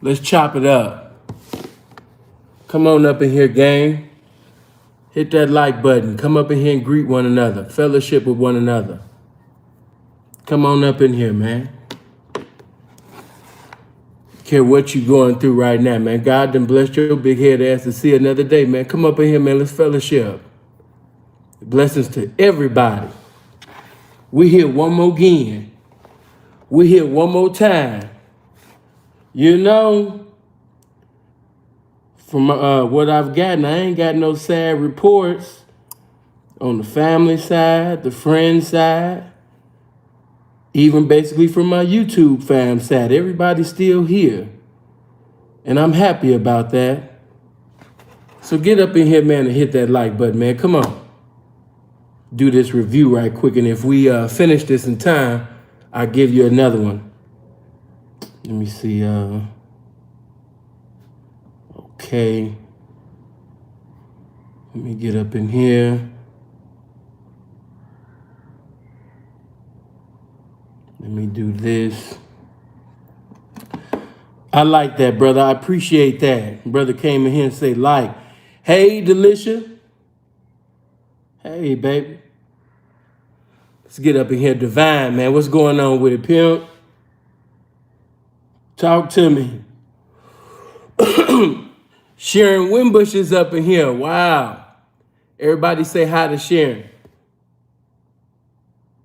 Let's chop it up. Come on up in here, gang. Hit that like button. Come up in here and greet one another. Fellowship with one another. Come on up in here, man. Care what you going through right now, man. God done blessed your big head ass to see another day, man. Come up in here, man. Let's fellowship. Blessings to everybody. We here one more again. We here one more time. You know, from what I've gotten, I ain't got no sad reports on the family side, the friend side, even basically from my YouTube fam side. Everybody's still here, and I'm happy about that. So get up in here, man, and hit that like button, man. Come on. Do this review right quick, and if we finish this in time, I'll give you another one. Let me see. Okay. Let me get up in here. Let me do this. I like that, brother. I appreciate that. Brother came in here and say like, hey, Delicia. Hey, baby. Let's get up in here. Divine, man. What's going on with it, pimp? Talk to me. Sharron Winbush is up in here. Wow. Everybody say hi to Sharron.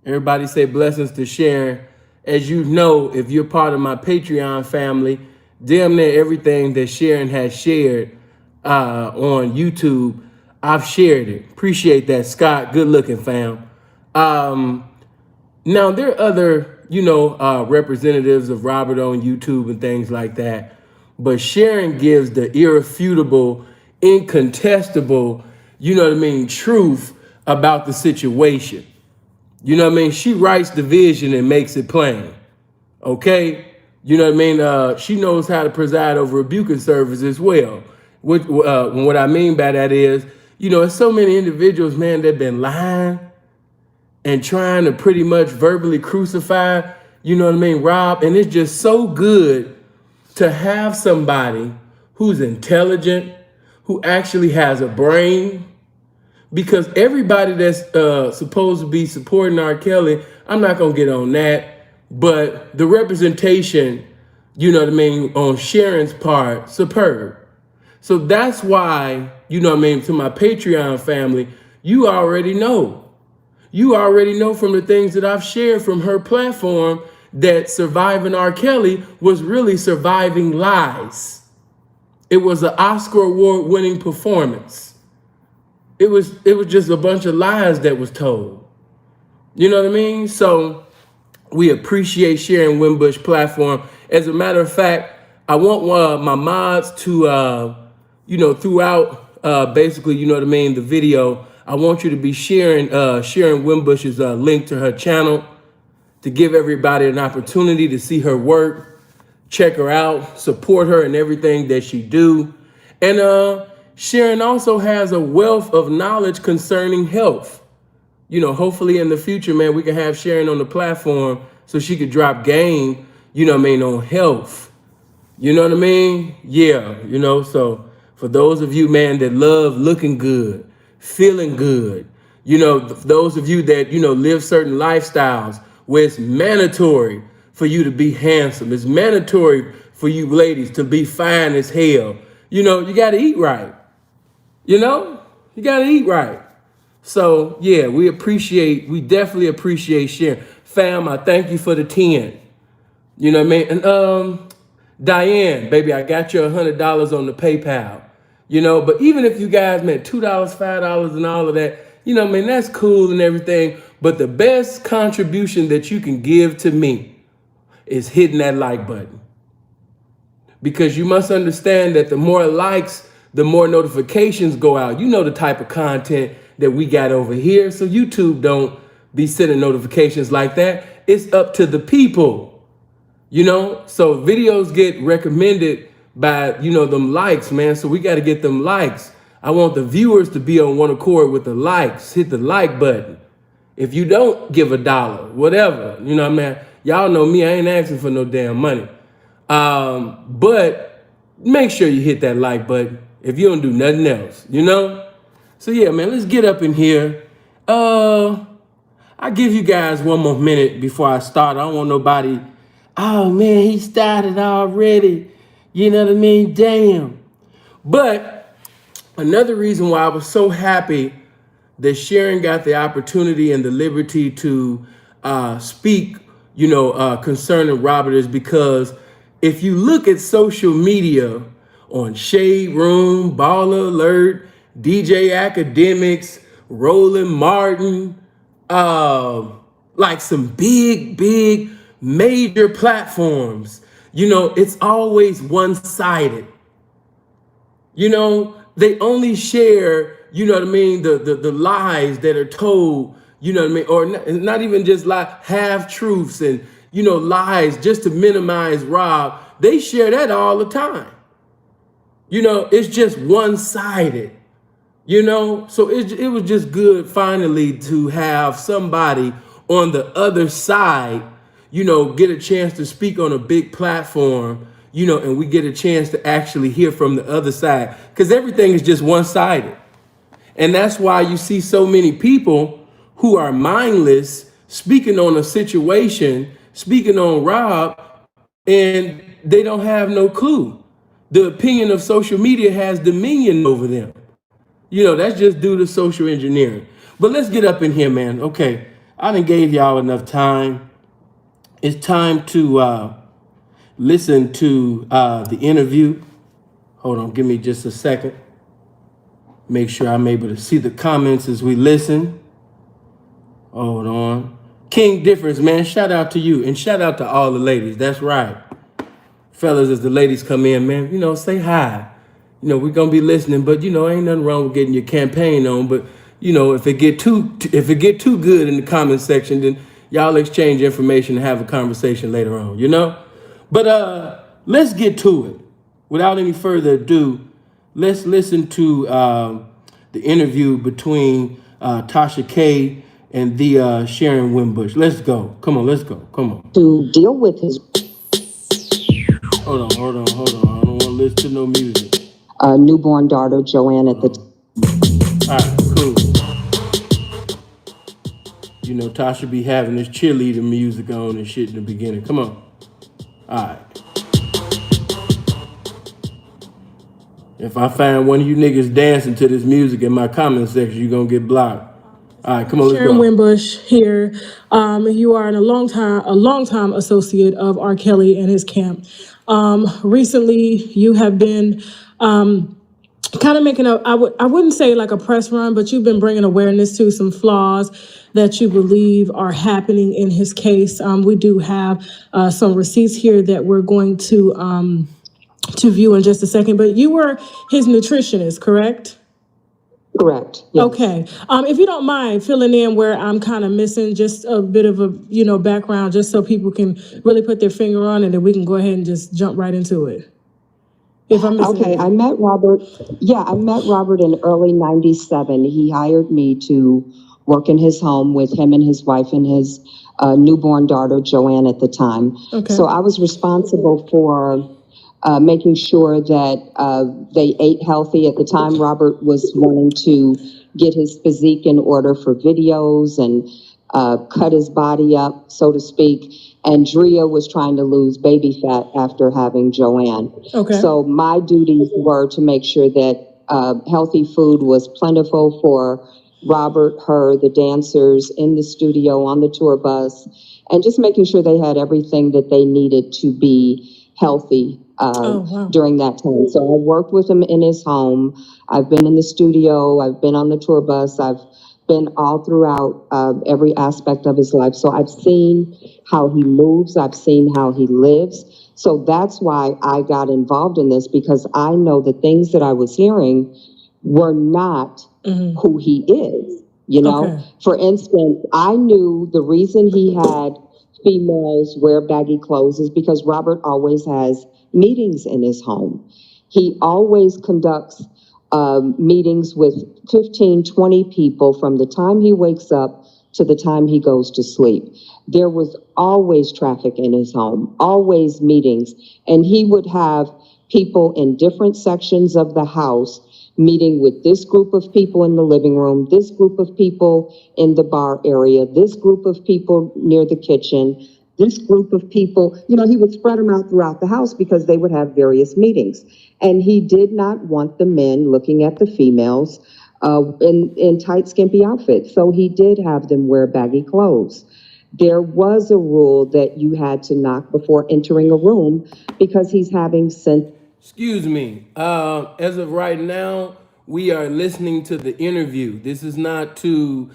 Everybody say blessings to Sharron. As you know, if you're part of my Patreon family, damn near everything that Sharron has shared on YouTube, I've shared it. Appreciate that, Scott. Good looking, fam. Now, there are other, representatives of Robert on YouTube and things like that. But Sharron gives the irrefutable, incontestable, truth about the situation. You know what I mean? She writes the vision and makes it plain. Okay? You know what I mean? She knows how to preside over rebuking service as well. What I mean by that is, there's so many individuals, man, that been lying and trying to pretty much verbally crucify, Rob. And it's just so good to have somebody who's intelligent, who actually has a brain, because everybody that's supposed to be supporting R. Kelly, I'm not going to get on that, but the representation, on Sharon's part, superb. So that's why, to my Patreon family, you already know. You already know from the things that I've shared from her platform that surviving R. Kelly was really surviving lies. It was an Oscar Award winning performance. It was just a bunch of lies that was told. You know what I mean? So we appreciate Sharron Winbush platform. As a matter of fact, I want my mods to, throughout basically, the video, I want you to be sharing Sharron Winbush's link to her channel to give everybody an opportunity to see her work, check her out, support her in everything that she do. And Sharron also has a wealth of knowledge concerning health. Hopefully in the future, man, we can have Sharron on the platform so she could drop game, on health. You know what I mean? Yeah, so for those of you, man, that love looking good, feeling good, those of you that, live certain lifestyles where it's mandatory for you to be handsome. It's mandatory for you ladies to be fine as hell. You got to eat right. You got to eat right. So, yeah, we definitely appreciate Sharron. Fam, I thank you for the 10. You know what I mean? And Diane, baby, I got you $100 on the PayPal. But even if you guys meant $2, $5 and all of that, that's cool and everything. But the best contribution that you can give to me is hitting that like button. Because you must understand that the more likes, the more notifications go out. You know the type of content that we got over here. So YouTube don't be sending notifications like that. It's up to the people. So videos get recommended by, them likes, man. So we got to get them likes. I want the viewers to be on one accord with the likes. Hit the like button. If you don't give $1, whatever, Y'all know me, I ain't asking for no damn money. But make sure you hit that like button if you don't do nothing else, you know? So yeah, man, let's get up in here. I give you guys one more minute before I start. I don't want nobody, oh man, he started already. You know what I mean? Damn. But another reason why I was so happy that Sharon got the opportunity and the liberty to speak, concerning Robert is because if you look at social media on Shade Room, Baller Alert, DJ Academics, Roland Martin, like some big, major platforms, it's always one-sided. They only share, the lies that are told, or not even just half truths and, lies just to minimize Rob. They share that all the time. It's just one-sided, so it was just good finally to have somebody on the other side, get a chance to speak on a big platform, and we get a chance to actually hear from the other side, because everything is just one-sided. And that's why you see so many people who are mindless speaking on a situation, speaking on Rob, and they don't have no clue. The opinion of social media has dominion over them. That's just due to social engineering. But let's get up in here, man. Okay, I done gave y'all enough time. It's time to listen to the interview. Hold on, give me just a second. Make sure I'm able to see the comments as we listen. Hold on. King Difference, man, shout out to you. And shout out to all the ladies. That's right. Fellas, as the ladies come in, man, say hi. We're going to be listening, but, ain't nothing wrong with getting your campaign on. But, if it get too good in the comment section, then y'all exchange information and have a conversation later on, But let's get to it. Without any further ado, let's listen to the interview between Tasha K and the Sharron Winbush. Let's go. Come on, let's go. Come on. To deal with his... Hold on. I don't want to listen to no music. Newborn daughter, Joanne, at the All right, cool. Tasha be having this cheerleader music on and shit in the beginning. Come on. All right. If I find one of you niggas dancing to this music in my comment section, you're going to get blocked. All right, come on, let's go. Sharron Winbush here. You are a long time associate of R. Kelly and his camp. Recently, you have been kind of making I wouldn't say like a press run, but you've been bringing awareness to some flaws that you believe are happening in his case. We do have some receipts here that we're going to view in just a second, but you were his nutritionist, correct? Correct. Yes. Okay. If you don't mind filling in where I'm kind of missing just a bit of a, background, just so people can really put their finger on it, and we can go ahead and just jump right into it. If I'm missing okay, anything. I met Robert in early 97. He hired me to work in his home with him and his wife and his newborn daughter, Joanne, at the time. Okay. So I was responsible for making sure that they ate healthy. At the time, Robert was wanting to get his physique in order for videos and cut his body up, so to speak. And Drea was trying to lose baby fat after having Joanne. Okay. So my duties were to make sure that healthy food was plentiful for Robert, her, the dancers in the studio, on the tour bus, and just making sure they had everything that they needed to be healthy during that time. So I worked with him in his home. I've been in the studio. I've been on the tour bus. I've been all throughout every aspect of his life. So I've seen how he moves. I've seen how he lives. So that's why I got involved in this, because I know the things that I was hearing were not who he is, Okay. For instance, I knew the reason he had females wear baggy clothes is because Robert always has meetings in his home. He always conducts meetings with 15, 20 people from the time he wakes up to the time he goes to sleep. There was always traffic in his home, always meetings, and he would have people in different sections of the house meeting with this group of people in the living room, this group of people in the bar area, this group of people near the kitchen, this group of people. He would spread them out throughout the house because they would have various meetings. And he did not want the men looking at the females in tight, skimpy outfits. So he did have them wear baggy clothes. There was a rule that you had to knock before entering a room because he's having Excuse me. As of right now, we are listening to the interview. This is not to,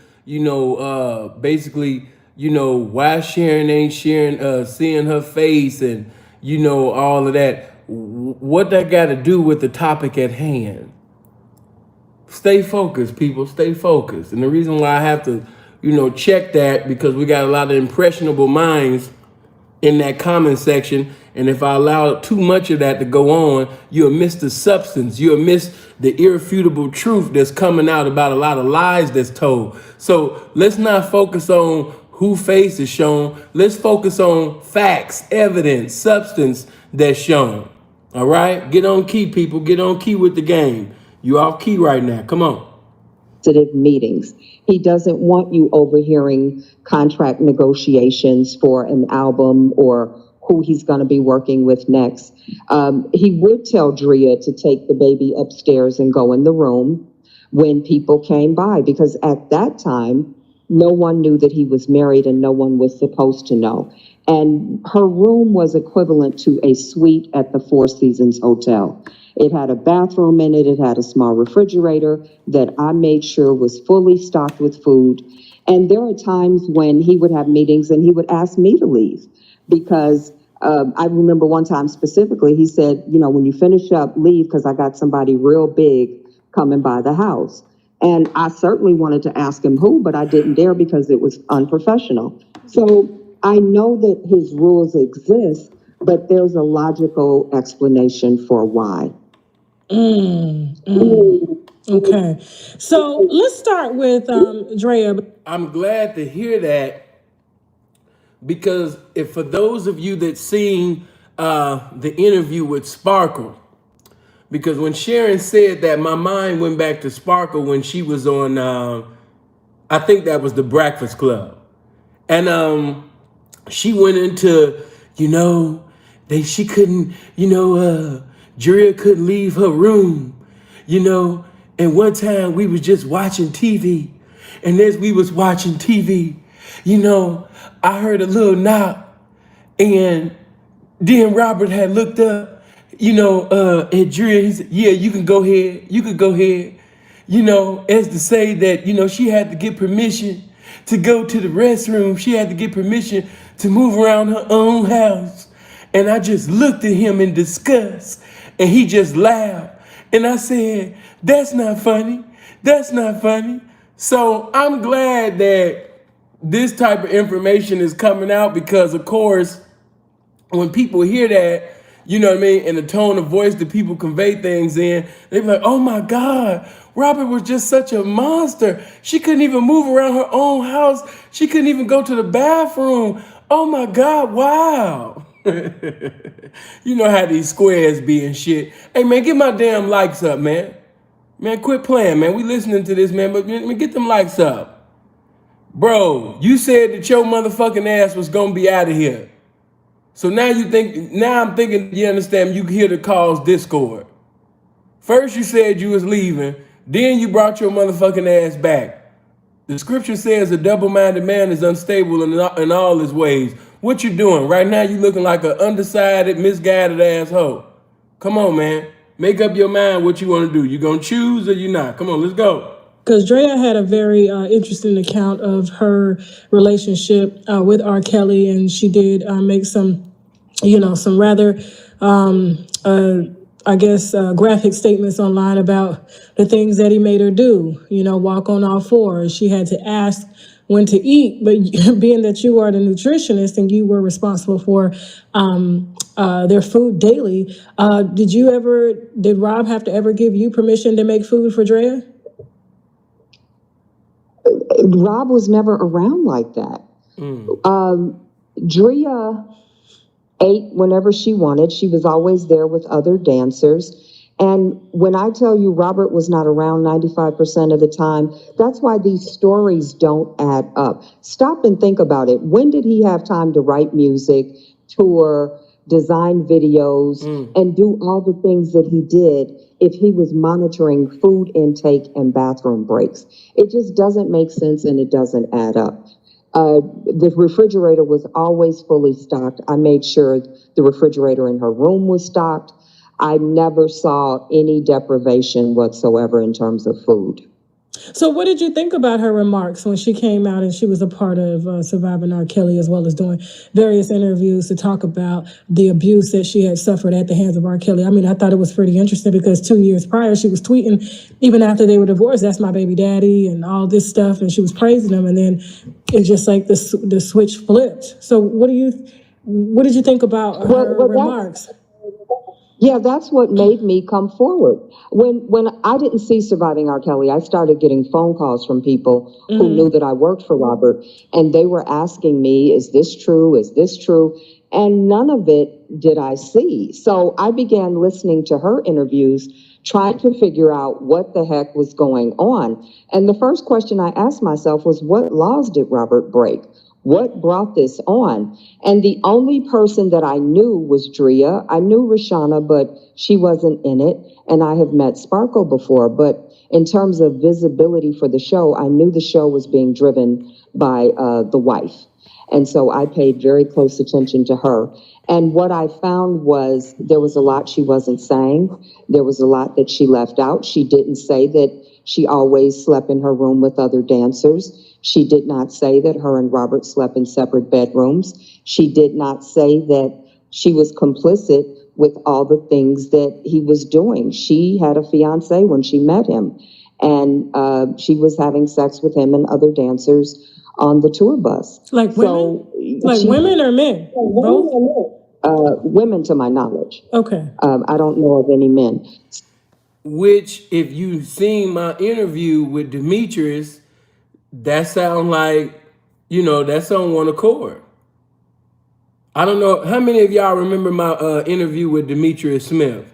basically, why Sharon ain't sharing, seeing her face and, all of that. What that got to do with the topic at hand? Stay focused, people. Stay focused. And the reason why I have to, check that because we got a lot of impressionable minds in that comment section. And if I allow too much of that to go on, you'll miss the substance. You'll miss the irrefutable truth that's coming out about a lot of lies that's told. So let's not focus on who face is shown. Let's focus on facts, evidence, substance that's shown. All right? Get on key, people. Get on key with the game. You off key right now. Come on. Meetings. He doesn't want you overhearing contract negotiations for an album or who he's going to be working with next. He would tell Drea to take the baby upstairs and go in the room when people came by, because at that time, no one knew that he was married and no one was supposed to know. And her room was equivalent to a suite at the Four Seasons Hotel. It had a bathroom in it. It had a small refrigerator that I made sure was fully stocked with food. And there are times when he would have meetings and he would ask me to leave because I remember one time specifically, he said, when you finish up, leave because I got somebody real big coming by the house. And I certainly wanted to ask him who, but I didn't dare because it was unprofessional. So I know that his rules exist, but there's a logical explanation for why. Okay. So let's start with Drea. I'm glad to hear that because if for those of you that seen the interview with Sparkle, because when Sharon said that, my mind went back to Sparkle when she was on, I think that was the Breakfast Club. And she went into, she couldn't, Drea couldn't leave her room, and one time we was just watching TV. And as we was watching TV, I heard a little knock. And then Robert had looked up, at Drea. He said, yeah, you can go ahead. You could go ahead. As to say that, she had to get permission to go to the restroom. She had to get permission to move around her own house. And I just looked at him in disgust. And he just laughed. And I said, that's not funny. That's not funny. So I'm glad that this type of information is coming out because, of course, when people hear that, in the tone of voice that people convey things in, they be like, oh my God, Robert was just such a monster. She couldn't even move around her own house. She couldn't even go to the bathroom. Oh my God, wow. You know how these squares be and shit. Hey man, get my damn likes up, man. Man, quit playing, man. We listening to this, man, but get them likes up. Bro, you said that your motherfucking ass was gonna be out of here. So now I'm thinking you understand, you hear the cause discord. First you said you was leaving, then you brought your motherfucking ass back. The scripture says a double-minded man is unstable in all his ways. What you doing? Right now you looking like an undecided, misguided asshole. Come on, man. Make up your mind what you want to do. You gonna choose or you not? Come on, let's go. Because Drea had a very interesting account of her relationship with R. Kelly, and she did make some rather, graphic statements online about the things that he made her do, walk on all fours. She had to ask when to eat, but being that you are the nutritionist and you were responsible for their food daily, did Rob have to ever give you permission to make food for Drea? Rob was never around like that. Drea ate whenever she wanted. She was always there with other dancers. And when I tell you Robert was not around 95% of the time, that's why these stories don't add up. Stop and think about it. When did he have time to write music, tour, design videos, and do all the things that he did if he was monitoring food intake and bathroom breaks? It just doesn't make sense and it doesn't add up. The refrigerator was always fully stocked. I made sure the refrigerator in her room was stocked. I never saw any deprivation whatsoever in terms of food. So what did you think about her remarks when she came out and she was a part of Surviving R. Kelly, as well as doing various interviews to talk about the abuse that she had suffered at the hands of R. Kelly? I mean, I thought it was pretty interesting because 2 years prior, she was tweeting, even after they were divorced, that's my baby daddy and all this stuff, and she was praising him, and then it's just like the switch flipped. So what did you think about her remarks? Yeah, that's what made me come forward. When I didn't see Surviving R. Kelly, I started getting phone calls from people who knew that I worked for Robert, and they were asking me, is this true? Is this true? And none of it did I see. So I began listening to her interviews, trying to figure out what the heck was going on. And the first question I asked myself was, what laws did Robert break? What brought this on? And the only person that I knew was Drea. I knew Rashana, but she wasn't in it. And I have met Sparkle before. But in terms of visibility for the show, I knew the show was being driven by the wife. And so I paid very close attention to her. And what I found was there was a lot she wasn't saying. There was a lot that she left out. She didn't say that she always slept in her room with other dancers. She did not say that her and Robert slept in separate bedrooms. She did not say that she was complicit with all the things that he was doing. She had a fiance when she met him, and she was having sex with him and other dancers on the tour bus. Like women? Like women or men? Both? Women, to my knowledge. Okay. I don't know of any men. Which, if you've seen my interview with Demetrius, that sound like, that's on one accord. I don't know how many of y'all remember my interview with Demetrius Smith.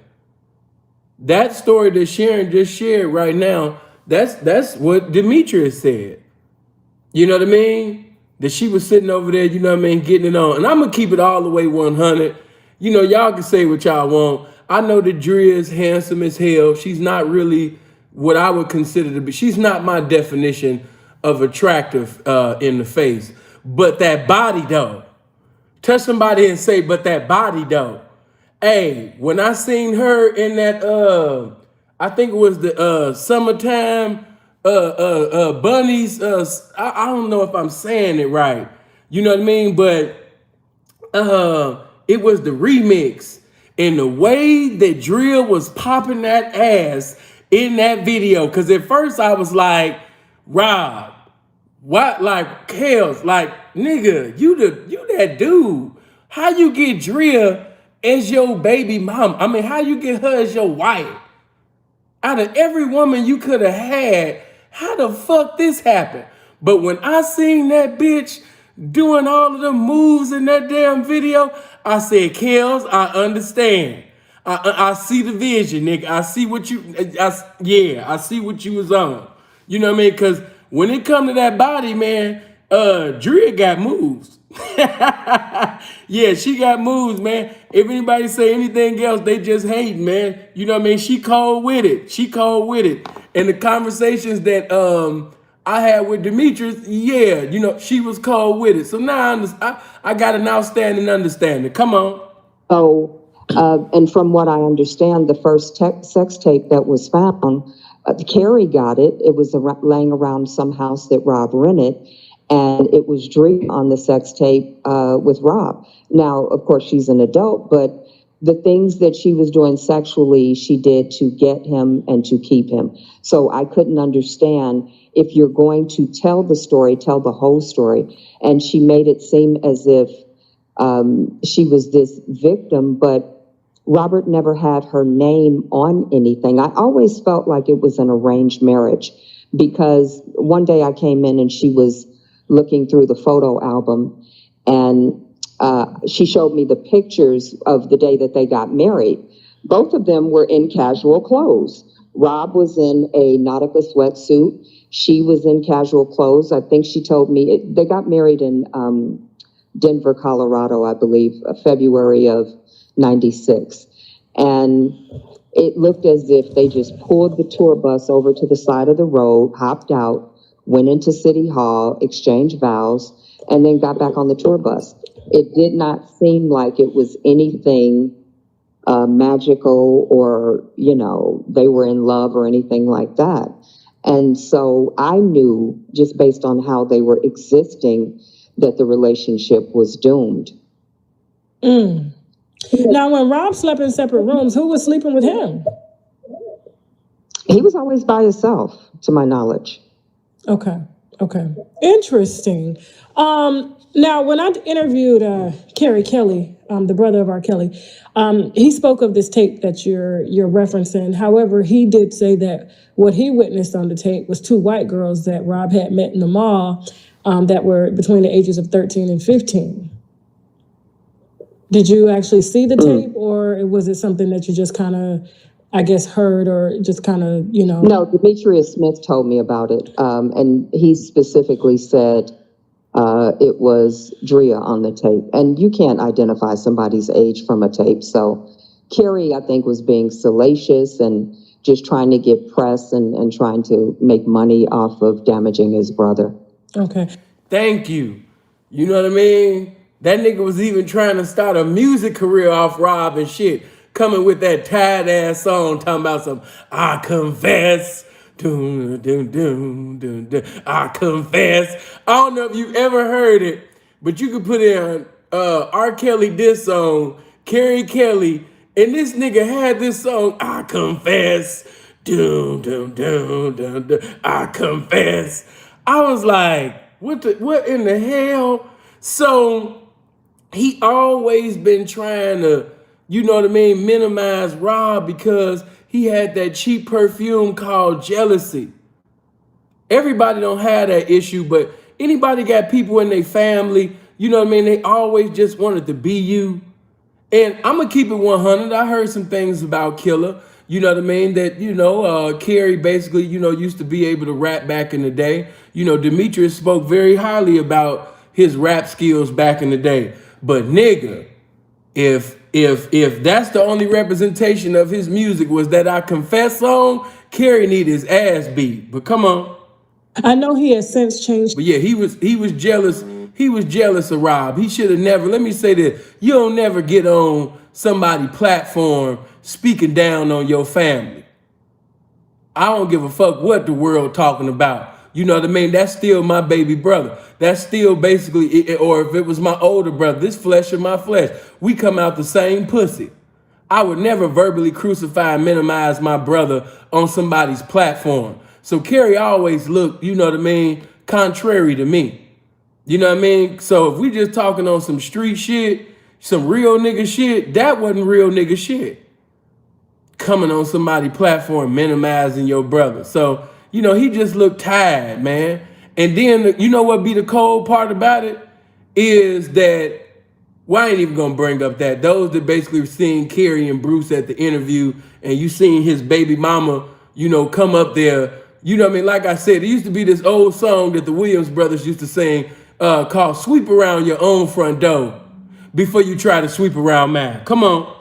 That story that Sharon just shared right now, that's what Demetrius said. You know what I mean? That she was sitting over there, getting it on. And I'm gonna keep it all the way 100. Y'all can say what y'all want. I know that Drea is handsome as hell. She's not really what I would consider to be. She's not my definition of attractive in the face. But that body though. Touch somebody and say, but that body though. Hey, when I seen her in that I think it was the summertime bunnies, I don't know if I'm saying it right. You know what I mean? But it was the remix. And the way that Drill was popping that ass in that video. Cause at first I was like, Rob, what, like, Kels, like, nigga, you that dude. How you get Drea as your baby mom? I mean, how you get her as your wife? Out of every woman you could have had, how the fuck this happened? But when I seen that bitch doing all of the moves in that damn video, I said, Kels, I understand. I see the vision, nigga. I see what I see what you was on. You know what I mean? Because when it come to that body, man, Drea got moves. Yeah, she got moves, man. If anybody say anything else, they just hate, man. You know what I mean? She cold with it. She cold with it. And the conversations that I had with Demetrius, yeah, she was cold with it. So now I got an outstanding understanding. Come on. Oh, and from what I understand, the first sex tape that was found, Carrie got it. It was laying around some house that Rob rented. And it was Drea on the sex tape with Rob. Now, of course, she's an adult, but the things that she was doing sexually, she did to get him and to keep him. So I couldn't understand, if you're going to tell the story, tell the whole story. And she made it seem as if she was this victim, but Robert never had her name on anything. I always felt like it was an arranged marriage, because one day I came in and she was looking through the photo album, and she showed me the pictures of the day that they got married. Both of them were in casual clothes. Rob was in a Nautica sweatsuit. She was in casual clothes. I think she told me they got married in Denver, Colorado, I believe, February of '96. And it looked as if they just pulled the tour bus over to the side of the road, hopped out, went into City Hall, exchanged vows, and then got back on the tour bus. It did not seem like it was anything magical, or, you know, they were in love or anything like that. And so I knew, just based on how they were existing, that the relationship was doomed. Now, when Rob slept in separate rooms, who was sleeping with him? He was always by himself, to my knowledge. Okay. Interesting. Now, when I interviewed Kerry Kelly, the brother of R. Kelly, he spoke of this tape that you're referencing. However, he did say that what he witnessed on the tape was two white girls that Rob had met in the mall that were between the ages of 13 and 15. Did you actually see the tape, or was it something that you just kind of, I guess, heard, or just kind of, you know? No, Demetrius Smith told me about it, and he specifically said it was Drea on the tape. And you can't identify somebody's age from a tape. So Kerry, I think, was being salacious and just trying to get press and trying to make money off of damaging his brother. Okay. Thank you. You know what I mean? That nigga was even trying to start a music career off Rob and shit, coming with that tired ass song talking about some I confess. Doom, doom, doom, doom, doom. I confess. I don't know if you ever heard it, but you could put in R. Kelly diss song, Kerry Kelly, and this nigga had this song, I confess. Doom, doom, doom, doom, doom. I confess. I was like, what in the hell? So he always been trying to, you know what I mean, minimize Rob because he had that cheap perfume called jealousy. Everybody don't have that issue, but anybody got people in their family, you know what I mean, they always just wanted to be you. And I'm gonna keep it 100. I heard some things about Killer, you know what I mean, that, you know, Kerry basically, you know, used to be able to rap back in the day. You know, Demetrius spoke very highly about his rap skills back in the day. But nigga, if that's the only representation of his music was that I confess song, Kerry need his ass beat. But come on. I know he has since changed. But yeah, he was jealous. He was jealous of Rob. He should have never, let me say this, you don't never get on somebody's platform speaking down on your family. I don't give a fuck what the world talking about. You know what I mean? That's still my baby brother. That's still basically, or if it was my older brother, this flesh of my flesh, we come out the same pussy. I would never verbally crucify and minimize my brother on somebody's platform. So Kerry always looked, you know what I mean, contrary to me. You know what I mean? So if we just talking on some street shit, some real nigga shit, that wasn't real nigga shit. Coming on somebody's platform, minimizing your brother. So, you know, he just looked tired, man. And then, you know what be the cold part about it? Is that, well, I ain't even gonna bring up that. Those that basically seen Kerry and Bruce at the interview, and you seen his baby mama, you know, come up there. You know what I mean? Like I said, it used to be this old song that the Williams brothers used to sing called Sweep Around Your Own Front Door before you try to sweep around mine. Come on.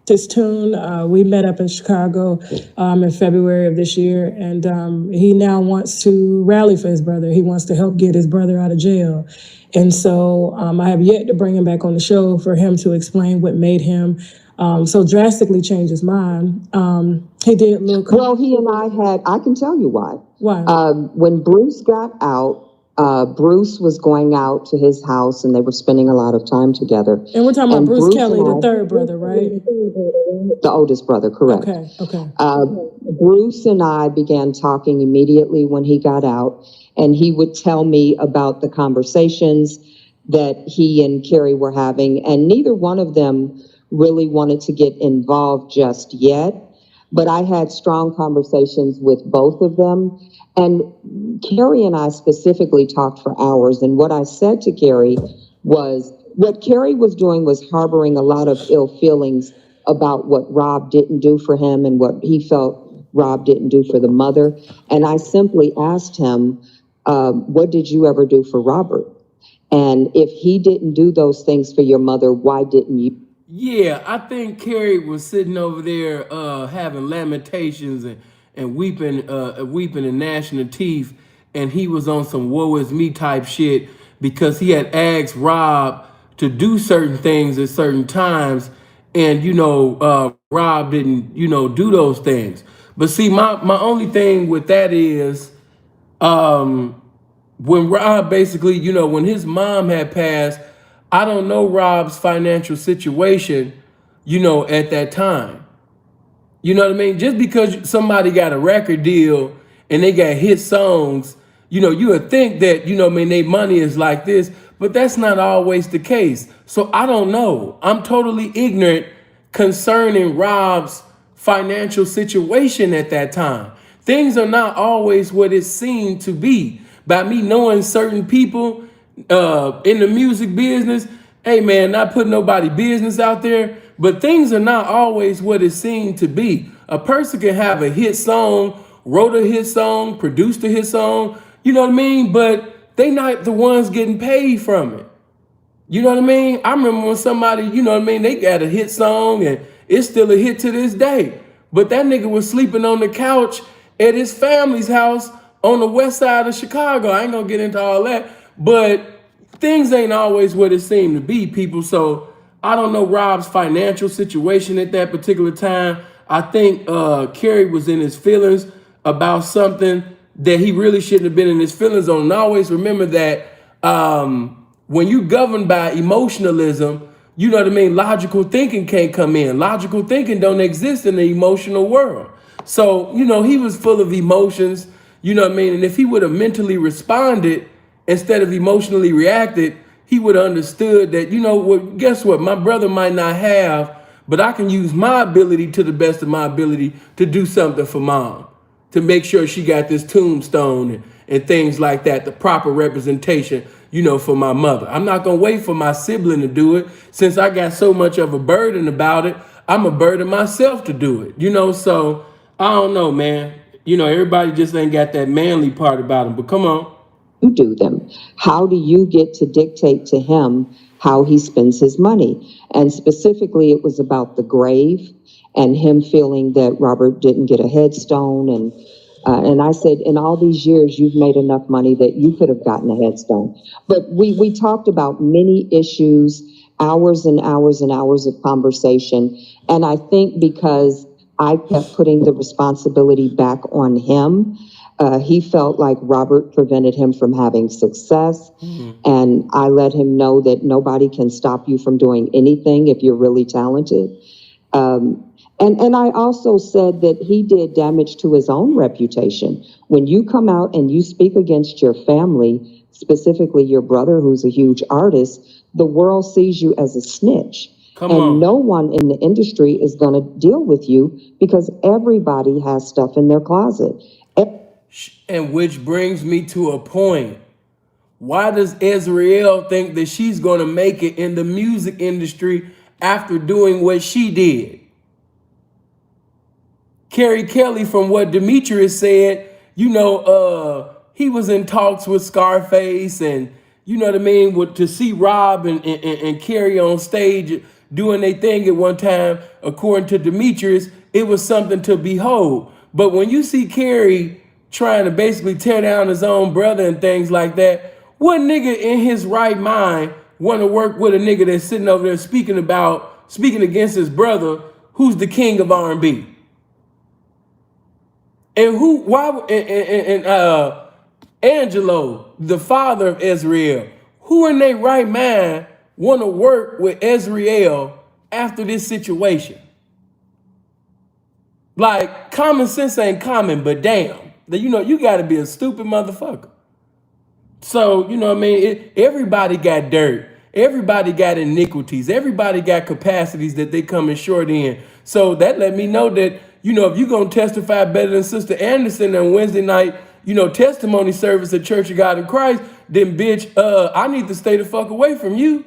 His tune. We met up in Chicago in February of this year, and he now wants to rally for his brother. He wants to help get his brother out of jail. And so I have yet to bring him back on the show for him to explain what made him so drastically change his mind. He did look... Well, he and I can tell you why. Why? When Bruce got out, Bruce was going out to his house and they were spending a lot of time together. And we're talking about Bruce Kelly, the third brother, right? The oldest brother, correct. Okay. Bruce and I began talking immediately when he got out, and he would tell me about the conversations that he and Kerry were having, and neither one of them really wanted to get involved just yet. But I had strong conversations with both of them. And Carrie and I specifically talked for hours. And what I said to Carrie was what Carrie was doing was harboring a lot of ill feelings about what Rob didn't do for him and what he felt Rob didn't do for the mother. And I simply asked him, what did you ever do for Robert? And if he didn't do those things for your mother, why didn't you? Yeah, I think Carrie was sitting over there having lamentations and weeping and gnashing of teeth, and he was on some woe is me type shit because he had asked Rob to do certain things at certain times, and Rob didn't do those things. But see, my only thing with that is when Rob basically, when his mom had passed, I don't know Rob's financial situation, at that time. You know what I mean? Just because somebody got a record deal and they got hit songs, you would think that, their money is like this, but that's not always the case. So I don't know. I'm totally ignorant concerning Rob's financial situation at that time. Things are not always what it seemed to be. By me knowing certain people in the music business, hey man, not putting nobody business out there, but things are not always what it seemed to be. A person can have a hit song, wrote a hit song, produced a hit song, you know what I mean? But they not the ones getting paid from it. You know what I mean? I remember when somebody, they got a hit song and it's still a hit to this day. But that nigga was sleeping on the couch at his family's house on the west side of Chicago. I ain't gonna get into all that. But things ain't always what it seemed to be, people. So I don't know Rob's financial situation at that particular time. I think Kerry was in his feelings about something that he really shouldn't have been in his feelings on. And always remember that when you govern by emotionalism, you know what I mean? Logical thinking can't come in. Logical thinking don't exist in the emotional world. So, he was full of emotions, you know what I mean? And if he would have mentally responded instead of emotionally reacted, he would have understood that, guess what? My brother might not have, but I can use my ability to the best of my ability to do something for mom, to make sure she got this tombstone and things like that, the proper representation, for my mother. I'm not going to wait for my sibling to do it. Since I got so much of a burden about it, I'm a burden myself to do it, so I don't know, man. Everybody just ain't got that manly part about them, but come on. You do them? How do you get to dictate to him how he spends his money? And specifically, it was about the grave and him feeling that Robert didn't get a headstone. And I said, in all these years, you've made enough money that you could have gotten a headstone. But we talked about many issues, hours and hours and hours of conversation. And I think because I kept putting the responsibility back on him, he felt like Robert prevented him from having success. And I let him know that nobody can stop you from doing anything if you're really talented. And I also said that he did damage to his own reputation. When you come out and you speak against your family, specifically your brother, who's a huge artist, the world sees you as a snitch. And no one in the industry is going to deal with you because everybody has stuff in their closet. And which brings me to a point. Why does Ezreal think that she's going to make it in the music industry after doing what she did? Carrie Kelly, from what Demetrius said, he was in talks with Scarface, and you know what I mean, to see Rob and Carrie on stage doing their thing at one time, according to Demetrius, it was something to behold. But when you see Carrie trying to basically tear down his own brother and things like that, what nigga in his right mind want to work with a nigga that's sitting over there speaking against his brother, who's the king of R&B? And Angelo, the father of Ezreal, who in their right mind want to work with Ezreal after this situation? Like, common sense ain't common, but damn, you got to be a stupid motherfucker. So, you know what I mean? Everybody got dirt. Everybody got iniquities. Everybody got capacities that they coming short in. So that let me know that, if you're going to testify better than Sister Anderson on Wednesday night, testimony service at Church of God in Christ, then bitch, I need to stay the fuck away from you.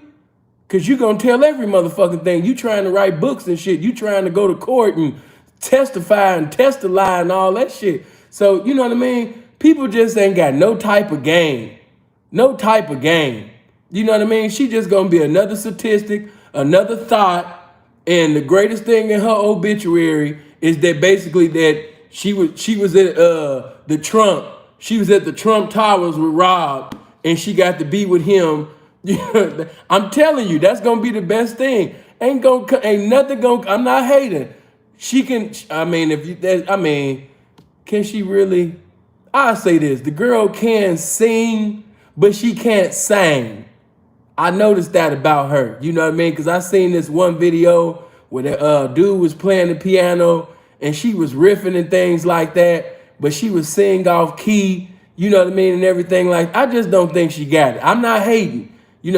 Cause you gonna tell every motherfucking thing. You trying to write books and shit. You trying to go to court and testify and testify and all that shit. So, you know what I mean? People just ain't got no type of game. No type of game. You know what I mean? She just gonna be another statistic, another thought. And the greatest thing in her obituary is that basically that she was at the Trump. She was at the Trump Towers with Rob, and she got to be with him. I'm telling you, that's gonna be the best thing. Ain't nothing gonna. I'm not hating. She can. I mean, can she really? I say this: the girl can sing, but she can't sing. I noticed that about her. You know what I mean? Because I seen this one video where the dude was playing the piano and she was riffing and things like that, but she was singing off key. You know what I mean? And everything like. I just don't think she got it. I'm not hating.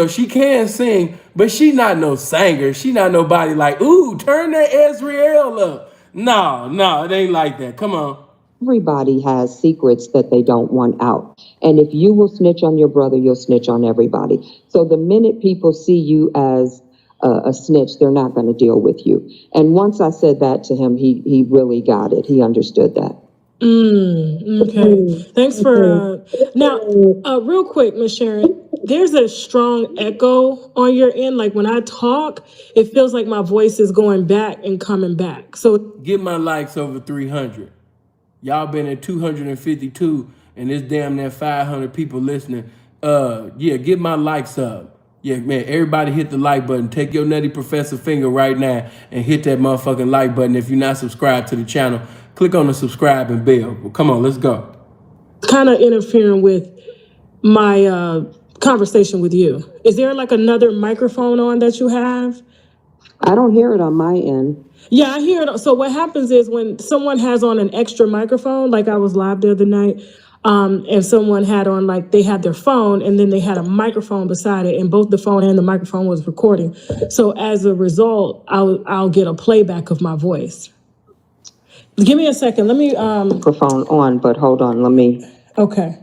She can sing, but she not no singer. She not nobody like, ooh, turn that Ezreal up. No, it ain't like that. Come on. Everybody has secrets that they don't want out. And if you will snitch on your brother, you'll snitch on everybody. So the minute people see you as a snitch, they're not going to deal with you. And once I said that to him, he really got it. He understood that. Okay. Thanks for now. Real quick, Miss Sharron, there's a strong echo on your end. Like when I talk, it feels like my voice is going back and coming back. So get my likes over 300. Y'all been at 252, and it's damn near 500 people listening. Get my likes up. Yeah, man, everybody hit the like button. Take your Nutty Professor finger right now and hit that motherfucking like button. If you're not subscribed to the channel, click on the subscribe and bell. Well, come on, let's go. Kind of interfering with my conversation with you. Is there like another microphone on that you have? I don't hear it on my end. Yeah, I hear it. So what happens is when someone has on an extra microphone, like I was live the other night, and someone had on, like, they had their phone and then they had a microphone beside it, and both the phone and the microphone was recording. So as a result, I'll get a playback of my voice. Give me a second. Let me microphone on, but hold on, let me. Okay.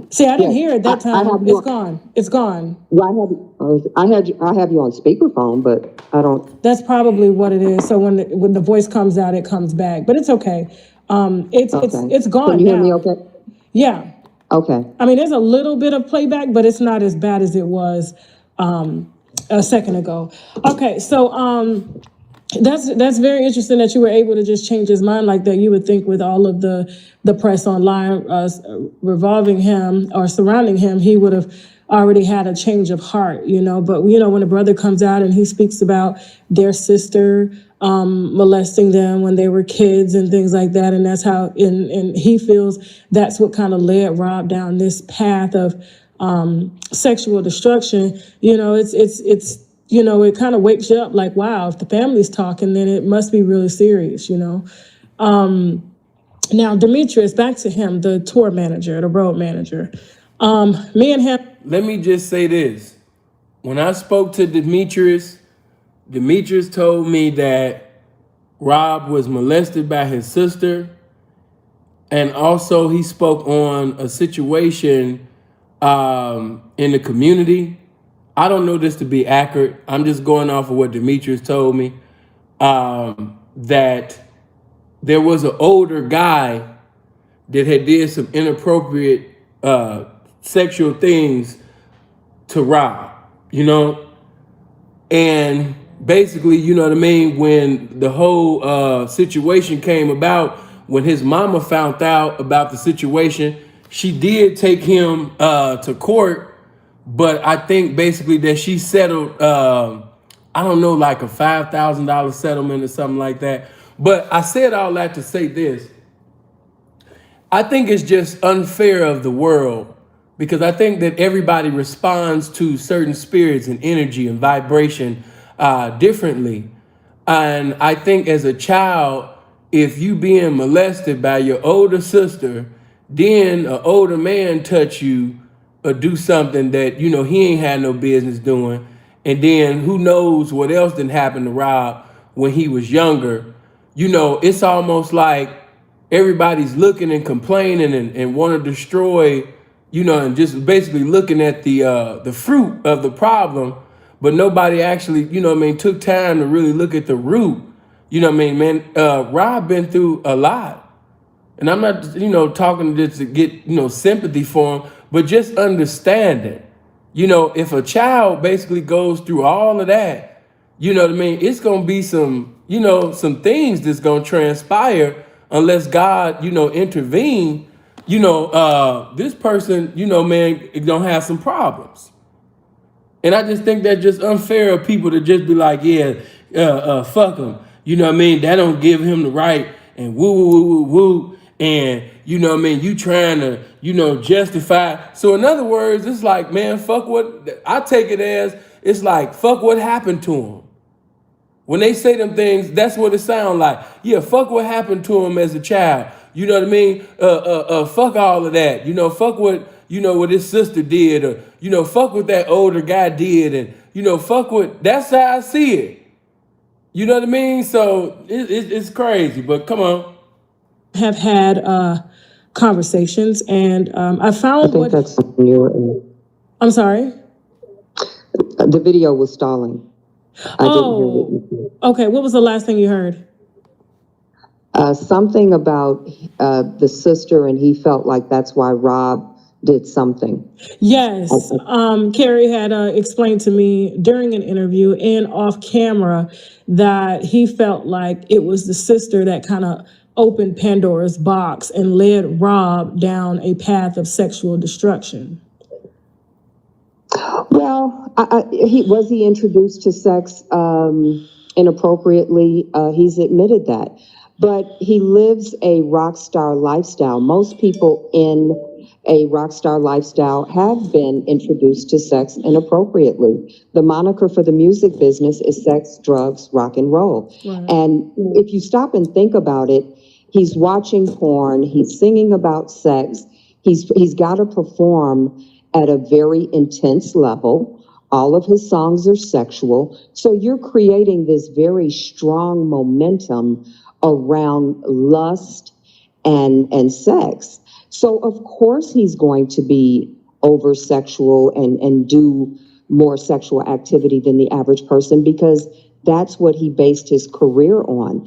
See, I didn't hear it that time. It's gone. It's gone. Well, I have you on speakerphone, but I don't. That's probably what it is. So when the voice comes out, it comes back, but it's okay. It's gone. Can you hear now. me okay? Yeah. Okay. I mean, there's a little bit of playback, but it's not as bad as it was a second ago. Okay, so that's very interesting that you were able to just change his mind like that. You would think with all of the press online revolving him or surrounding him, he would have already had a change of heart, But, when a brother comes out and he speaks about their sister molesting them when they were kids and things like that, and that's how, and he feels that's what kind of led Rob down this path of sexual destruction. It's it kind of wakes you up like, wow, if the family's talking, then it must be really serious, Now, Demetrius, back to him, the tour manager, the road manager. Me and him. Let me just say this. When I spoke to Demetrius told me that Rob was molested by his sister. And also he spoke on a situation in the community. I don't know this to be accurate. I'm just going off of what Demetrius told me. That there was an older guy that had did some inappropriate sexual things to Rob, and basically, you know what I mean, when the whole situation came about, when his mama found out about the situation, she did take him to court, but I think basically that she settled, I don't know, like a $5,000 settlement or something like that. But I said all that to say this. I think it's just unfair of the world, because I think that everybody responds to certain spirits and energy and vibration differently. And I think as a child, if you being molested by your older sister, then an older man touch you or do something that, he ain't had no business doing. And then who knows what else didn't happen to Rob when he was younger. It's almost like everybody's looking and complaining and want to destroy, and just basically looking at the fruit of the problem, but nobody actually, took time to really look at the root. Man. Rob been through a lot. And I'm not, talking just to get, sympathy for him, but just understanding. If a child basically goes through all of that, it's gonna be some, some things that's gonna transpire unless God, intervene. This person, man, is gonna have some problems. And I just think that's just unfair of people to just be like, yeah, fuck him. That don't give him the right and woo, woo, woo, woo, woo. And, you trying to, justify. So in other words, it's like, man, fuck what, I take it as, it's like, fuck what happened to him. When they say them things, that's what it sounds like. Yeah, fuck what happened to him as a child. You know what I mean? Fuck all of that. Fuck what his sister did, or fuck what that older guy did, and fuck what. That's how I see it. You know what I mean? So it's crazy, but come on. Have had conversations, and I I found think what. that's something you're. I'm sorry. The video was stalling. I didn't hear what you said. Okay. What was the last thing you heard? Something about the sister, and he felt like that's why Rob did something. Yes. Carrie had explained to me during an interview and off camera that he felt like it was the sister that kind of opened Pandora's box and led Rob down a path of sexual destruction. Well, he introduced to sex inappropriately. He's admitted that, but he lives a rock star lifestyle. Most people in a rock star lifestyle have been introduced to sex inappropriately. The moniker for the music business is sex, drugs, rock and roll. Right. And if you stop and think about it, he's watching porn, he's singing about sex, he's got to perform at a very intense level. All of his songs are sexual. So you're creating this very strong momentum around lust and sex. So of course he's going to be over sexual and do more sexual activity than the average person, because that's what he based his career on.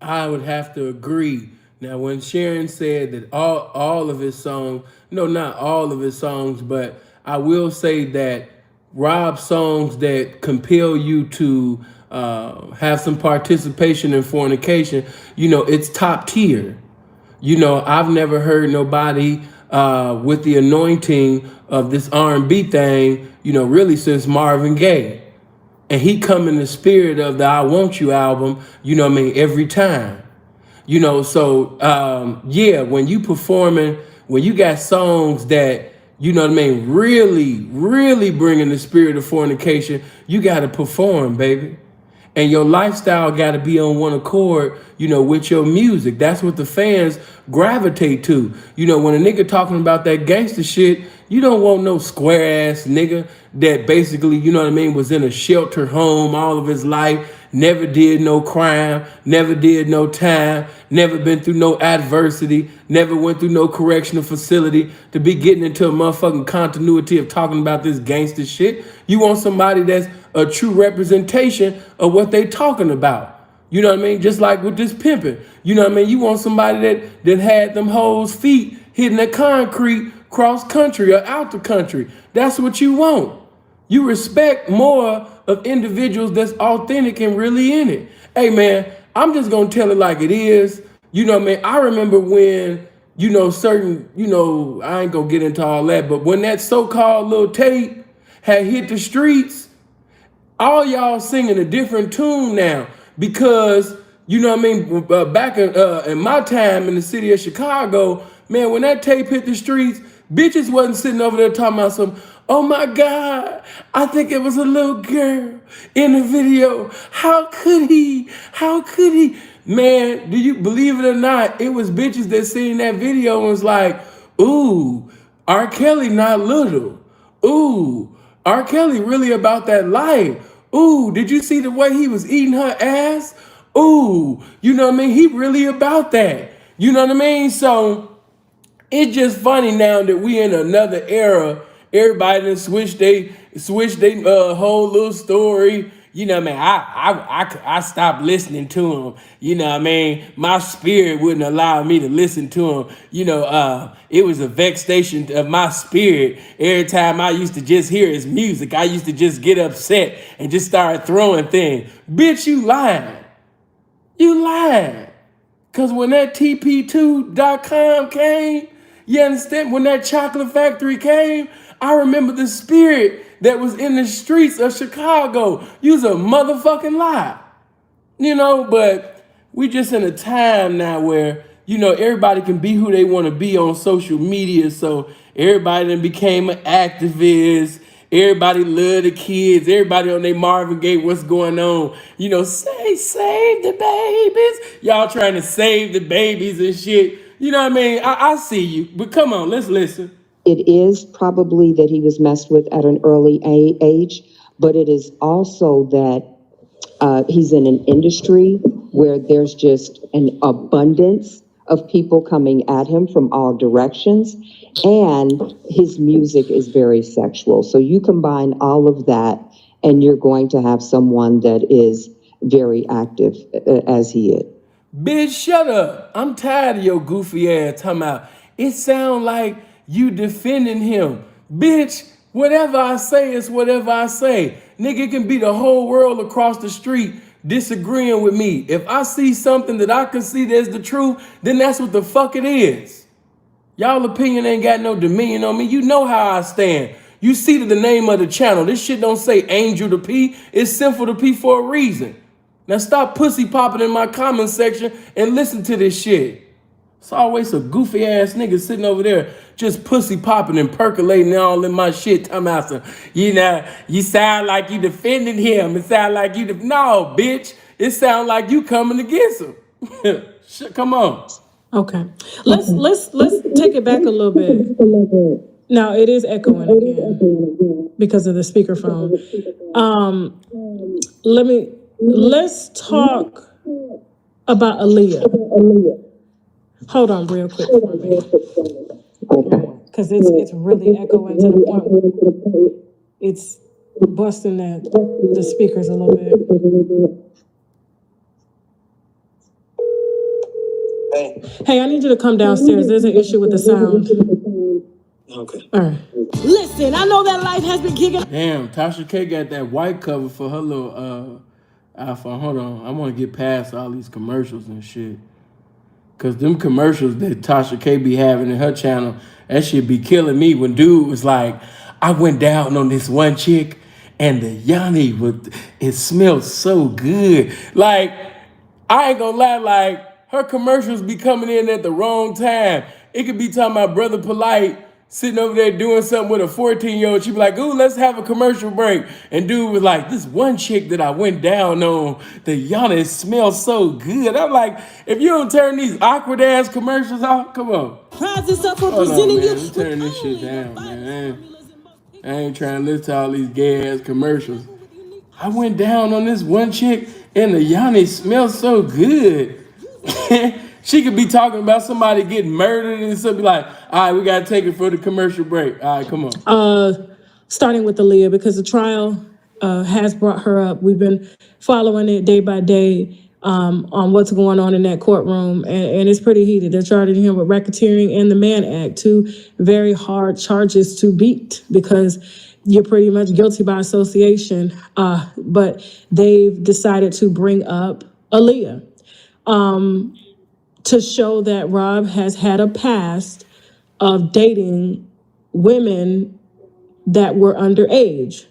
I would have to agree. Now, when Sharron said that all of his songs, no, not all of his songs, but I will say that Rob's songs that compel you to have some participation in fornication, it's top tier. I've never heard nobody with the anointing of this R&B thing, really since Marvin Gaye. And he come in the spirit of the I Want You album, every time. So yeah, when you performing, when you got songs that, really, really bringing the spirit of fornication, you got to perform, baby. And your lifestyle got to be on one accord, with your music. That's what the fans gravitate to. When a nigga talking about that gangster shit, you don't want no square ass nigga that basically, was in a shelter home all of his life, never did no crime, never did no time, never been through no adversity, never went through no correctional facility, to be getting into a motherfucking continuity of talking about this gangster shit. You want somebody that's a true representation of what they talking about. You know what I mean? Just like with this pimping. You know what I mean? You want somebody that had them hoes' feet hitting the concrete cross country or out the country. That's what you want. You respect more of individuals that's authentic and really in it. Hey man, I'm just gonna tell it like it is. I remember when, certain, I ain't gonna get into all that, but when that so-called little tape had hit the streets, all y'all singing a different tune now, because back in my time in the city of Chicago, man, when that tape hit the streets, bitches wasn't sitting over there talking about some, oh my God, I think it was a little girl in the video. How could he? How could he? Man, do you believe it or not, it was bitches that seen that video and was like, ooh, R. Kelly not little. Ooh, R. Kelly really about that life. Ooh, did you see the way he was eating her ass? ooh, you know what I mean? He really about that. You know what I mean? So it's just funny now that we in another era. Everybody done switch they whole little story. You know what I mean? I stopped listening to him. You know what I mean? My spirit wouldn't allow me to listen to him. It was a vexation of my spirit. Every time I used to just hear his music, I used to just get upset and just start throwing things. Bitch, you lying. You lying. Cause when that TP2.com came, you understand? When that chocolate factory came, I remember the spirit that was in the streets of Chicago. You's a motherfucking lie. But we just in a time now where, everybody can be who they want to be on social media. So everybody then became an activist. Everybody love the kids. Everybody on their Marvin Gaye, what's going on? Save the babies. Y'all trying to save the babies and shit. You know what I mean? I see you. But come on, let's listen. It is probably that he was messed with at an early age, but it is also that he's in an industry where there's just an abundance of people coming at him from all directions, and his music is very sexual. So you combine all of that, and you're going to have someone that is very active as he is. Bitch, shut up. I'm tired of your goofy ass talking about, it sound like you defending him. Bitch, whatever I say is whatever I say. Nigga, it can be the whole world across the street disagreeing with me. If I see something that I can see that's the truth, then that's what the fuck it is. Y'all opinion ain't got no dominion on me. You know how I stand. You see the name of the channel. This shit don't say Angel to P. It's Sinful to P for a reason. Now stop pussy popping in my comment section and listen to this shit. It's always a goofy ass nigga sitting over there just pussy popping and percolating all in my shit. Talking about some, you sound like you defending him. It sound like you, no, bitch. It sound like you coming against him. Shit, come on. Okay, let's take it back a little bit. Now it is echoing again because of the speakerphone. Let's talk about Aaliyah. Hold on real quick for me, because it's really echoing to the point where it's busting the speakers a little bit. Hey, I need you to come downstairs. There's an issue with the sound. Okay. All right. Listen, I know that life has been kicking. Damn, Tasha K got that white cover for her little iPhone. Hold on, I want to get past all these commercials and shit. Cause them commercials that Tasha K be having in her channel, that shit be killing me. When dude was like, I went down on this one chick and the yanni it smelled so good. Like, I ain't gonna lie, like, her commercials be coming in at the wrong time. It could be talking about Brother Polite sitting over there doing something with a 14-year-old. She'd be like, ooh, let's have a commercial break. And dude was like, this one chick that I went down on, the yanni smells so good. I'm like, if you don't turn these awkward ass commercials off, come on. Prizes up for Hold presenting on, man. you. Let me turn this shit down, man. I ain't trying to listen to all these gay ass commercials. I went down on this one chick and the yanni smells so good. She could be talking about somebody getting murdered and something like, all right, we got to take it for the commercial break. All right, come on. Starting with Aaliyah, because the trial has brought her up. We've been following it day by day on what's going on in that courtroom, and it's pretty heated. They're charging him with racketeering and the Mann Act, two very hard charges to beat because you're pretty much guilty by association. But they've decided to bring up Aaliyah to show that Rob has had a past of dating women that were underage.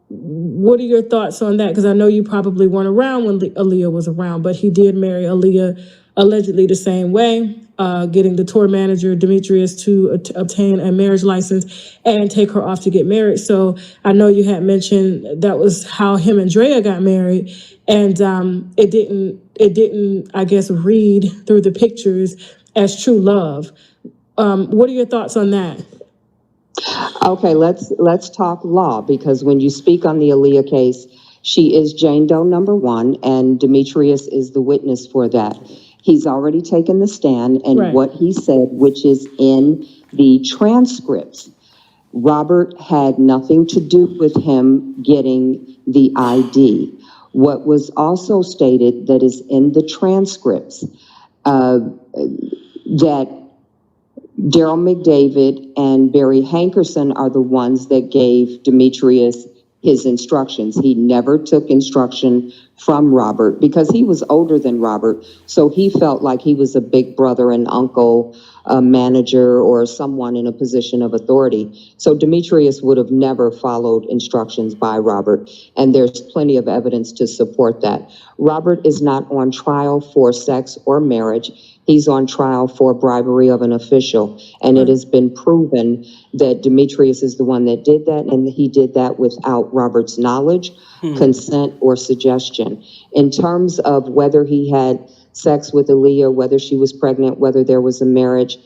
What are your thoughts on that? Because I know you probably weren't around when Aaliyah was around, but he did marry Aaliyah allegedly the same way, getting the tour manager, Demetrius, to obtain a marriage license and take her off to get married. So I know you had mentioned that was how him and Drea got married, and it didn't, I guess, read through the pictures as true love. What are your thoughts on that? Okay, let's talk law, because when you speak on the Aaliyah case, She is Jane Doe number one, and Demetrius is the witness for that. He's already taken the stand, and Right. what he said, which is in the transcripts, Robert had nothing to do with him getting the ID. What was also stated that is in the transcripts, that Daryl McDavid and Barry Hankerson are the ones that gave Demetrius his instructions. He never took instruction from Robert because he was older than Robert, so he felt like he was a big brother and uncle, a manager, or someone in a position of authority. So Demetrius would have never followed instructions by Robert, and there's plenty of evidence to support that. Robert is not on trial for sex or marriage. He's on trial for bribery of an official, and it has been proven that Demetrius is the one that did that, and he did that without Robert's knowledge, consent, or suggestion. In terms of whether he had sex with Aaliyah, whether she was pregnant, whether there was a marriage,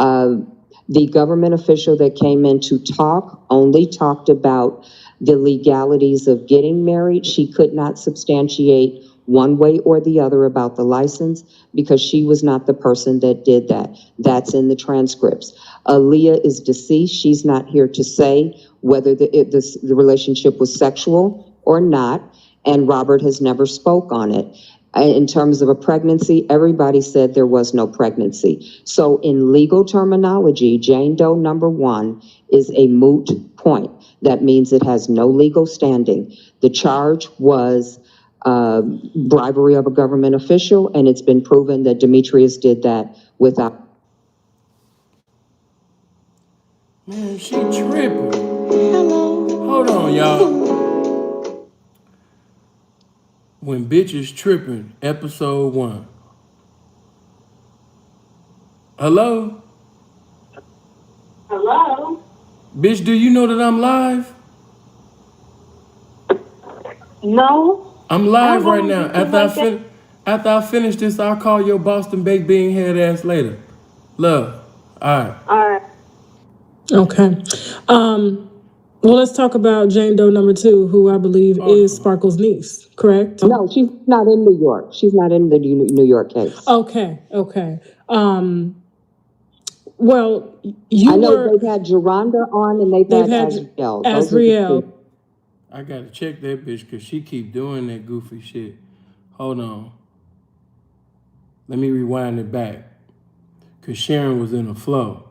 the government official that came in to talk only talked about the legalities of getting married. She could not substantiate one way or the other about the license because she was not the person that did that. That's in the transcripts. Aaliyah is deceased. She's not here to say whether the relationship was sexual or not, and Robert has never spoke on it. In terms of a pregnancy, everybody said there was no pregnancy. So in legal terminology, Jane Doe number one is a moot point. That means it has no legal standing. The charge was bribery of a government official, and it's been proven that Demetrius did that without. Man, she tripping. Hello. Hold on, y'all. When Bitches Tripping, episode 1. Hello? Hello? Bitch, do you know that I'm live? No. I'm live right now. After I finish this, I'll call your Boston baked bean head ass later. Love. All right. All right. Okay. Well, let's talk about Jane Doe number two, who I believe is Sparkle's niece, correct? No, she's not in New York. She's not in the New York case. Okay. Well, I know they've had Geronda on, and they've had Azriel. Azriel. I gotta check that bitch because she keep doing that goofy shit. Hold on. Let me rewind it back. Because Sharron was in a flow.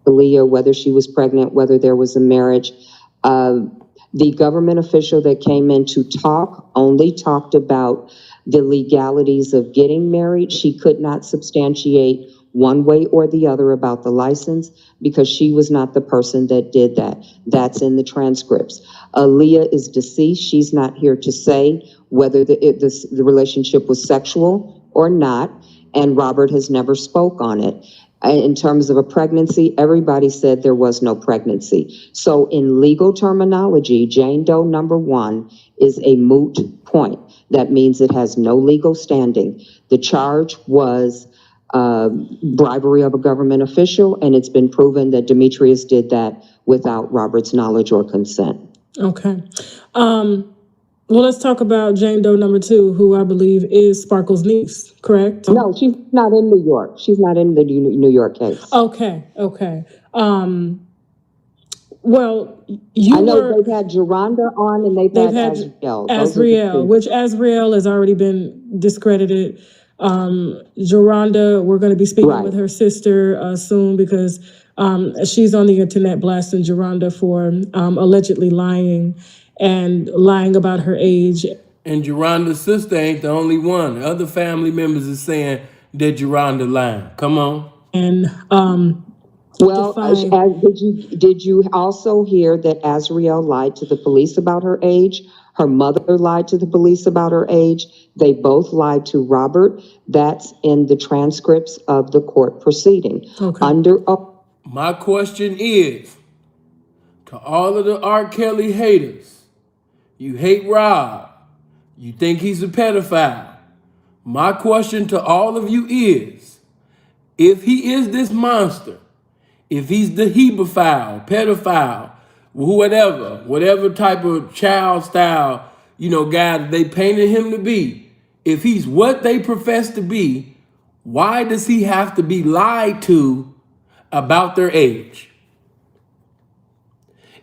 Aaliyah, whether she was pregnant, whether there was a marriage. The government official that came in to talk only talked about the legalities of getting married. She could not substantiate one way or the other about the license because she was not the person that did that. That's in the transcripts. Aaliyah is deceased. She's not here to say whether the relationship was sexual or not, and Robert has never spoke on it. In terms of a pregnancy, everybody said there was no pregnancy. So in legal terminology, Jane Doe number one is a moot point. That means it has no legal standing. The charge was bribery of a government official, and it's been proven that Demetrius did that without Robert's knowledge or consent. Okay. Well, let's talk about Jane Doe number two, who I believe is Sparkle's niece, correct? No, she's not in New York. She's not in the New York case. Okay. Well, I know they've had Geronda on, and they've had Azriel. Azriel, which Azriel has already been discredited. Geronda, we're going to be speaking with her sister soon because she's on the internet blasting Geronda for allegedly lying about her age. And Geronda's sister ain't the only one. Other family members are saying that Geronda lying. Come on. And well, did you also hear that Azriel lied to the police about her age? Her mother lied to the police about her age. They both lied to Robert. That's in the transcripts of the court proceeding. Okay. My question is, to all of the R. Kelly haters, you hate Rob. You think he's a pedophile. My question to all of you is, if he is this monster, if he's the hebephile, pedophile, whatever type of child style guy that they painted him to be, if he's what they profess to be, why does he have to be lied to about their age?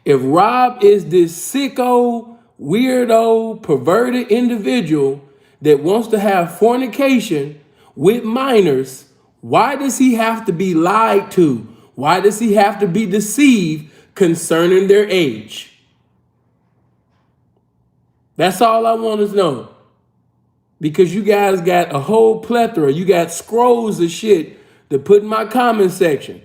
If Rob is this sicko, weirdo, perverted individual that wants to have fornication with minors, why does he have to be lied to? Why does he have to be deceived concerning their age? That's all I want to know. Because you guys got a whole plethora. You got scrolls of shit to put in my comment section.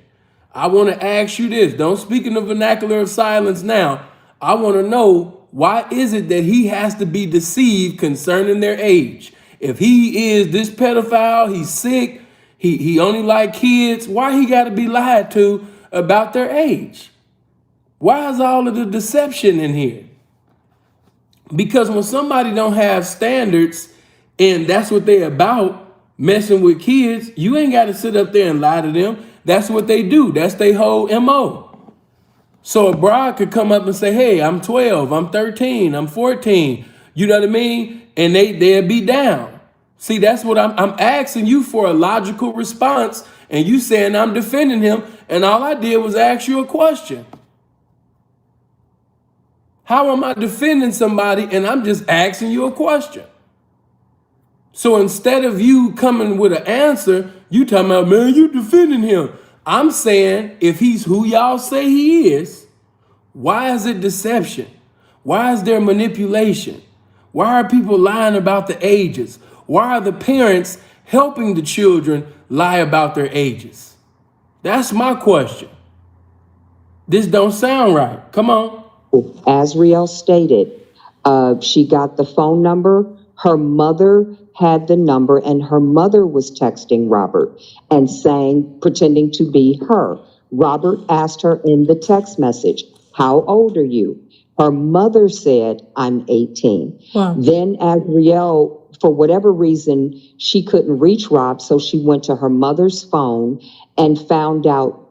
I want to ask you this. Don't speak in the vernacular of silence now. I want to know, why is it that he has to be deceived concerning their age? If he is this pedophile, he's sick, he only like kids, why he got to be lied to about their age? Why is all of the deception in here? Because when somebody don't have standards and that's what they about, messing with kids, you ain't got to sit up there and lie to them. That's what they do. That's their whole MO. So a broad could come up and say, hey, I'm 12, I'm 13, I'm 14. You know what I mean? And they'll be down. See, that's what I'm asking you for, a logical response. And you saying I'm defending him. And all I did was ask you a question. How am I defending somebody and I'm just asking you a question? So instead of you coming with an answer, you talking about, man, you defending him. I'm saying, if he's who y'all say he is, why is it deception? Why is there manipulation? Why are people lying about the ages? Why are the parents helping the children lie about their ages? That's my question. This don't sound right. Come on. As Riel stated, she got the phone number. Her mother had the number, and her mother was texting Robert and saying, pretending to be her. Robert asked her in the text message, how old are you? Her mother said, I'm 18. Wow. Then as Riel, for whatever reason, she couldn't reach Rob, so she went to her mother's phone and found out,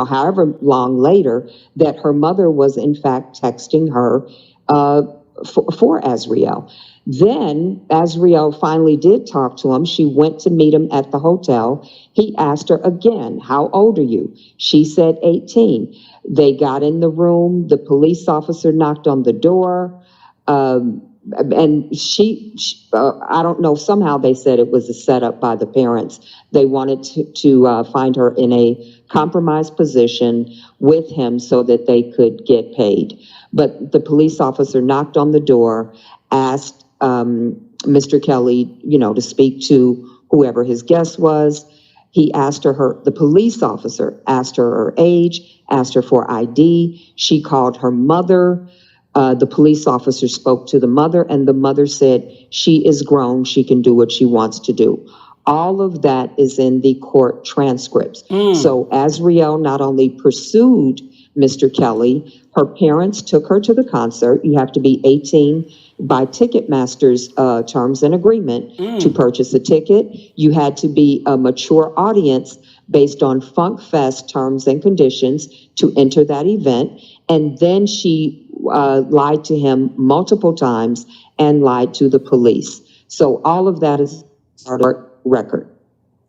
however long later, that her mother was in fact texting her for Azriel. Then Azriel finally did talk to him. She went to meet him at the hotel. He asked her again, how old are you? She said 18. They got in the room. The police officer knocked on the door. And she I don't know, somehow they said it was a setup by the parents. They wanted to find her in a compromised position with him so that they could get paid. But the police officer knocked on the door, asked Mr. Kelly, to speak to whoever his guest was. He asked her, the police officer asked her her age, asked her for ID. She called her mother. The police officer spoke to the mother, and the mother said she is grown, she can do what she wants to do. All of that is in the court transcripts. So Azriel not only pursued Mr. Kelly, her parents took her to the concert. You have to be 18 by Ticketmaster's terms and agreement to purchase a ticket. You had to be a mature audience based on Funk Fest terms and conditions to enter that event. And then she lied to him multiple times and lied to the police. So all of that is our record.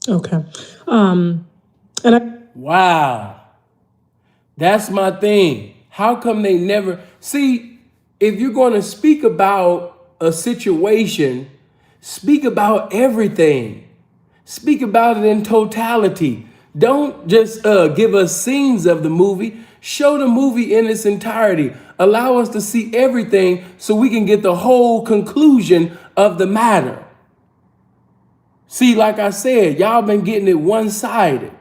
Okay. Wow. That's my thing. How come they never see? If you're going to speak about a situation, speak about everything. Speak about it in totality. Don't just give us scenes of the movie. Show the movie in its entirety. Allow us to see everything so we can get the whole conclusion of the matter. See, like I said, y'all been getting it one-sided.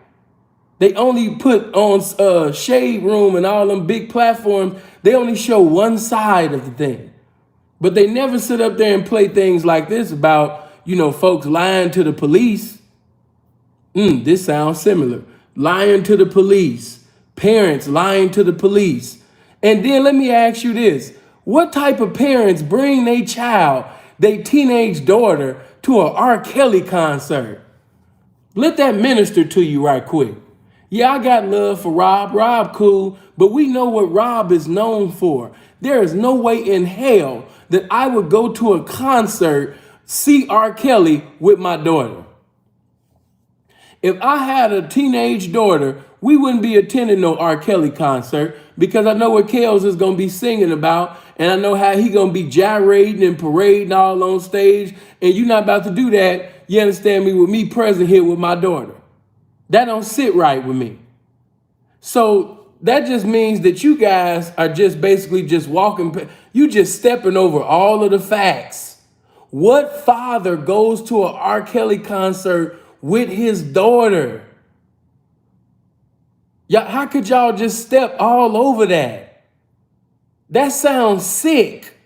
They only put on Shade Room and all them big platforms, they only show one side of the thing. But they never sit up there and play things like this about, folks lying to the police. This sounds similar. Lying to the police. Parents lying to the police. And then let me ask you this. What type of parents bring their child, their teenage daughter, to an R. Kelly concert? Let that minister to you right quick. Yeah, I got love for Rob. Rob cool, but we know what Rob is known for. There is no way in hell that I would go to a concert, see R. Kelly with my daughter. If I had a teenage daughter, we wouldn't be attending no R. Kelly concert because I know what Kels is going to be singing about, and I know how he going to be gyrating and parading all on stage, and you're not about to do that, you understand me, with me present here with my daughter. That don't sit right with me. So that just means that you guys are just basically just walking, you just stepping over all of the facts. What father goes to an R. Kelly concert with his daughter? Y'all, how could y'all just step all over that? That sounds sick.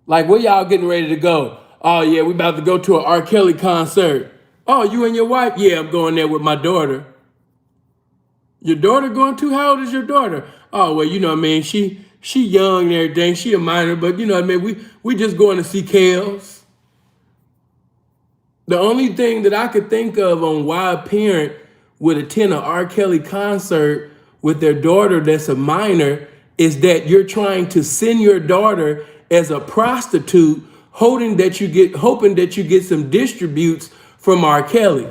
Like, where y'all getting ready to go? Oh yeah, we about to go to an R. Kelly concert. Oh, you and your wife? Yeah, I'm going there with my daughter. Your daughter going to? How old is your daughter? Oh, well, you know what I mean? She young and everything. She a minor, but you know what I mean? We just going to see Kels. The only thing that I could think of on why a parent would attend an R. Kelly concert with their daughter that's a minor is that you're trying to send your daughter as a prostitute, hoping that you get some distributes from R. Kelly.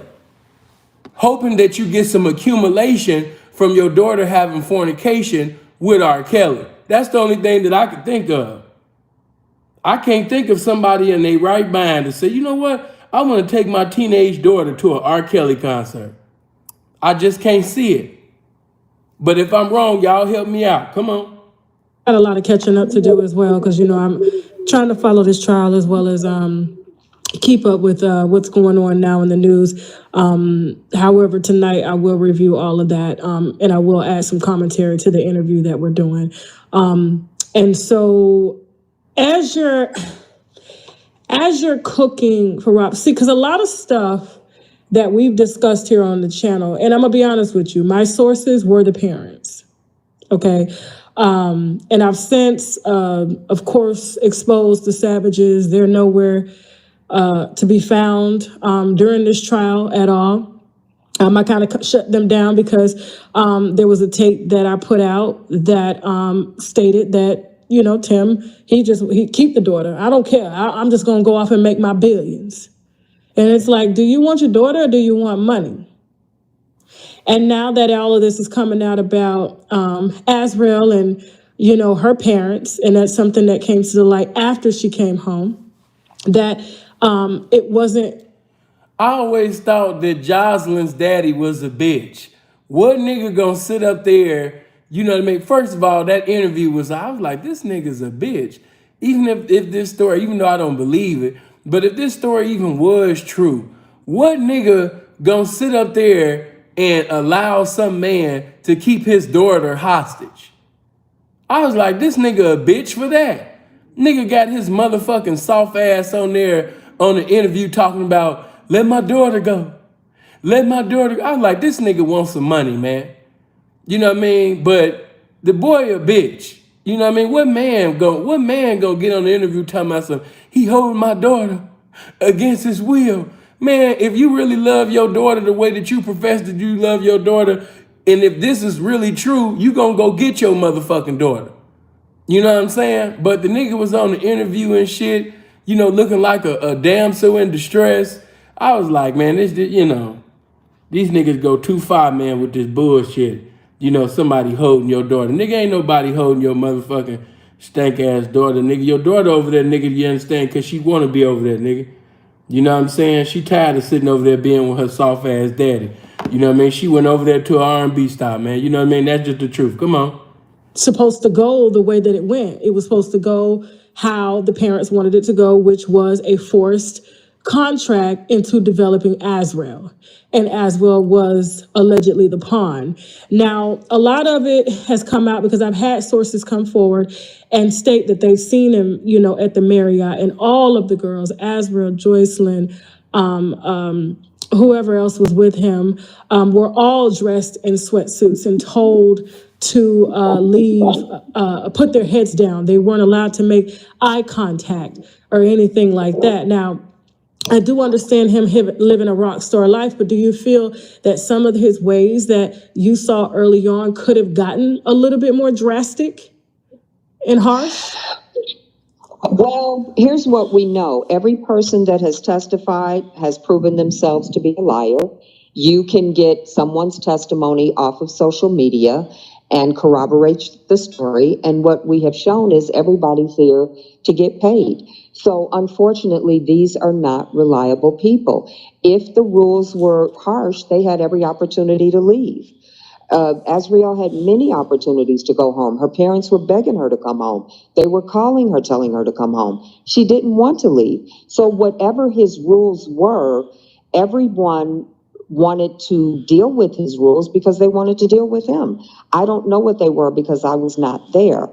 Hoping that you get some accumulation from your daughter having fornication with R. Kelly. That's the only thing that I could think of. I can't think of somebody in their right mind to say, you know what? I want to take my teenage daughter to an R. Kelly concert. I just can't see it. But if I'm wrong, y'all help me out. Come on. Got a lot of catching up to do as well, because I'm trying to follow this trial as well as keep up with what's going on now in the news. However, tonight I will review all of that, and I will add some commentary to the interview that we're doing. And so, as you're cooking for Rob, see, because a lot of stuff that we've discussed here on the channel, and I'm gonna be honest with you, my sources were the parents. Okay. And I've since, of course, exposed the savages. They're nowhere to be found during this trial at all. I kind of shut them down because there was a tape that I put out that stated that, Tim, he keep the daughter. I don't care. I'm just going to go off and make my billions. And it's like, do you want your daughter or do you want money? And now that all of this is coming out about Azrael and, her parents, and that's something that came to the light after she came home, that it wasn't. I always thought that Jocelyn's daddy was a bitch. What nigga gonna sit up there, you know what I mean? First of all, that interview I was like, this nigga's a bitch. Even if this story, even though I don't believe it, but if this story even was true, what nigga gonna sit up there and allow some man to keep his daughter hostage? I was like, this nigga a bitch for that. Nigga got his motherfucking soft ass on there on the interview talking about, let my daughter go. Let my daughter go. I was like, this nigga wants some money, man. You know what I mean? But the boy a bitch. You know what I mean? What man gonna get on the interview talking about something? He holding my daughter against his will. Man, if you really love your daughter the way that you profess that you love your daughter, and if this is really true, you gonna go get your motherfucking daughter. You know what I'm saying? But the nigga was on the interview and shit, looking like a damsel in distress. I was like, man, these niggas go too far, man, with this bullshit. Somebody holding your daughter. Nigga, ain't nobody holding your motherfucking stank ass daughter. Nigga, your daughter over there, nigga, you understand? Because she want to be over there, nigga. You know what I'm saying? She tired of sitting over there being with her soft ass daddy. You know what I mean? She went over there to an R&B style, man. You know what I mean? That's just the truth. Come on. Supposed to go the way that it went. It was supposed to go how the parents wanted it to go, which was a forced contract into developing Azrael. And Azrael was allegedly the pawn. Now, a lot of it has come out because I've had sources come forward and state that they've seen him, at the Marriott, and all of the girls, Azrael, Joycelyn, whoever else was with him, were all dressed in sweatsuits and told to leave, put their heads down. They weren't allowed to make eye contact or anything like that. Now, I do understand him living a rock star life, but do you feel that some of his ways that you saw early on could have gotten a little bit more drastic and harsh? Well, here's what we know. Every person that has testified has proven themselves to be a liar. You can get someone's testimony off of social media and corroborate the story. And what we have shown is everybody's here to get paid. So unfortunately, these are not reliable people. If the rules were harsh, they had every opportunity to leave. Azriel had many opportunities to go home. Her parents were begging her to come home. They were calling her, telling her to come home. She didn't want to leave. So whatever his rules were, everyone wanted to deal with his rules because they wanted to deal with him. I don't know what they were because I was not there.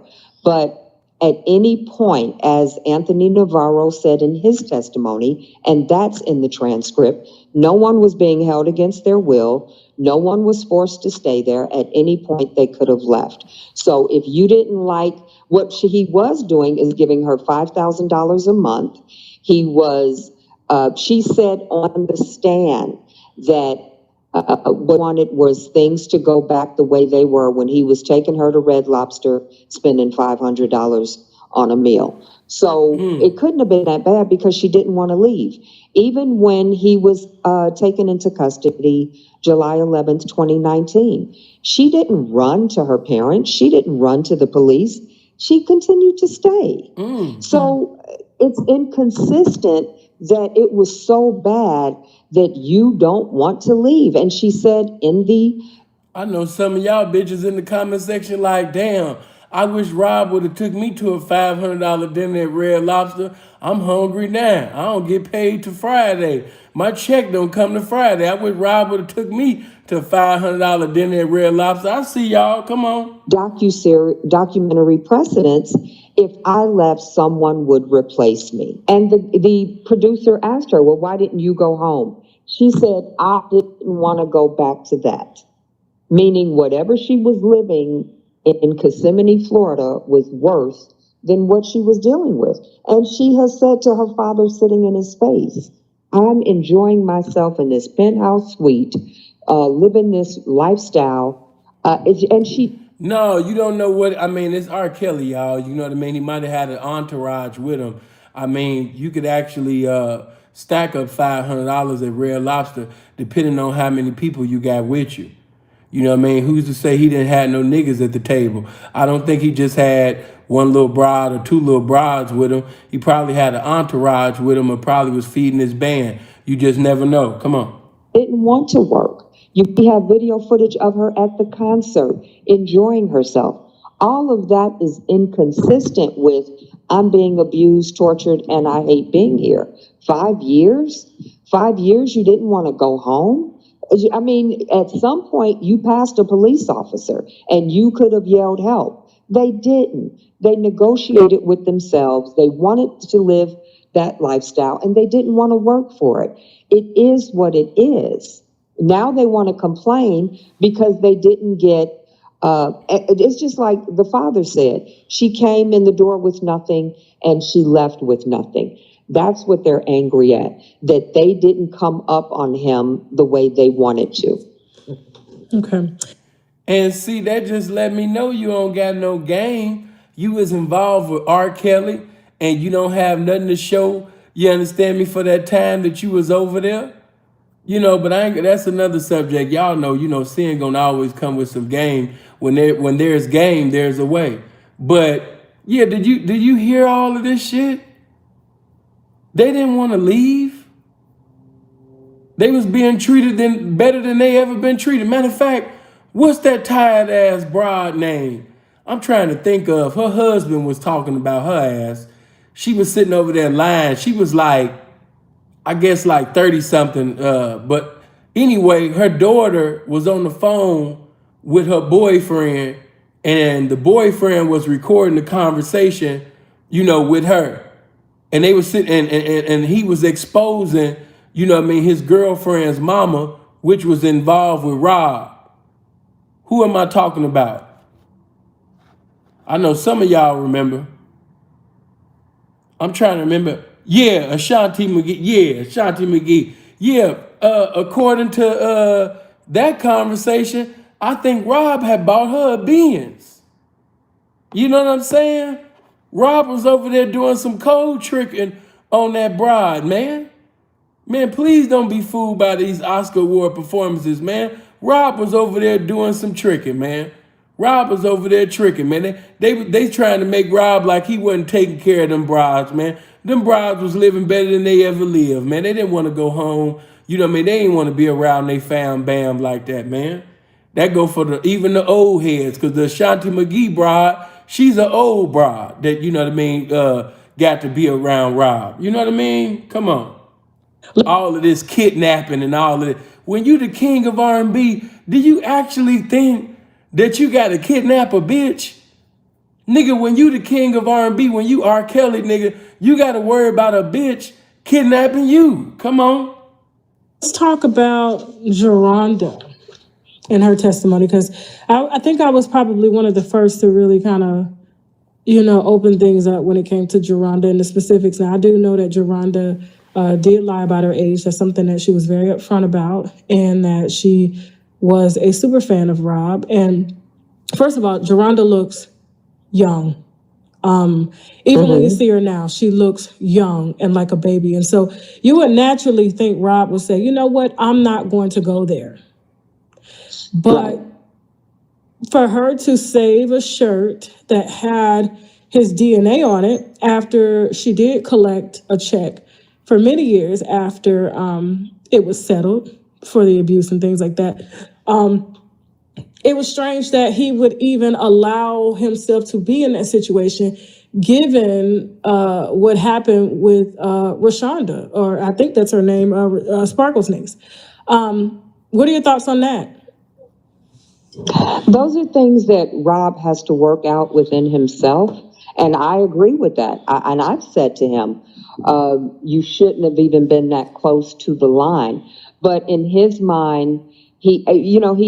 But at any point, as Anthony Navarro said in his testimony, and that's in the transcript, no one was being held against their will. No one was forced to stay there. At any point, they could have left. So if you didn't like what he was doing is giving her $5,000 a month. He was, she said on the stand that what wanted was things to go back the way they were when he was taking her to Red Lobster, spending $500 on a meal. So it couldn't have been that bad because she didn't want to leave. Even when he was taken into custody July 11th, 2019, she didn't run to her parents. She didn't run to the police. She continued to stay. So it's inconsistent that it was so bad that you don't want to leave. And she said in the... I know some of y'all bitches in the comment section like, damn, I wish Rob would have took me to a $500 dinner at Red Lobster. I'm hungry now. I don't get paid till Friday. My check don't come to Friday. I wish Rob would have took me to a $500 dinner at Red Lobster. I see y'all. Come on. Documentary precedents. If I left, someone would replace me. And the producer asked her, well, why didn't you go home? She said, I didn't want to go back to that. Meaning whatever she was living in Kissimmee, Florida was worse than what she was dealing with. And she has said to her father sitting in his face, I'm enjoying myself in this penthouse suite, living this lifestyle. And she... No, you don't know what, I mean, it's R. Kelly, y'all. You know what I mean? He might have had an entourage with him. I mean, you could actually stack up $500 at Red Lobster depending on how many people you got with you. You know what I mean? Who's to say he didn't have no niggas at the table? I don't think he just had one little bride or two little brides with him. He probably had an entourage with him or probably was feeding his band. You just never know. Come on. Didn't want to work. You have video footage of her at the concert, enjoying herself. All of that is inconsistent with, I'm being abused, tortured, and I hate being here. 5 years? 5 years you didn't want to go home? I mean, at some point you passed a police officer and you could have yelled help. They didn't. They negotiated with themselves. They wanted to live that lifestyle and they didn't want to work for it. It is what it is. Now they want to complain because they didn't get, it's just like the father said, she came in the door with nothing and she left with nothing. That's what they're angry at, that they didn't come up on him the way they wanted to. Okay. And see, that just let me know you don't got no game. You was involved with R. Kelly and you don't have nothing to show, you understand me, for that time that you was over there. You know, but that's another subject. Y'all know, sin gonna always come with some game. When there's game, there's a way. But yeah, did you hear all of this shit? They didn't want to leave. They was being treated better than they ever been treated. Matter of fact, what's that tired ass broad name? I'm trying to think of. Her husband was talking about her ass. She was sitting over there lying. She was like, I guess like 30 something. But anyway, her daughter was on the phone with her boyfriend and the boyfriend was recording the conversation, with her. And they were sitting and he was exposing, his girlfriend's mama, which was involved with Rob. Who am I talking about? I know some of y'all remember. I'm trying to remember. Yeah, Ashanti McGee. Yeah, Ashanti McGee. Yeah, according to that conversation, I think Rob had bought her a Benz. You know what I'm saying? Rob was over there doing some cold tricking on that broad, man. Man, please don't be fooled by these Oscar Award performances, man. Rob was over there doing some tricking, man. Rob was over there tricking, man. They trying to make Rob like he wasn't taking care of them brides, man. Them brides was living better than they ever lived, man. They didn't want to go home. You know what I mean? They didn't want to be around they fam bam like that, man. That go for even the old heads, cause the Ashanti McGee bride, she's an old bride that you know what I mean. Got to be around Rob. You know what I mean? Come on. All of this kidnapping and all of it. When you the king of R&B, do you actually think that you got to kidnap a bitch? Nigga, when you the king of R&B, when you R. Kelly, nigga, you got to worry about a bitch kidnapping you. Come on. Let's talk about Geronda and her testimony, because I think I was probably one of the first to really kind of, open things up when it came to Geronda and the specifics. Now, I do know that Geronda did lie about her age. That's something that she was very upfront about, and that she was a super fan of Rob. And first of all, Geronda looks young. Even when you see her now, she looks young and like a baby. And so you would naturally think Rob would say, you know what, I'm not going to go there. But for her to save a shirt that had his DNA on it after she did collect a check for many years after it was settled for the abuse and things like that, it was strange that he would even allow himself to be in that situation, given what happened with Rashonda, or I think that's her name, Sparkle's niece. What are your thoughts on that? Those are things that Rob has to work out within himself. And I agree with that. And I've said to him, you shouldn't have even been that close to the line. But in his mind, he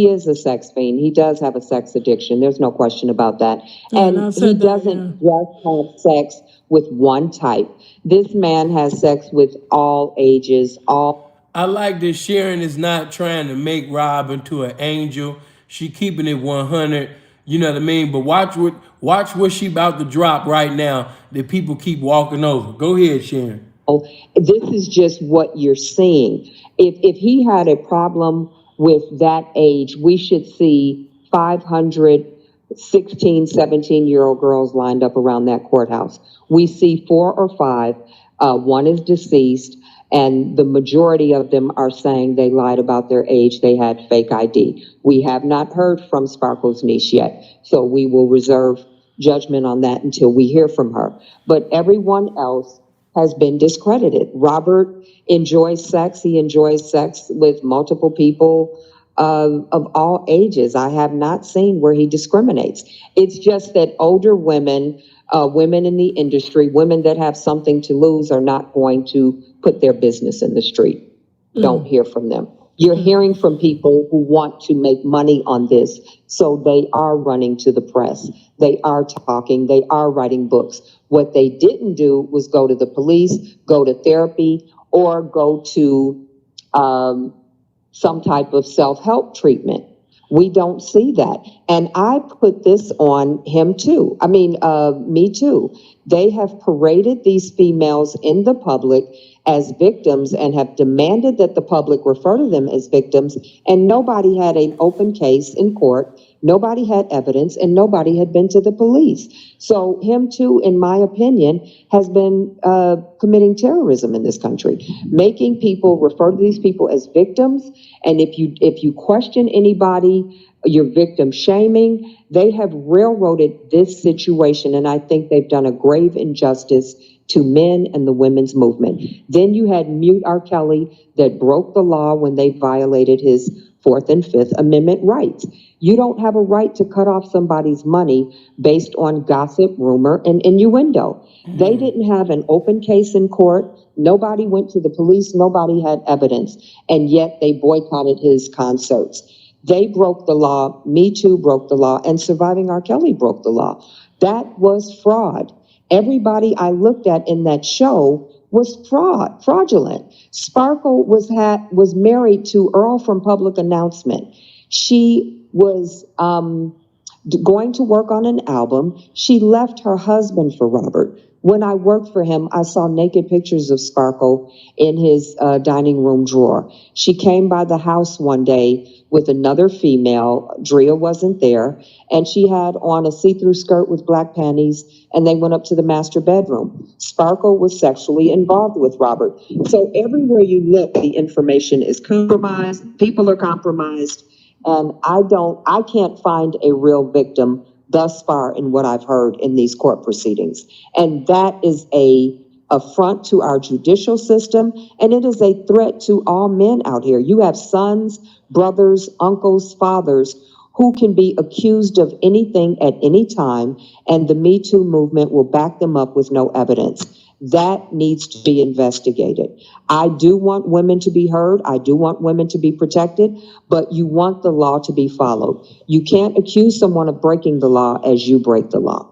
is a sex fiend. He does have a sex addiction. There's no question about that. And he doesn't just have sex with one type. This man has sex with all ages, I like that Sharon is not trying to make Rob into an angel. She keeping it 100. You know what I mean? But watch what she about to drop right now that people keep walking over. Go ahead, Sharon. This is just what you're seeing. If he had a problem with that age, we should see 500 16, 17-year-old girls lined up around that courthouse. We see 4 or 5. One is deceased, and the majority of them are saying they lied about their age. They had fake ID. We have not heard from Sparkle's niece yet, so we will reserve judgment on that until we hear from her. But everyone else has been discredited. Robert enjoys sex. He enjoys sex with multiple people of all ages. I have not seen where he discriminates. It's just that older women, women in the industry, women that have something to lose are not going to put their business in the street. Don't hear from them. You're hearing from people who want to make money on this, so they are running to the press. They are talking. They are writing books. What they didn't do was go to the police, go to therapy, or go to some type of self-help treatment. We don't see that. And I put this on him too. Me too. They have paraded these females in the public as victims and have demanded that the public refer to them as victims, and nobody had an open case in court, nobody had evidence, and nobody had been to the police. So him too, in my opinion, has been committing terrorism in this country, making people refer to these people as victims. And if you question anybody, you're victim shaming. They have railroaded this situation, and I think they've done a grave injustice to men and the women's movement. Then you had Mute R. Kelly that broke the law when they violated his 4th and 5th Amendment rights. You don't have a right to cut off somebody's money based on gossip, rumor, and innuendo. They didn't have an open case in court. Nobody went to the police. Nobody had evidence. And yet they boycotted his concerts. They broke the law. Me Too broke the law. And Surviving R. Kelly broke the law. That was fraud. Everybody I looked at in that show was fraudulent. Sparkle was married to Earl from Public Announcement. She was going to work on an album. She left her husband for Robert. When I worked for him, I saw naked pictures of Sparkle in his dining room drawer. She came by the house one day with another female. Drea wasn't there, and she had on a see-through skirt with black panties, and they went up to the master bedroom. Sparkle was sexually involved with Robert. So everywhere you look, the information is compromised, people are compromised, and I can't find a real victim thus far in what I've heard in these court proceedings. And that is a affront to our judicial system, and it is a threat to all men out here. You have sons, brothers, uncles, fathers who can be accused of anything at any time, and the Me Too movement will back them up with no evidence. That needs to be investigated. I do want women to be heard. I do want women to be protected, but you want the law to be followed. You can't accuse someone of breaking the law as you break the law.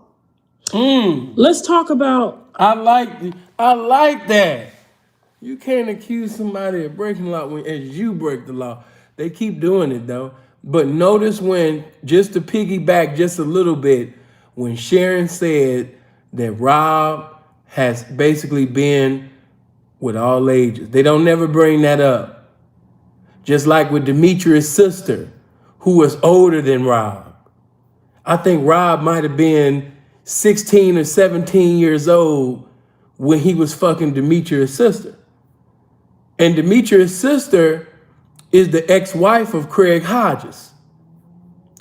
Let's talk about. I like that. You can't accuse somebody of breaking the law as you break the law. They keep doing it though. But notice when, just to piggyback just a little bit, when Sharron said that Rob has basically been with all ages. They don't never bring that up. Just like with Demetrius' sister, who was older than Rob. I think Rob might have been 16 or 17 years old when he was fucking Demetrius' sister. And Demetrius' sister is the ex-wife of Craig Hodges.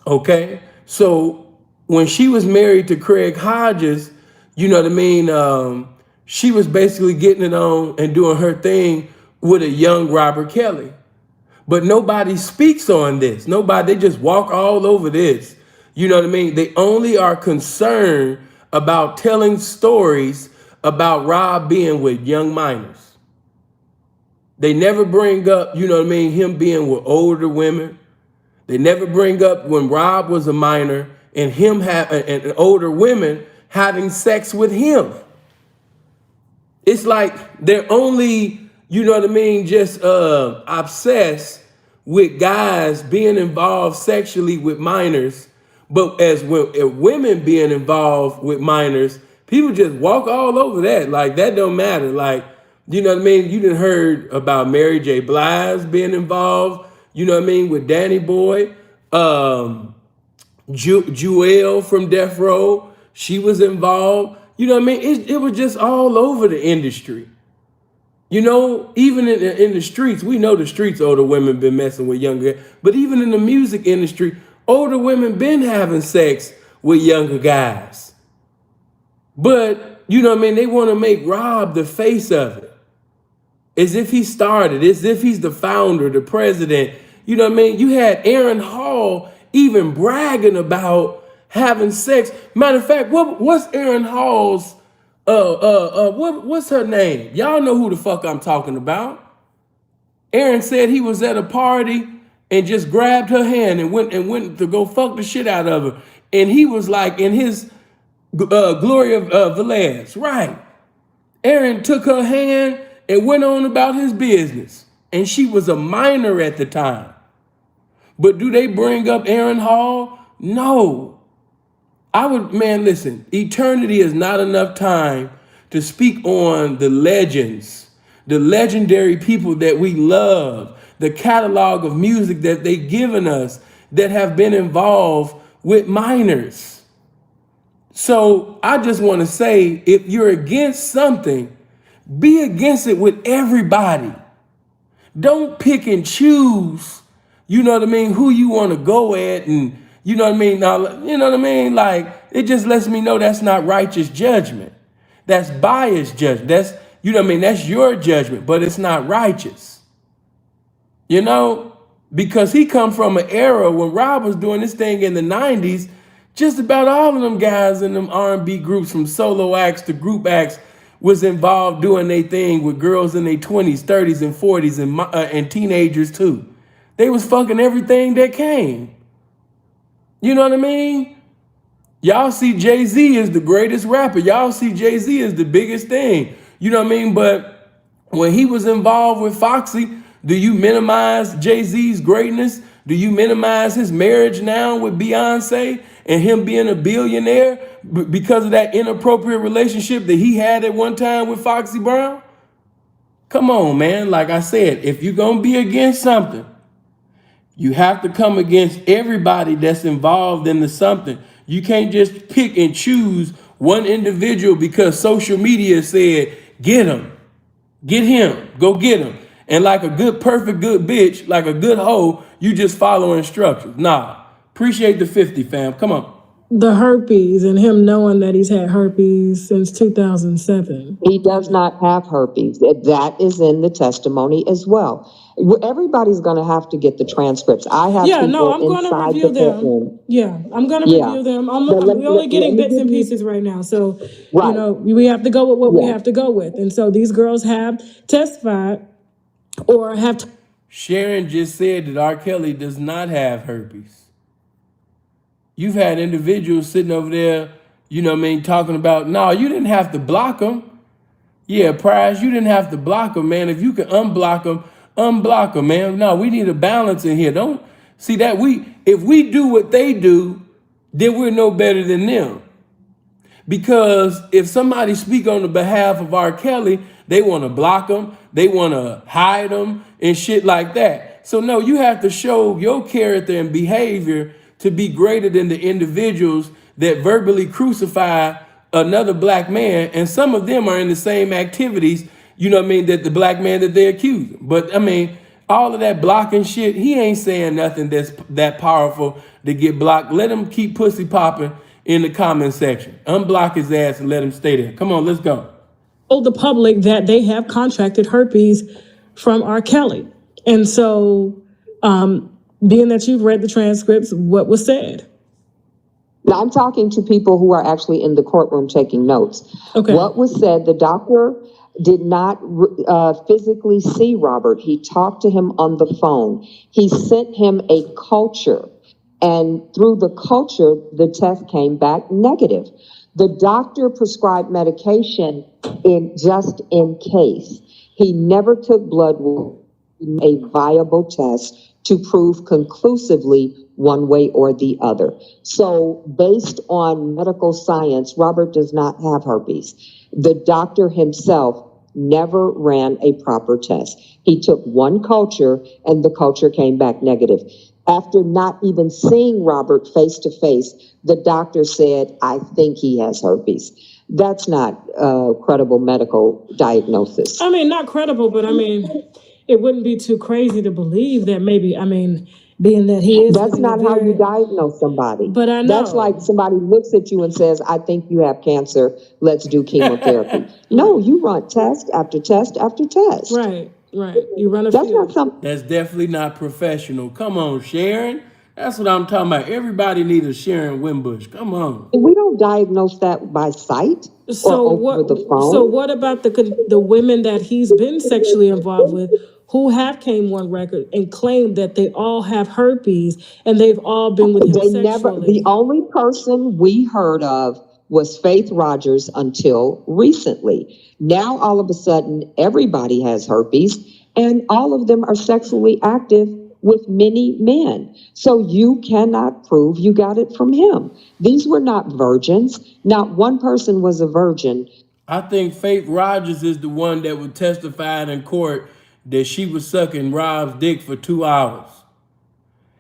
Okay? So when she was married to Craig Hodges, you know what I mean? She was basically getting it on and doing her thing with a young Robert Kelly. But nobody speaks on this. They just walk all over this. You know what I mean? They only are concerned about telling stories about Rob being with young minors. They never bring up, you know what I mean, him being with older women. They never bring up when Rob was a minor and him and older women having sex with him. It's like they're only, you know what I mean, just obsessed with guys being involved sexually with minors. But as women being involved with minors, people just walk all over that. Like, that don't matter. Like, you know what I mean? You done heard about Mary J. Blige being involved, you know what I mean, with Danny Boy. Jewel from Death Row, she was involved. You know what I mean? It was just all over the industry. You know, even in the streets, we know the streets, older women been messing with younger, but even in the music industry, older women been having sex with younger guys. But, you know what I mean, they want to make Rob the face of it. As if he started, as if he's the founder, the president. You know what I mean? You had Aaron Hall even bragging about having sex. Matter of fact, what's Aaron Hall's, what's her name? Y'all know who the fuck I'm talking about. Aaron said he was at a party and just grabbed her hand and went to go fuck the shit out of her. And he was like in his Gloria Velez, right? Aaron took her hand and went on about his business. And she was a minor at the time. But do they bring up Aaron Hall? No. Listen, eternity is not enough time to speak on the legends, the legendary people that we love, the catalog of music that they've given us that have been involved with minors. So I just want to say, if you're against something, be against it with everybody. Don't pick and choose, you know what I mean, who you want to go at, and you know what I mean? Now, you know what I mean? Like, it just lets me know that's not righteous judgment. That's biased judgment. That's, you know what I mean? That's your judgment, but it's not righteous. You know? Because he come from an era when Rob was doing this thing in the 90s, just about all of them guys in them R&B groups, from solo acts to group acts, was involved doing their thing with girls in their 20s, 30s, and 40s, and teenagers too. They was fucking everything that came. You know what I mean? Y'all see Jay-Z as the greatest rapper. Y'all see Jay-Z as the biggest thing. You know what I mean? But when he was involved with Foxy, do you minimize Jay-Z's greatness? Do you minimize his marriage now with Beyonce and him being a billionaire because of that inappropriate relationship that he had at one time with Foxy Brown? Come on, man. Like I said, if you're going to be against something, you have to come against everybody that's involved in the something. You can't just pick and choose one individual because social media said, get him, get him, go get him. And like a good, perfect, good bitch, like a good hoe, you just follow instructions. Nah, appreciate the 50, fam. Come on. The herpes and him knowing that he's had herpes since 2007. He does not have herpes. That is in the testimony as well. Everybody's going to have to get the transcripts. I have Yeah, no, people I'm going to inside review the them. courtroom. Yeah, I'm going to Yeah. review them. Let We're only getting me bits and give you- pieces right now. So, Right. you know, we have to go with what we Yeah. have to go with. And so these girls have testified or have Sharron just said that R. Kelly does not have herpes. You've had individuals sitting over there, you know what I mean, talking about, no, you didn't have to block them. Yeah, Prize, you didn't have to block them, man. If you can unblock them, man. No, we need a balance in here. Don't see that if we do what they do, then we're no better than them. Because if somebody speak on the behalf of R. Kelly, they want to block them, they want to hide them and shit like that. So no, you have to show your character and behavior to be greater than the individuals that verbally crucify another black man. And some of them are in the same activities, you know what I mean, that the black man that they accuse. But I mean, all of that blocking shit, he ain't saying nothing that's that powerful to get blocked. Let him keep pussy popping in the comment section. Unblock his ass and let him stay there. Come on, let's go. told the public that they have contracted herpes from R. Kelly. And so, being that you've read the transcripts, what was said? Now, I'm talking to people who are actually in the courtroom taking notes. Okay. What was said, the doctor did not physically see Robert. He talked to him on the phone. He sent him a culture. And through the culture, the test came back negative. The doctor prescribed medication just in case. He never took blood work, a viable test to prove conclusively one way or the other. So based on medical science, Robert does not have herpes. The doctor himself never ran a proper test. He took one culture and the culture came back negative. After not even seeing Robert face to face, the doctor said, I think he has herpes. That's not a credible medical diagnosis. I mean, not credible, but I mean, it wouldn't be too crazy to believe that maybe, I mean, being that he is. That's not how you diagnose somebody. But I know. That's like somebody looks at you and says, I think you have cancer. Let's do chemotherapy. No, you run test after test after test. Right. You run a That's few. not something. That's definitely not professional. Come on, Sharron. That's what I'm talking about. Everybody needs a Sharron Winbush. Come on. We don't diagnose that by sight or over the phone. So what about the women that he's been sexually involved with who have came on record and claimed that they all have herpes and they've all been with him sexually? The only person we heard of was Faith Rogers until recently. Now, all of a sudden, everybody has herpes and all of them are sexually active with many men. So you cannot prove you got it from him. These were not virgins. Not one person was a virgin. I think Faith Rogers is the one that would testify in court that she was sucking Rob's dick for 2 hours.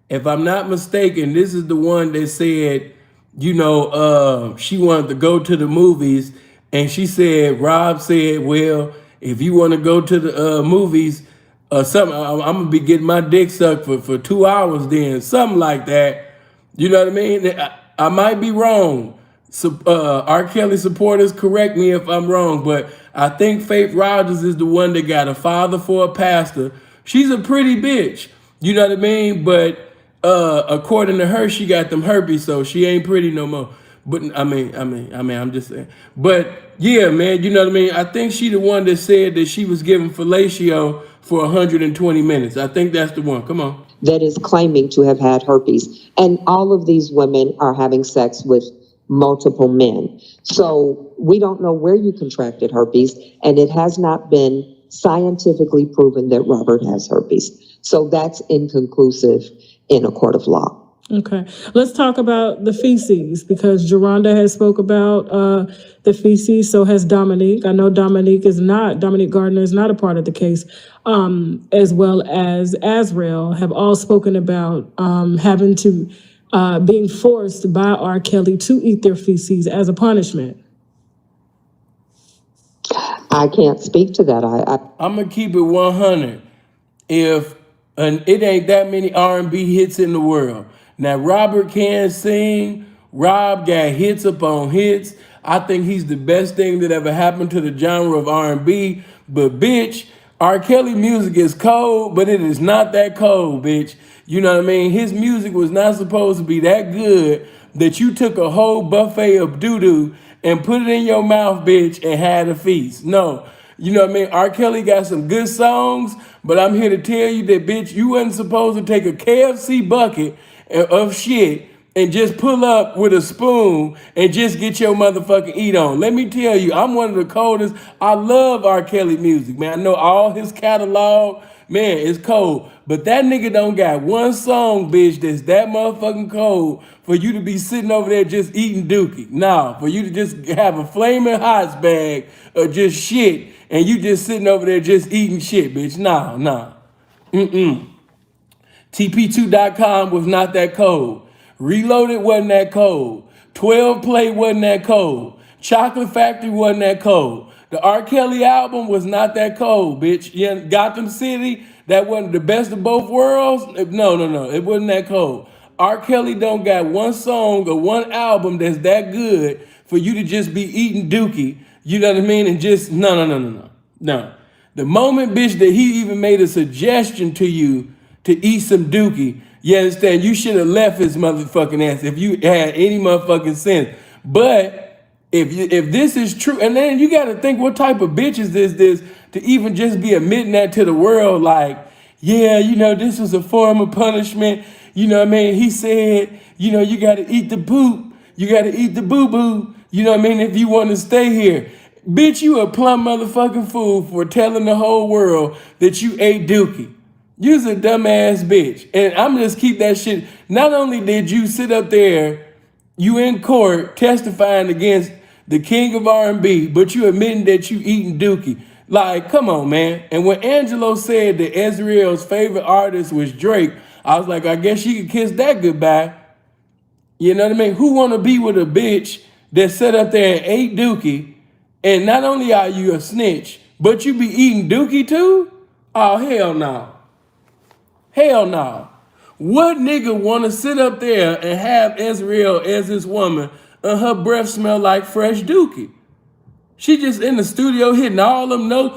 If I'm not mistaken, this is the one that said, you know, she wanted to go to the movies and she said, Rob said, well, if you want to go to the movies or something, I'm going to be getting my dick sucked for 2 hours then, something like that. You know what I mean? I might be wrong. So, R. Kelly supporters, correct me if I'm wrong, but I think Faith Rogers is the one that got a father for a pastor. She's a pretty bitch, you know what I mean? But according to her, she got them herpes, so she ain't pretty no more. But I mean, I'm just saying. But yeah, man, you know what I mean? I think she the one that said that she was giving fellatio for 120 minutes. I think that's the one. Come on. That is claiming to have had herpes. And all of these women are having sex with multiple men. So we don't know where you contracted herpes, and it has not been scientifically proven that Robert has herpes. So that's inconclusive in a court of law. Okay, let's talk about the feces because Geronda has spoke about the feces. So has Dominique. I know Dominique Gardner is not a part of the case, as well as Azrael have all spoken about having to being forced by R. Kelly to eat their feces as a punishment. I can't speak to that. I'm gonna keep it 100. If it ain't that many R&B hits in the world. Now Robert can sing. Rob got hits upon hits. I think he's the best thing that ever happened to the genre of R&B. But bitch, R. Kelly music is cold, but it is not that cold, bitch. You know what I mean? His music was not supposed to be that good that you took a whole buffet of doo-doo and put it in your mouth, bitch, and had a feast. No. You know what I mean? R. Kelly got some good songs, but I'm here to tell you that, bitch, you wasn't supposed to take a KFC bucket of shit and just pull up with a spoon and just get your motherfucking eat on. Let me tell you, I'm one of the coldest. I love R. Kelly music, man. I know all his catalog. Man, it's cold. But that nigga don't got one song, bitch, that's that motherfucking cold for you to be sitting over there just eating dookie. Nah, for you to just have a flaming hot bag of just shit and you just sitting over there just eating shit, bitch. Nah. TP2.com was not that cold. Reloaded wasn't that cold. 12 Play wasn't that cold. Chocolate Factory wasn't that cold. The R. Kelly album was not that cold, bitch. Yeah, Gotham City, that wasn't the best of both worlds. No. It wasn't that cold. R. Kelly don't got one song or one album that's that good for you to just be eating dookie. You know what I mean? And just, no. The moment, bitch, that he even made a suggestion to you to eat some dookie, you understand? You should have left his motherfucking ass if you had any motherfucking sense. But if this is true, and then you got to think what type of bitch is this to even just be admitting that to the world, like, yeah, you know, this was a form of punishment. You know what I mean? He said, you know, you got to eat the poop, you got to eat the boo boo. You know what I mean? If you want to stay here. Bitch, you a plumb motherfucking fool for telling the whole world that you ate dookie. You's a dumbass bitch. And I'm just keep that shit. Not only did you sit up there, you in court testifying against the king of R&B, but you admitting that you eating dookie. Like, come on, man. And when Angelo said that Ezreal's favorite artist was Drake, I was like, I guess she could kiss that goodbye. You know what I mean? Who want to be with a bitch that sat up there and ate dookie, and not only are you a snitch, but you be eating dookie too? Oh, hell no. Hell no. What nigga want to sit up there and have Ezreal as his woman and her breath smell like fresh dookie? She just in the studio hitting all them notes.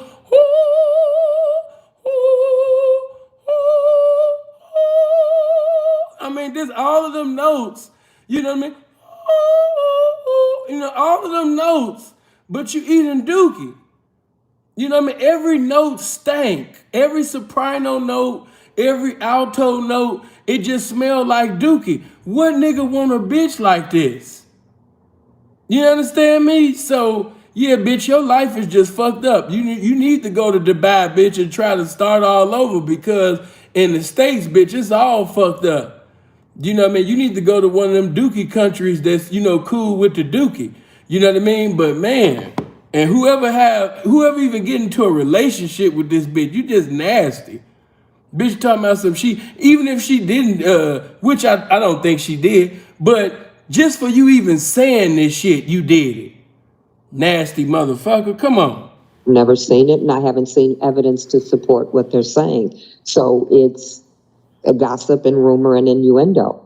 I mean, there's all of them notes. You know what I mean? You know, all of them notes, but you eating dookie. You know what I mean? Every note stank. Every soprano note, every alto note, it just smelled like dookie. What nigga want a bitch like this? You understand me? So, yeah, bitch, your life is just fucked up. You need to go to Dubai, bitch, and try to start all over because in the States, bitch, it's all fucked up. You know what I mean? You need to go to one of them dookie countries that's, you know, cool with the dookie. You know what I mean? But man, and whoever even get into a relationship with this bitch, you just nasty. Bitch talking about some even if she didn't, which I don't think she did, but just for you even saying this shit, you did it. Nasty motherfucker, come on. Never seen it, and I haven't seen evidence to support what they're saying. So it's a gossip and rumor and innuendo.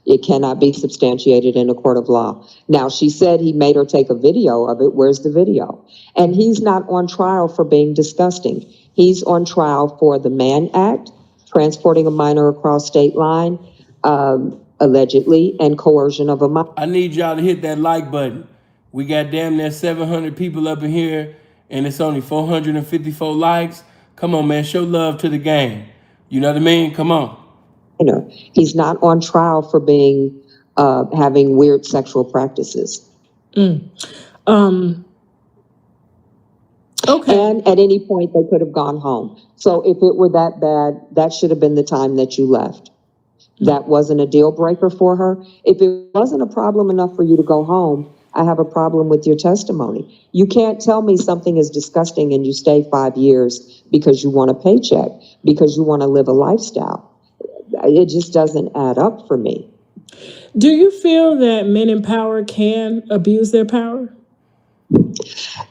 It cannot be substantiated in a court of law. Now, she said he made her take a video of it. Where's the video? And he's not on trial for being disgusting. He's on trial for the Mann Act, transporting a minor across state line, allegedly, and coercion of a minor. I need y'all to hit that like button. We got damn near 700 people up in here, and it's only 454 likes. Come on, man, show love to the game. You know what I mean? Come on. He's not on trial for being having weird sexual practices. Okay. And at any point they could have gone home. So if it were that bad, that should have been the time that you left. That wasn't a deal breaker for her. If it wasn't a problem enough for you to go home, I have a problem with your testimony. You can't tell me something is disgusting and you stay 5 years because you want a paycheck, because you want to live a lifestyle. It just doesn't add up for me. Do you feel that men in power can abuse their power?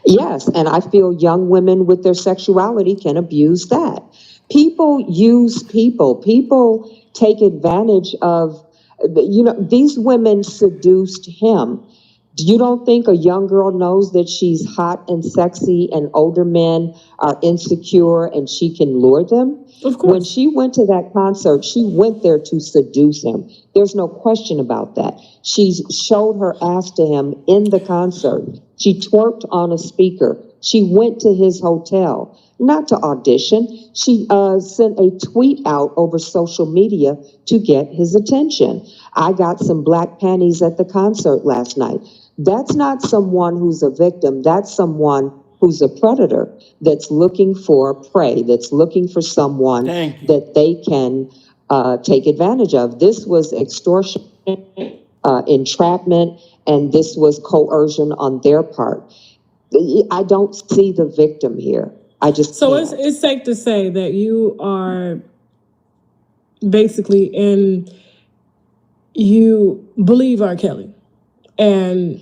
Yes, and I feel young women with their sexuality can abuse that. People use people. People take advantage of, these women seduced him. You don't think a young girl knows that she's hot and sexy and older men are insecure and she can lure them? Of course. When she went to that concert, she went there to seduce him. There's no question about that. She showed her ass to him in the concert. She twerked on a speaker. She went to his hotel, not to audition. She sent a tweet out over social media to get his attention. I got some black panties at the concert last night. That's not someone who's a victim. That's someone who's a predator that's looking for prey, that's looking for someone that they can take advantage of. This was extortion, entrapment, and this was coercion on their part. I don't see the victim here. I just So can't. it's safe to say that you are basically you believe R. Kelly, and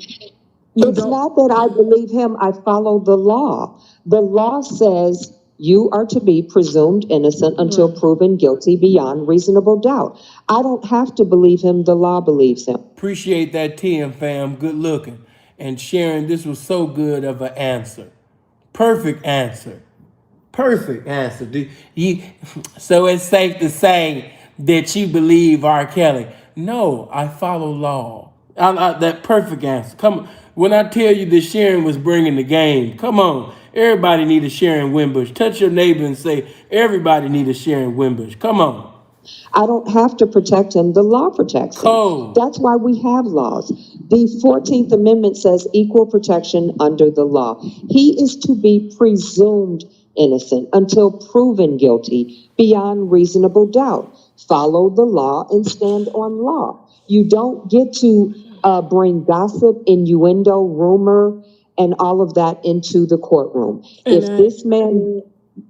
it's not that I believe him. I follow the law. The law says you are to be presumed innocent until proven guilty beyond reasonable doubt. I don't have to believe him. The law believes him. Appreciate that, TM fam. Good looking. And Sharron, this was so good of an answer. Perfect answer. Perfect answer. So it's safe to say that you believe R. Kelly. No, I follow law. That perfect answer. Come on. When I tell you that Sharron was bringing the game, come on. Everybody need a Sharron Winbush. Touch your neighbor and say, everybody need a Sharron Winbush. Come on. I don't have to protect him. The law protects him. Code. That's why we have laws. The 14th Amendment says equal protection under the law. He is to be presumed innocent until proven guilty beyond reasonable doubt. Follow the law and stand on law. You don't get to bring gossip, innuendo, rumor, and all of that into the courtroom. If this man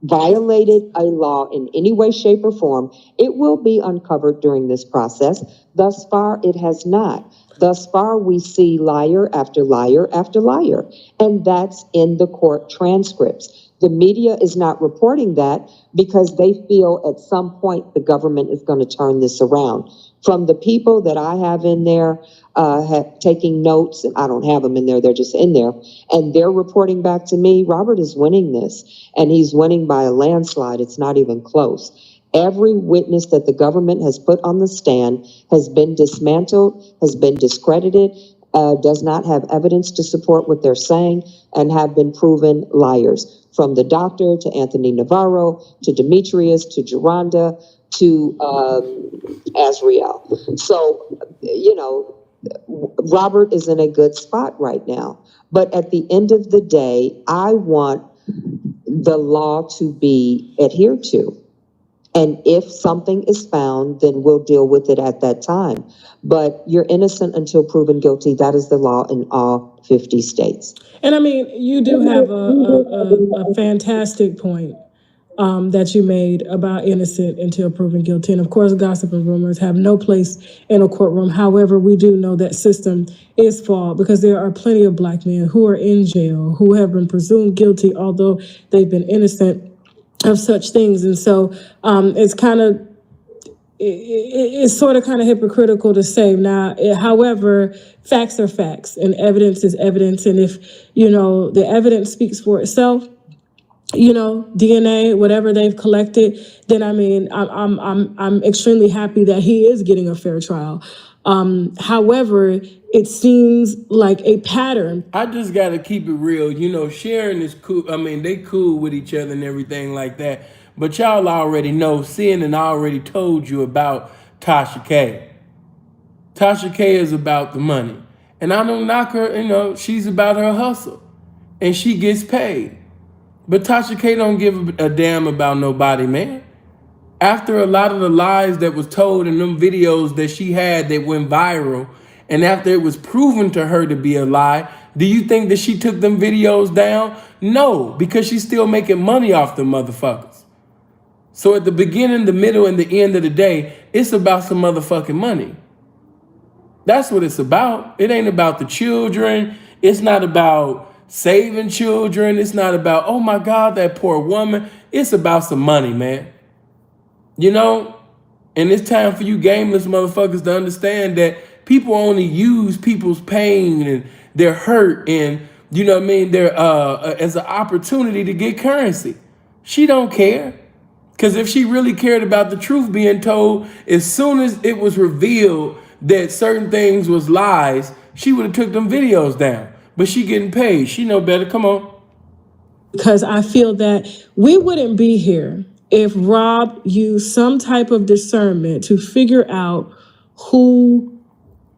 violated a law in any way, shape, or form, it will be uncovered during this process. Thus far, it has not. Thus far, we see liar after liar after liar, and that's in the court transcripts. The media is not reporting that because they feel at some point the government is going to turn this around. From the people that I have in there taking notes, and I don't have them in there, they're just in there, and they're reporting back to me, Robert is winning this, and he's winning by a landslide. It's not even close. Every witness that the government has put on the stand has been dismantled, has been discredited, does not have evidence to support what they're saying, and have been proven liars. From the doctor to Anthony Navarro, to Demetrius, to Geronda, to Azriel. So, Robert is in a good spot right now. But at the end of the day, I want the law to be adhered to. And if something is found, then we'll deal with it at that time. But you're innocent until proven guilty. That is the law in all 50 states. And I mean, you do have a fantastic point that you made about innocent until proven guilty. And of course, gossip and rumors have no place in a courtroom. However, we do know that system is flawed because there are plenty of black men who are in jail, who have been presumed guilty, although they've been innocent of such things. And so it's kind of, it's sort of kind of hypocritical to say now, however, facts are facts and evidence is evidence. And if, the evidence speaks for itself, DNA, whatever they've collected, then I mean, I'm extremely happy that he is getting a fair trial. However, it seems like a pattern. I just got to keep it real. Sharron is cool. I mean, they cool with each other and everything like that. But y'all already know, CNN already told you about Tasha K. Tasha K is about the money. And I don't knock her, she's about her hustle. And she gets paid. But Tasha K don't give a damn about nobody, man. After a lot of the lies that was told in them videos that she had that went viral, and after it was proven to her to be a lie, do you think that she took them videos down? No, because she's still making money off them motherfuckers. So at the beginning, the middle, and the end of the day, it's about some motherfucking money. That's what it's about. It ain't about the children. It's not about saving children. It's not about, oh my God, that poor woman. It's about some money, man. You know? And it's time for you gameless motherfuckers to understand that people only use people's pain and their hurt and, you know what I mean, their as an opportunity to get currency. She don't care. Because if she really cared about the truth being told, as soon as it was revealed that certain things was lies, she would have took them videos down. But she getting paid. She know better. Come on. Because I feel that we wouldn't be here if Rob used some type of discernment to figure out who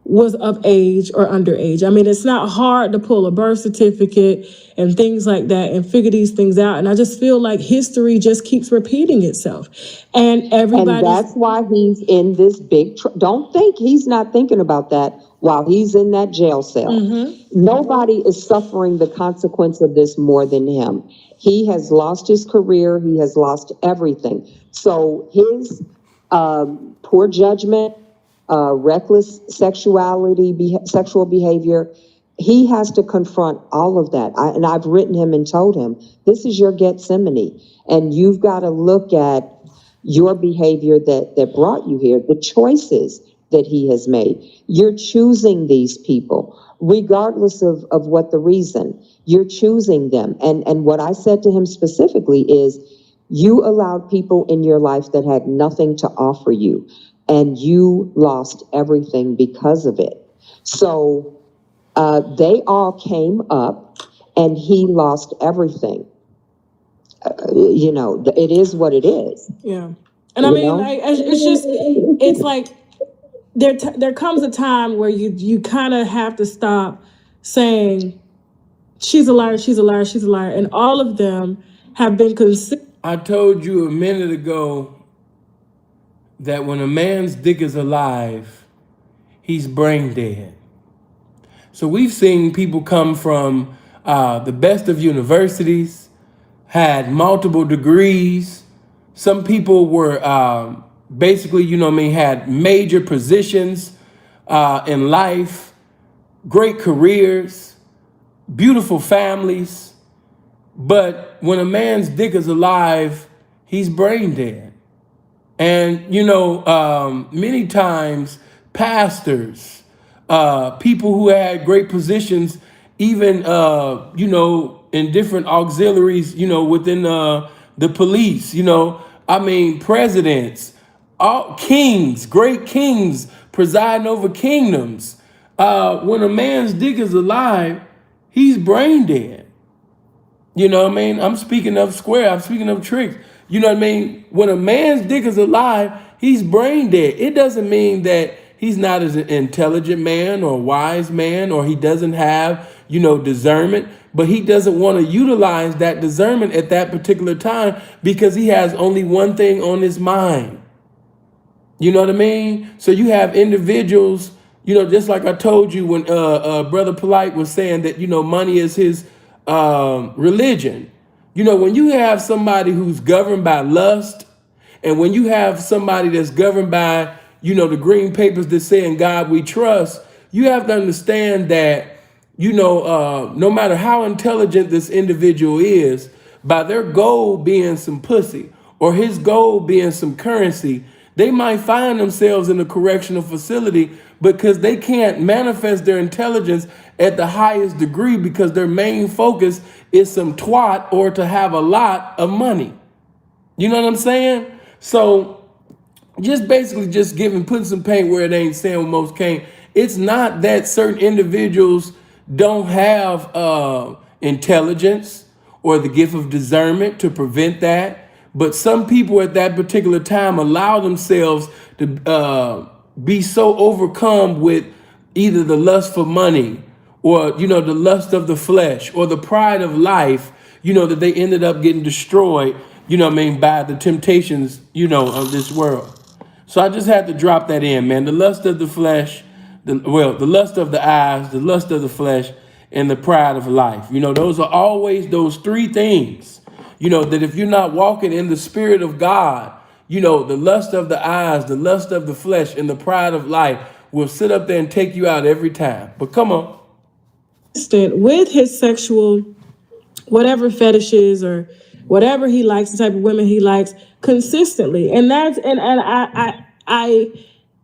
was of age or underage. I mean, it's not hard to pull a birth certificate and things like that and figure these things out. And I just feel like history just keeps repeating itself. And And that's why he's in this big, don't think he's not thinking about that while he's in that jail cell. Nobody is suffering the consequence of this more than him. He has lost his career. He has lost everything. So his poor judgment, reckless sexual behavior, he has to confront all of that. And I've written him and told him, this is your Gethsemane, and you've got to look at your behavior that brought you here, the choices that he has made. You're choosing these people, regardless of what the reason. You're choosing them. And what I said to him specifically is, you allowed people in your life that had nothing to offer you, and you lost everything because of it. So they all came up, and he lost everything. You know, it is what it is. Yeah. And I mean, it's just, it's like, there comes a time where you kind of have to stop saying, she's a liar, she's a liar, she's a liar. And all of them have been considered. I told you a minute ago that when a man's dick is alive, he's brain dead. So we've seen people come from the best of universities, had multiple degrees. Some people were basically, you know what I mean, had major positions in life, great careers, beautiful families. But when a man's dick is alive, he's brain dead. And, you know, many times pastors, people who had great positions, even, you know, in different auxiliaries, you know, within the police, you know, I mean, presidents, all kings, great kings presiding over kingdoms. When a man's dick is alive, he's brain dead. You know what I mean? I'm speaking of square. I'm speaking of tricks. You know what I mean? When a man's dick is alive, he's brain dead. It doesn't mean that he's not as an intelligent man or wise man, or he doesn't have, you know, discernment, but he doesn't want to utilize that discernment at that particular time because he has only one thing on his mind. You know what I mean? So you have individuals, you know, just like I told you when Brother Polite was saying that, you know, money is his religion. You know, when you have somebody who's governed by lust, and when you have somebody that's governed by, you know, the green papers that say in God we trust, you have to understand that, you know, no matter how intelligent this individual is, by their goal being some pussy or his goal being some currency, they might find themselves in a correctional facility because they can't manifest their intelligence at the highest degree because their main focus is some twat or to have a lot of money. You know what I'm saying? So just basically just putting some paint where it ain't, saying what most can't. It's not that certain individuals don't have intelligence or the gift of discernment to prevent that, but some people at that particular time allow themselves to be so overcome with either the lust for money or, you know, the lust of the flesh or the pride of life, you know, that they ended up getting destroyed you know what I mean, by the temptations, you know, of this world. So I just had to drop that in, man. The lust of the flesh, the lust of the eyes, the lust of the flesh, and the pride of life. You know, those are always those three things. You know, that if you're not walking in the spirit of God, you know, the lust of the eyes, the lust of the flesh, and the pride of life will sit up there and take you out every time. But come on. With his sexual whatever fetishes or whatever he likes, the type of women he likes consistently. And I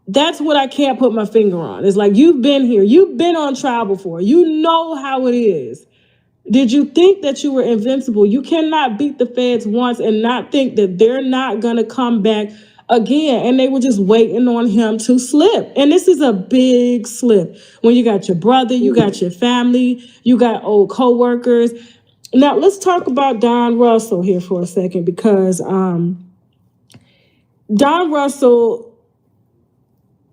that's what I can't put my finger on. It's like, you've been here, you've been on trial before, you know how it is. Did you think that you were invincible? You cannot beat the feds once and not think that they're not going to come back again. And they were just waiting on him to slip. And this is a big slip. When you got your brother, you got your family, you got old coworkers. Now, let's talk about Don Russell here for a second, because Don Russell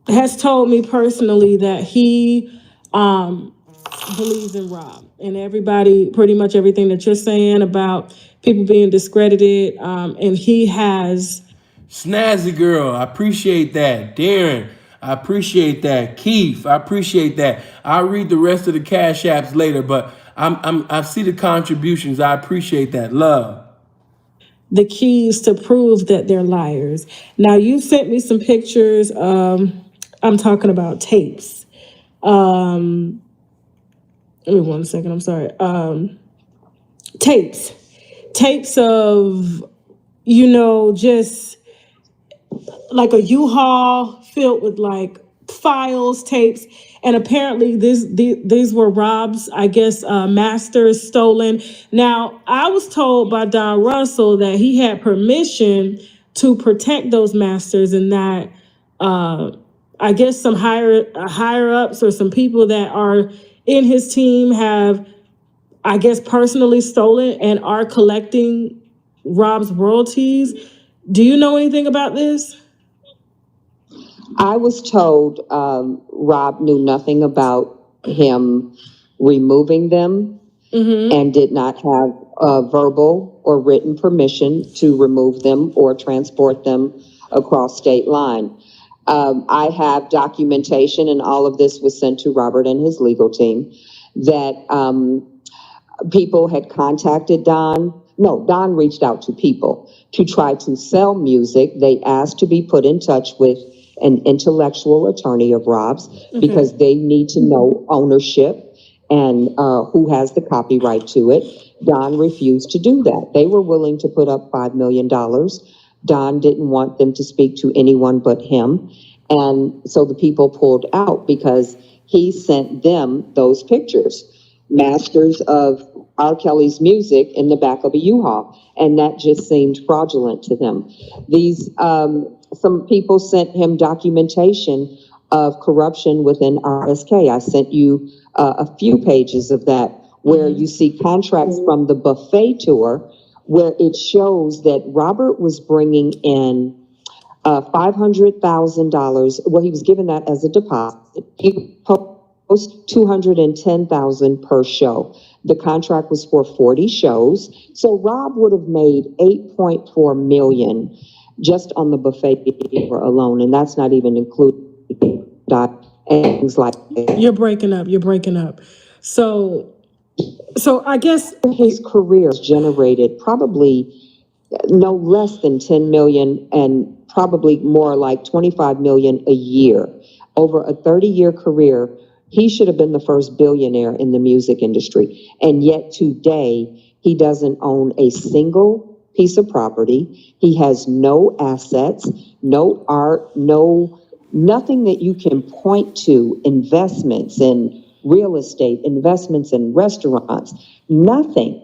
has told me personally that he believes in Rob, and everybody, pretty much everything that you're saying about people being discredited, and he has. Snazzy girl, I appreciate that. Darren, I appreciate that. Keith, I appreciate that. I'll read the rest of the cash apps later, but I see the contributions. I appreciate that. Love. The keys to prove that they're liars. Now, you sent me some pictures. I'm talking about tapes. Give me 1 second. I'm sorry. Tapes of, just like a U-Haul filled with like files, tapes, and apparently these were Rob's, I guess, masters stolen. Now, I was told by Don Russell that he had permission to protect those masters, and that I guess some higher ups or some people that are in his team have, I guess, personally stolen and are collecting Rob's royalties. Do you know anything about this? I was told Rob knew nothing about him removing them and did not have verbal or written permission to remove them or transport them across state line. I have documentation, and all of this was sent to Robert and his legal team, that people had contacted Don. No, Don reached out to people to try to sell music. They asked to be put in touch with an intellectual attorney of Rob's because they need to know ownership and who has the copyright to it. Don refused to do that. They were willing to put up $5 million. Don didn't want them to speak to anyone but him. And so the people pulled out because he sent them those pictures, masters of R. Kelly's music in the back of a U-Haul. And that just seemed fraudulent to them. These, some people sent him documentation of corruption within RSK. I sent you a few pages of that where you see contracts from the buffet tour where it shows that Robert was bringing in $500,000. Well, he was given that as a deposit. He post $210,000 per show. The contract was for 40 shows. So Rob would have made $8.4 million just on the buffet alone, and that's not even including things like that. You're breaking up. So I guess his career generated probably no less than 10 million and probably more like 25 million a year. Over a 30-year career, he should have been the first billionaire in the music industry. And yet today, he doesn't own a single piece of property. He has no assets, no art, nothing that you can point to, investments in real estate, investments in restaurants, nothing.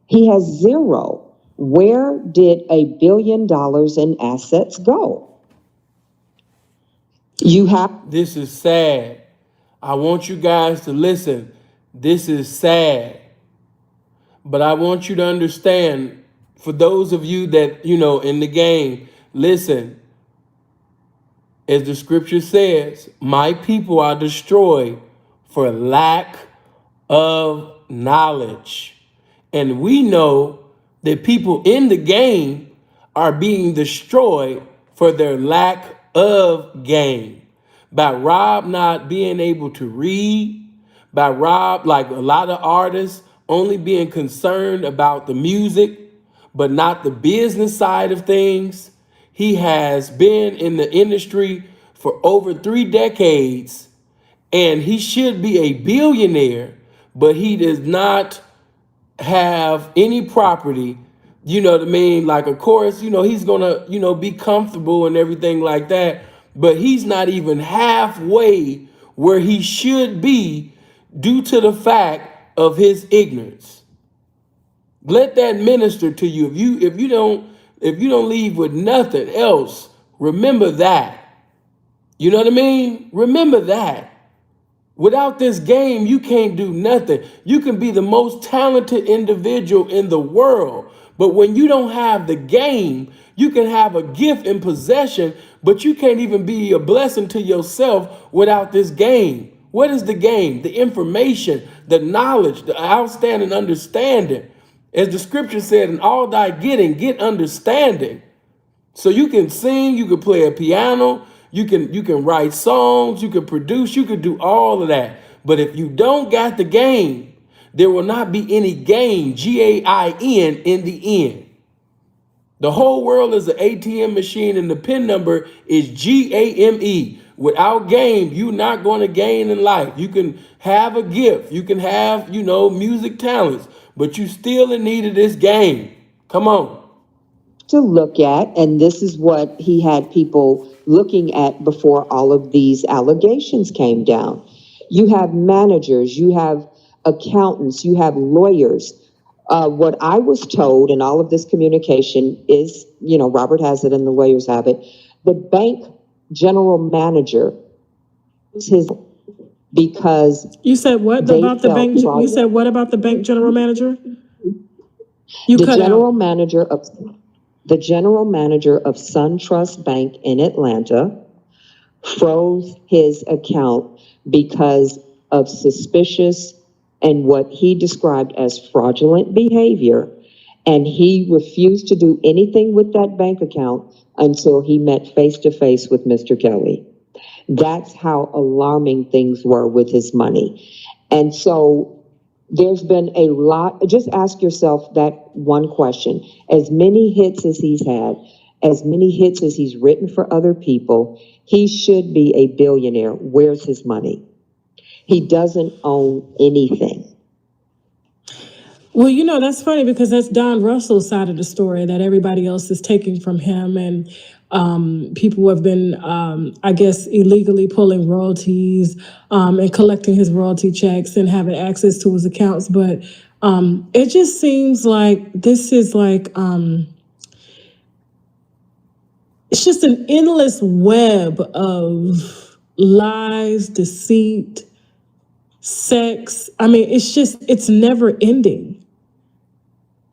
He has zero. Where did $1 billion in assets go? This is sad. I want you guys to listen. This is sad. But I want you to understand, for those of you that, in the game, listen, as the scripture says, my people are destroyed for lack of knowledge. And we know that people in the game are being destroyed for their lack of game. By Rob not being able to read, by Rob, like a lot of artists, only being concerned about the music, but not the business side of things. He has been in the industry for over 3 decades, and he should be a billionaire, but he does not have any property. You know what I mean? Like, of course, he's gonna, be comfortable and everything like that, but he's not even halfway where he should be due to the fact of his ignorance. Let that minister to you. If you don't leave with nothing else, remember that. You know what I mean? Remember that. Without this game, you can't do nothing. You can be the most talented individual in the world, but when you don't have the game, you can have a gift in possession, but you can't even be a blessing to yourself without this game. What is the game? The information, the knowledge, the outstanding understanding. As the scripture said, in all thy getting, get understanding. So you can sing, you can play a piano, you can write songs, you can produce, you can do all of that. But if you don't got the game, there will not be any gain, GAIN, in the end. The whole world is an ATM machine, and the PIN number is GAME. Without game, you're not going to gain in life. You can have a gift, you can have, music talents, but you still in need of this game. Come on. To look at, and this is what he had people looking at before all of these allegations came down. You have managers, you have accountants, you have lawyers. What I was told in all of this communication is, Robert has it and the lawyers have it, the bank general manager is his, because You said what about the bank? You said what about the bank general manager? You the cut general out. manager of the general manager of SunTrust Bank in Atlanta froze his account because of suspicious and what he described as fraudulent behavior. And he refused to do anything with that bank account until he met face to face with Mr. Kelly. That's how alarming things were with his money. And so there's been a lot. Just ask yourself that one question. As many hits as he's had, as many hits as he's written for other people, he should be a billionaire. Where's his money? He doesn't own anything. Well, that's funny because that's Don Russell's side of the story that everybody else is taking from him. And people have been, I guess, illegally pulling royalties and collecting his royalty checks and having access to his accounts. But it just seems like this is like, it's just an endless web of lies, deceit, sex. I mean, it's never ending.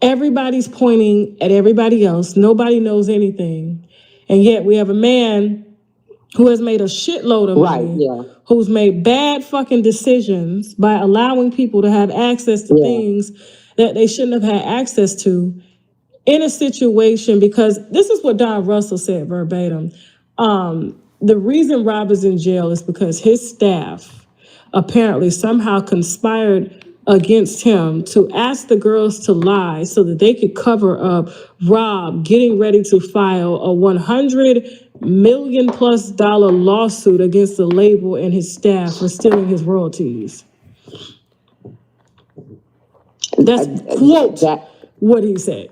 Everybody's pointing at everybody else. Nobody knows anything. And yet we have a man who has made a shitload of money, who's made bad fucking decisions by allowing people to have access to things that they shouldn't have had access to in a situation, because this is what Don Russell said verbatim. The reason Rob is in jail is because his staff apparently somehow conspired against him to ask the girls to lie so that they could cover up Rob getting ready to file a $100 million+ lawsuit against the label and his staff for stealing his royalties. That's what he said.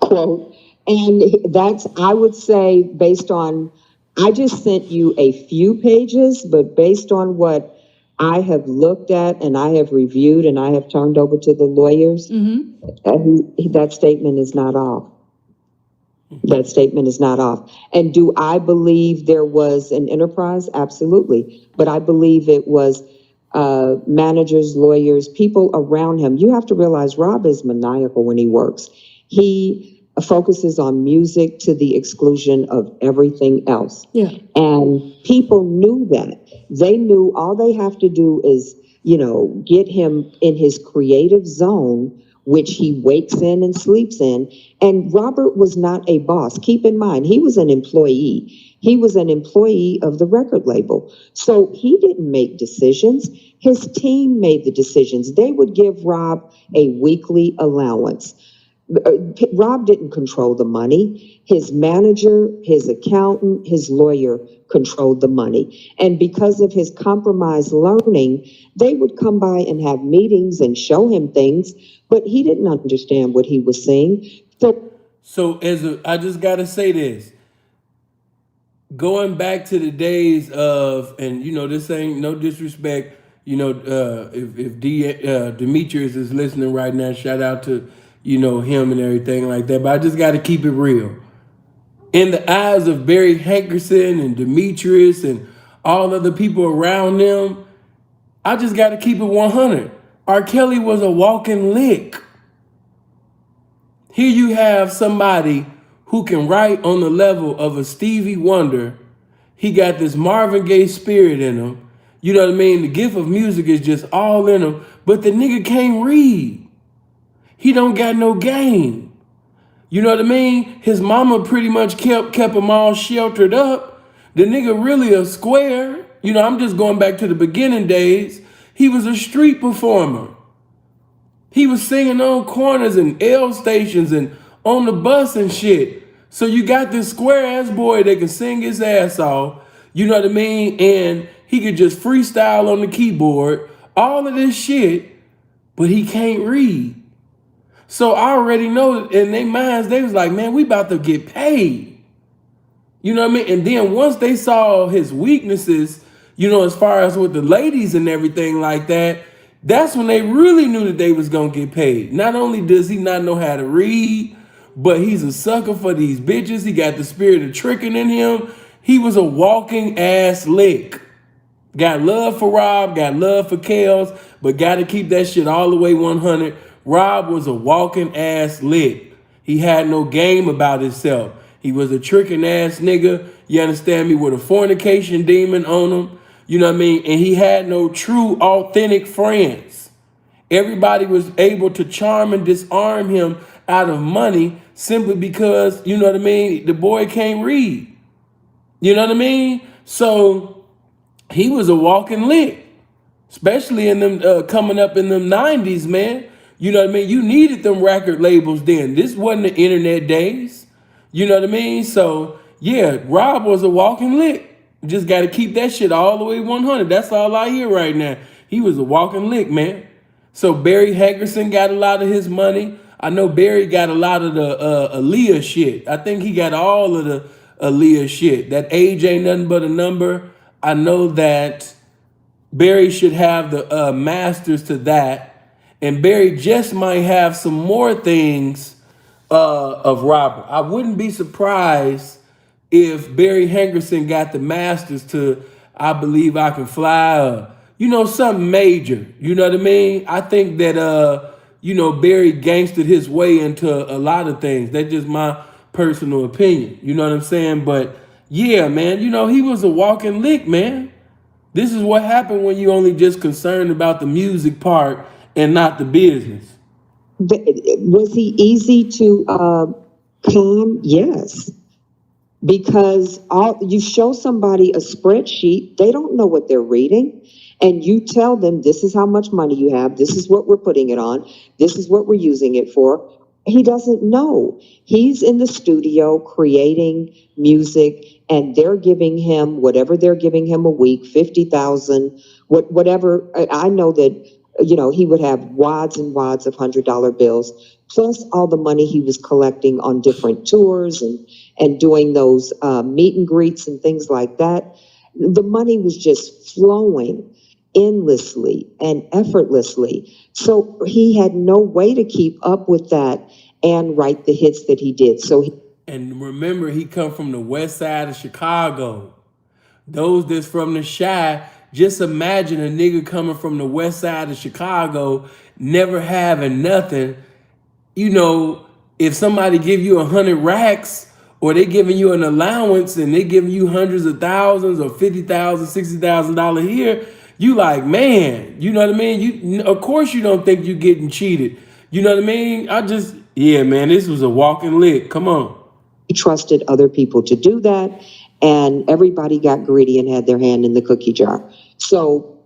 Quote. And that's, I would say, based on, I just sent you a few pages, but based on what I have looked at and I have reviewed and I have turned over to the lawyers, that statement is not off. That statement is not off. And do I believe there was an enterprise? Absolutely. But I believe it was managers, lawyers, people around him. You have to realize Rob is maniacal when he works. He focuses on music to the exclusion of everything else. Yeah. And people knew that. They knew all they have to do is, get him in his creative zone which he wakes in and sleeps in. And Robert was not a boss. Keep in mind, he was an employee. He was an employee of the record label. So he didn't make decisions. His team made the decisions. They would give Rob a weekly allowance. Rob didn't control the money. His manager, his accountant, his lawyer controlled the money. And because of his compromised learning, they would come by and have meetings and show him things, but he didn't understand what he was saying. So I just gotta say this. Going back to the days of, and this ain't no disrespect, if Demetrius is listening right now, shout out to, him and everything like that. But I just got to keep it real. In the eyes of Barry Hankerson and Demetrius and all other people around them, I just got to keep it 100. R. Kelly was a walking lick. Here you have somebody who can write on the level of a Stevie Wonder. He got this Marvin Gaye spirit in him. You know what I mean? The gift of music is just all in him. But the nigga can't read. He don't got no game. You know what I mean? His mama pretty much kept him all sheltered up. The nigga really a square. I'm just going back to the beginning days. He was a street performer. He was singing on corners and L stations and on the bus and shit. So you got this square ass boy that can sing his ass off, you know what I mean? And he could just freestyle on the keyboard, all of this shit, but he can't read. So I already know in their minds, they was like, man, we about to get paid. You know what I mean? And then once they saw his weaknesses, as far as with the ladies and everything like that, that's when they really knew that they was gonna get paid. Not only does he not know how to read, but he's a sucker for these bitches. He got the spirit of tricking in him. He was a walking ass lick. Got love for Rob, got love for Kels, but got to keep that shit all the way 100. Rob was a walking ass lick. He had no game about himself. He was a tricking ass nigga, you understand me, with a fornication demon on him, you know what I mean? And he had no true, authentic friends. Everybody was able to charm and disarm him out of money simply because, you know what I mean, the boy can't read. You know what I mean? So he was a walking lick, especially in them coming up in them 90s, man. You know what I mean? You needed them record labels then. This wasn't the internet days. You know what I mean? So, yeah, Rob was a walking lick. Just got to keep that shit all the way 100. That's all I hear right now. He was a walking lick, man. So Barry Hankerson got a lot of his money. I know Barry got a lot of the Aaliyah shit. I think he got all of the Aaliyah shit. That age ain't nothing but a number. I know that Barry should have the masters to that. And Barry just might have some more things of Robert. I wouldn't be surprised if Barry Hankerson got the masters to I Believe I Can Fly, something major. You know what I mean? I think that, Barry gangstered his way into a lot of things. That's just my personal opinion. You know what I'm saying? But yeah, man, he was a walking lick, man. This is what happened when you only just concerned about the music part and not the business. Was he easy to calm? Yes. Because you show somebody a spreadsheet, they don't know what they're reading. And you tell them, this is how much money you have. This is what we're putting it on. This is what we're using it for. He doesn't know. He's in the studio creating music, and they're giving him whatever they're giving him a week, 50,000, whatever. I know that, he would have wads and wads of $100 bills, plus all the money he was collecting on different tours and doing those meet and greets and things like that. The money was just flowing endlessly and effortlessly. So he had no way to keep up with that and write the hits that he did. And remember, he come from the west side of Chicago. Those that's from the Chi, just imagine a nigga coming from the west side of Chicago, never having nothing. If somebody give you 100 racks, or they giving you an allowance and they giving you hundreds of thousands or $50,000, $60,000 here, you like, man, you know what I mean? Of course you don't think you getting cheated. You know what I mean? Yeah, man, this was a walking lick. Come on. He trusted other people to do that, and everybody got greedy and had their hand in the cookie jar. So,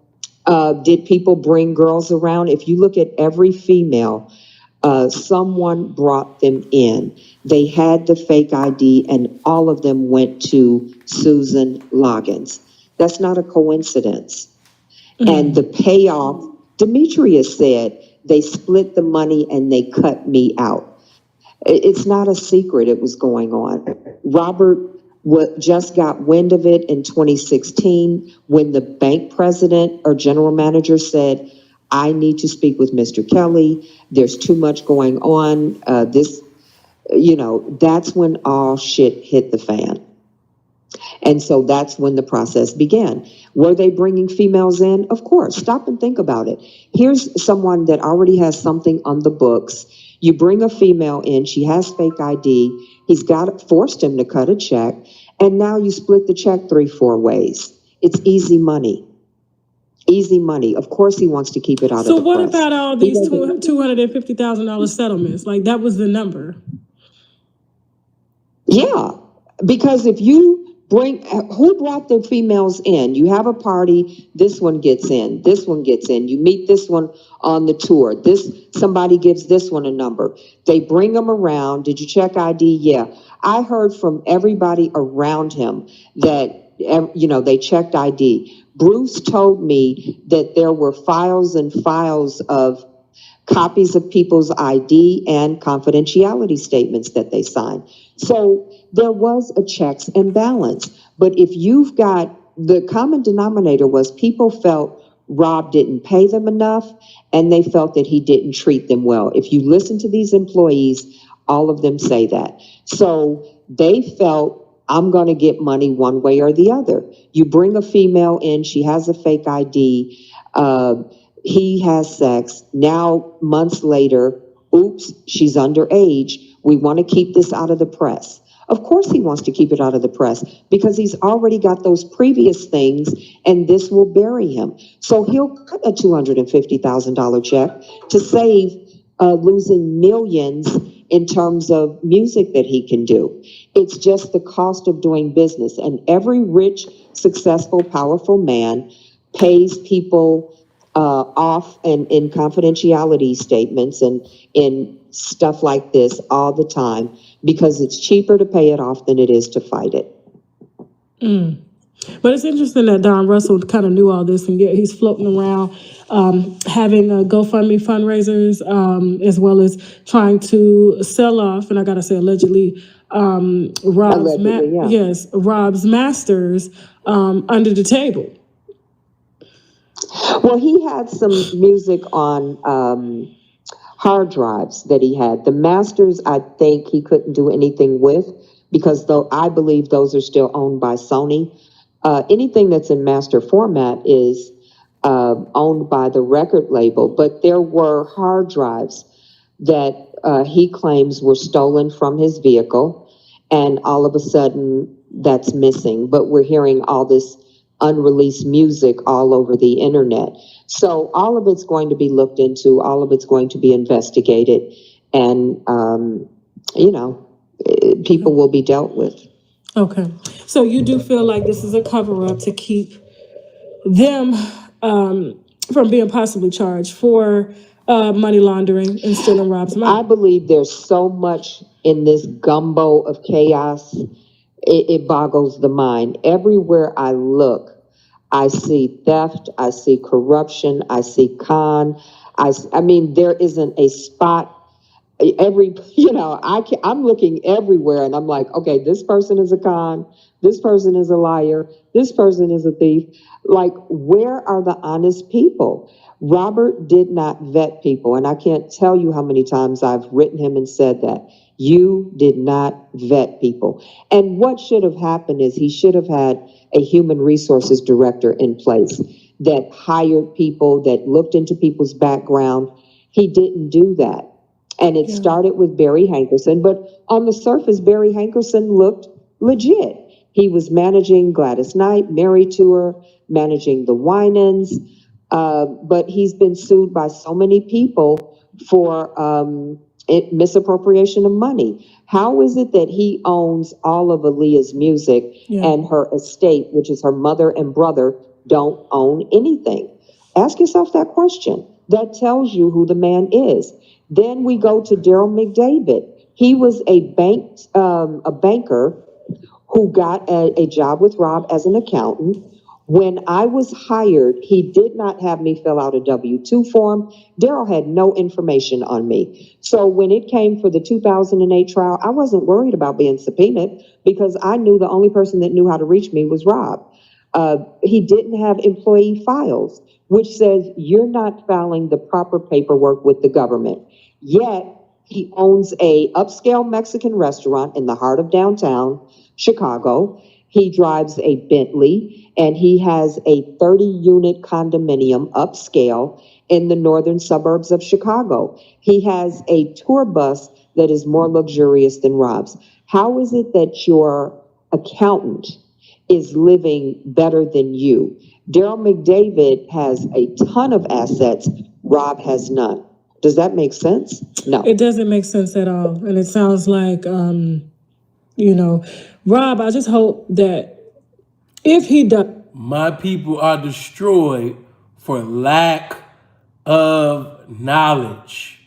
did people bring girls around? If you look at every female, someone brought them in. They had the fake ID, and all of them went to Susan Loggins. That's not a coincidence. And the payoff, Demetrius said, they split the money and they cut me out. It's not a secret it was going on. Robert just got wind of it in 2016 when the bank president or general manager said, I need to speak with Mr. Kelly. There's too much going on. That's when all shit hit the fan. And so that's when the process began. Were they bringing females in? Of course. Stop and think about it. Here's someone that already has something on the books. You bring a female in, she has fake ID, he's forced him to cut a check, and now you split the check 3-4 ways. It's easy money. Easy money. Of course he wants to keep it out of the press. So what about all these $250,000 settlements? Like, that was the number. Yeah, because if you who brought the females in? You have a party, this one gets in, this one gets in. You meet this one on the tour. Somebody gives this one a number. They bring them around. Did you check ID? Yeah. I heard from everybody around him that, they checked ID. Bruce told me that there were files and files of copies of people's ID and confidentiality statements that they signed. So there was a checks and balance. But if you've got, the common denominator was people felt Rob didn't pay them enough and they felt that he didn't treat them well. If you listen to these employees, all of them say that. So they felt, I'm going to get money one way or the other. You bring a female in, she has a fake ID, he has sex. Now, months later, oops, she's underage. We want to keep this out of the press. Of course he wants to keep it out of the press because he's already got those previous things and this will bury him. So he'll cut a $250,000 check to save losing millions in terms of music that he can do. It's just the cost of doing business. And every rich, successful, powerful man pays people off and in confidentiality statements and in stuff like this all the time because it's cheaper to pay it off than it is to fight it. But it's interesting that Don Russell kind of knew all this, and yet he's floating around having GoFundMe fundraisers, as well as trying to sell off, and I gotta say allegedly, Rob's masters under the table. Well, he had some music on hard drives that he had. The masters, I think he couldn't do anything with because though I believe those are still owned by Sony. Anything that's in master format is owned by the record label, but there were hard drives that he claims were stolen from his vehicle, and all of a sudden that's missing. But we're hearing all this unreleased music all over the internet. So all of it's going to be looked into, all of it's going to be investigated, and, people will be dealt with. Okay. So you do feel like this is a cover-up to keep them from being possibly charged for money laundering and stealing Rob's money? I believe there's so much in this gumbo of chaos. It boggles the mind. Everywhere I look, I see theft, I see corruption, I see con. I mean, there isn't a spot. I'm looking everywhere and I'm like, okay, this person is a con, this person is a liar, this person is a thief. Like, where are the honest people? Robert did not vet people. And I can't tell you how many times I've written him and said that. You did not vet people. And what should have happened is he should have had a human resources director in place that hired people, that looked into people's background. He didn't do that. And it started with Barry Hankerson, but on the surface, Barry Hankerson looked legit. He was managing Gladys Knight, married to her, managing the Winans, but he's been sued by so many people for misappropriation of money. How is it that he owns all of Aaliyah's music and her estate, which is her mother and brother, don't own anything? Ask yourself that question. That tells you who the man is. Then we go to Daryl McDavid. He was a banker who got a job with Rob as an accountant. When I was hired, he did not have me fill out a W-2 form. Daryl had no information on me. So when it came for the 2008 trial, I wasn't worried about being subpoenaed because I knew the only person that knew how to reach me was Rob. He didn't have employee files, which says you're not filing the proper paperwork with the government. Yet he owns a upscale Mexican restaurant in the heart of downtown Chicago. He drives a Bentley, and he has a 30-unit condominium upscale in the northern suburbs of Chicago. He has a tour bus that is more luxurious than Rob's. How is it that your accountant is living better than you? Daryl McDavid has a ton of assets. Rob has none. Does that make sense? No. It doesn't make sense at all. And it sounds like, Rob, I just hope that if he does. My people are destroyed for lack of knowledge.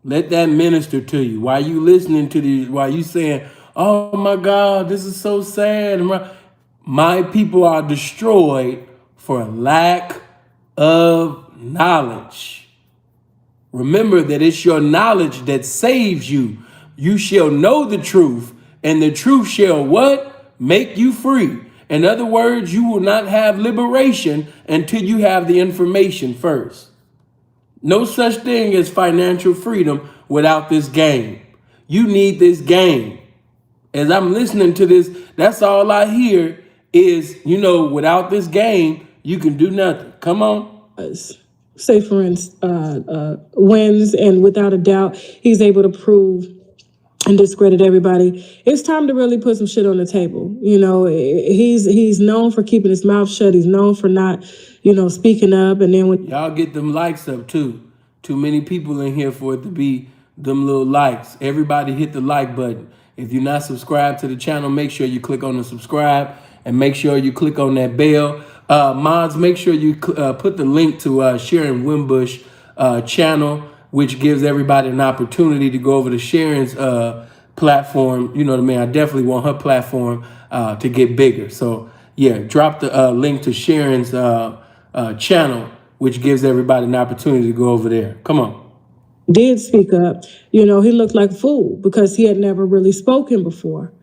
Let that minister to you. While you listening to these, while you saying, oh my God, this is so sad. My people are destroyed for lack of knowledge. Remember that it's your knowledge that saves you. You shall know the truth, and the truth shall what? Make you free. In other words, you will not have liberation until you have the information first. No such thing as financial freedom without this game. You need this game. As I'm listening to this, that's all I hear is, without this game, you can do nothing. Come on. Say, for instance, wins, and without a doubt, he's able to prove and discredit everybody. It's time to really put some shit on the table. He's known for keeping his mouth shut. He's known for not, speaking up. And then when y'all get them likes up too. Too many people in here for it to be them little likes. Everybody hit the like button. If you're not subscribed to the channel, make sure you click on the subscribe and make sure you click on that bell. Mods, make sure you put the link to Sharron Winbush channel, which gives everybody an opportunity to go over to Sharon's platform. You know what I mean? I definitely want her platform to get bigger. So yeah, drop the link to Sharon's channel, which gives everybody an opportunity to go over there. Come on. Did speak up, he looked like a fool because he had never really spoken before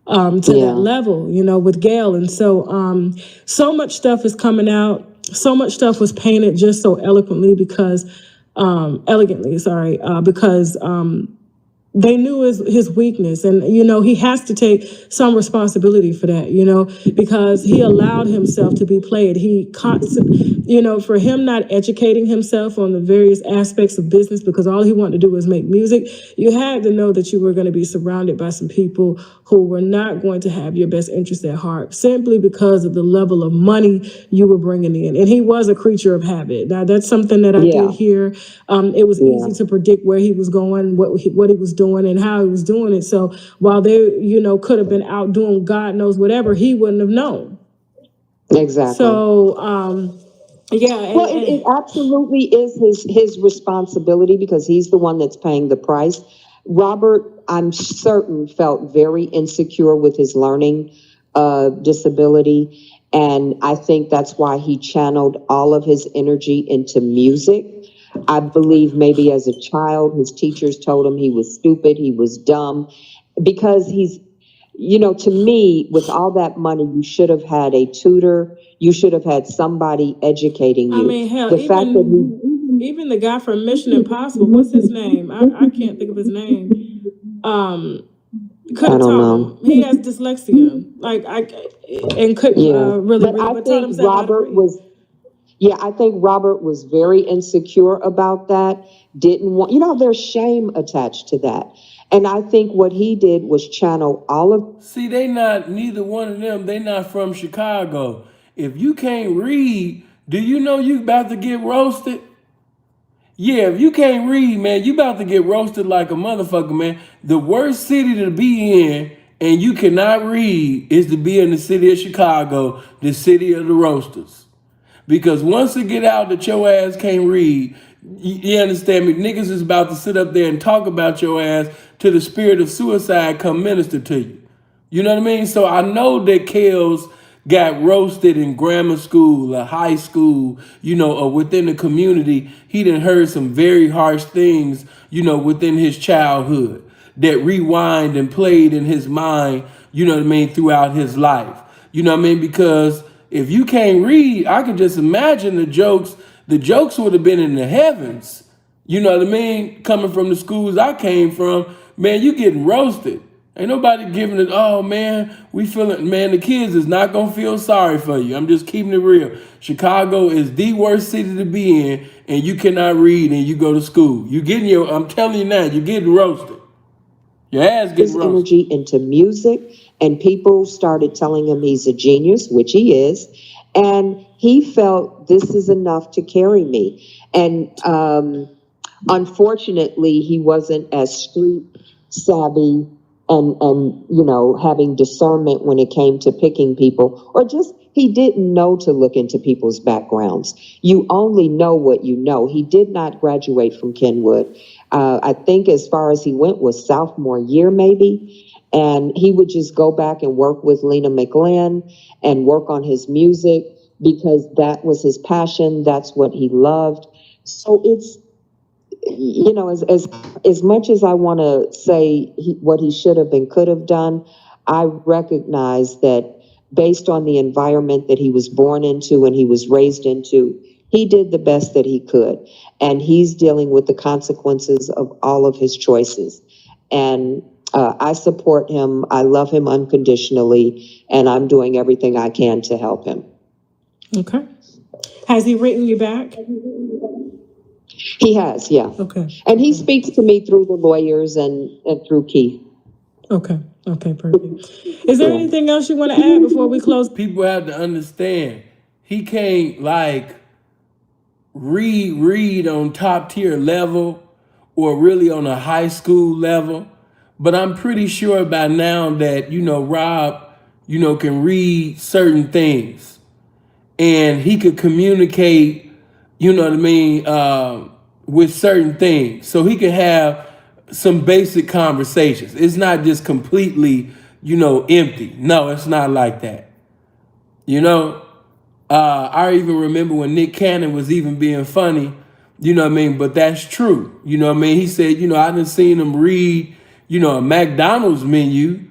to that level, with Gail. And so, so much stuff is coming out. So much stuff was painted just so elegantly because they knew his weakness, and he has to take some responsibility for that, because he allowed himself to be played. For him not educating himself on the various aspects of business because all he wanted to do was make music, you had to know that you were going to be surrounded by some people who were not going to have your best interest at heart simply because of the level of money you were bringing in. And he was a creature of habit. Now, that's something that I did hear. It was easy to predict where he was going, what he was doing, and how he was doing it. So while they, could have been out doing God knows whatever, he wouldn't have known. Exactly. So, it absolutely is his responsibility because he's the one that's paying the price. Robert, I'm certain, felt very insecure with his learning disability. And I think that's why he channeled all of his energy into music. I believe maybe as a child, his teachers told him he was stupid, he was dumb, because he's, to me, with all that money, you should have had a tutor. You should have had somebody educating you. I mean, hell, even the guy from Mission Impossible, what's his name? I can't think of his name. Couldn't tell him. He has dyslexia. Couldn't really read. But I think Robert was. Yeah, I think Robert was very insecure about that. Didn't want, there's shame attached to that. And I think what he did was channel all of. See, neither one of them, they not from Chicago. If you can't read, do you know you about to get roasted? Yeah, if you can't read, man, you about to get roasted like a motherfucker, man. The worst city to be in and you cannot read is to be in the city of Chicago, the city of the roasters. Because once it get out that your ass can't read, you understand me? Niggas is about to sit up there and talk about your ass till the spirit of suicide come minister to you. You know what I mean? So I know that Kels got roasted in grammar school or high school, or within the community. He done heard some very harsh things, within his childhood that rewind and played in his mind, throughout his life. You know what I mean? Because if you can't read, I could just imagine the jokes. The jokes would have been in the heavens. You know what I mean? Coming from the schools I came from, man, you getting roasted. Ain't nobody giving it, oh man, we feeling, man, the kids is not gonna feel sorry for you. I'm just keeping it real. Chicago is the worst city to be in, and you cannot read and you go to school. I'm telling you now, you're getting roasted. Your ass getting roasted. Energy into music, and people started telling him he's a genius, which he is, and he felt this is enough to carry me. And unfortunately, he wasn't as street savvy and having discernment when it came to picking people, or just he didn't know to look into people's backgrounds. You only know what you know. He did not graduate from Kenwood. I think as far as he went was sophomore year maybe, and he would just go back and work with Lena McLean and work on his music because that was his passion. That's what he loved. So it's, as much as I want to say what he should have and could have done, I recognize that based on the environment that he was born into and he was raised into, he did the best that he could. And he's dealing with the consequences of all of his choices. And I support him. I love him unconditionally. And I'm doing everything I can to help him. Okay. Has he written you back? He has, yeah. Okay. And he speaks to me through the lawyers and through Keith. Okay, perfect. Is there anything else you want to add before we close? People have to understand, he can't read on top tier level or really on a high school level. But I'm pretty sure by now that, Rob, can read certain things and he could communicate, with certain things. So he can have some basic conversations. It's not just completely, empty. No, it's not like that. I even remember when Nick Cannon was even being funny, but that's true. He said, I done seen him read, a McDonald's menu,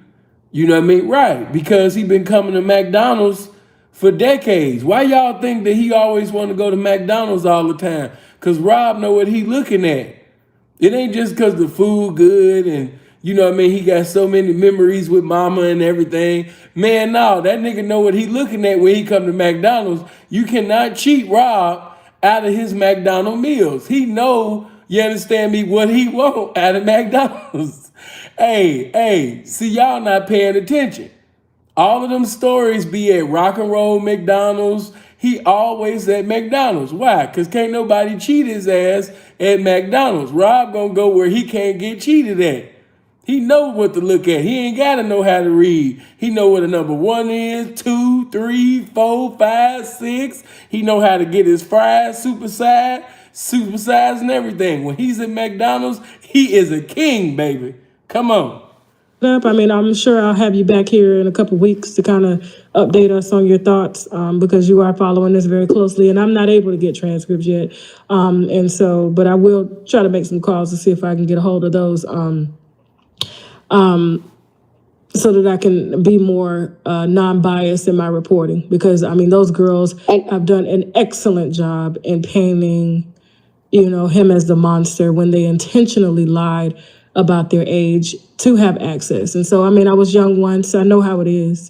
right, because he been coming to McDonald's for decades. Why y'all think that he always want to go to McDonald's all the time? Because Rob know what he looking at. It ain't just because the food good and, he got so many memories with mama and everything. Man, no, that nigga know what he looking at when he come to McDonald's. You cannot cheat Rob out of his McDonald's meals. He know, you understand me, what he want out of McDonald's. Hey, see, y'all not paying attention. All of them stories be at rock and roll McDonald's. He always at McDonald's. Why? Because can't nobody cheat his ass at McDonald's. Rob gonna go where he can't get cheated at. He know what to look at. He ain't gotta know how to read. He know what a number 1 is, 2, 3, 4, 5, 6. He know how to get his fries supersized and everything. When he's at McDonald's, he is a king, baby. Come on. I mean, I'm sure I'll have you back here in a couple of weeks to kind of update us on your thoughts, because you are following this very closely, and I'm not able to get transcripts yet. But I will try to make some calls to see if I can get a hold of those, so that I can be more non-biased in my reporting, because I mean, those girls have done an excellent job in painting, him as the monster when they intentionally lied about their age to have access. And so, I mean, I was young once, I know how it is,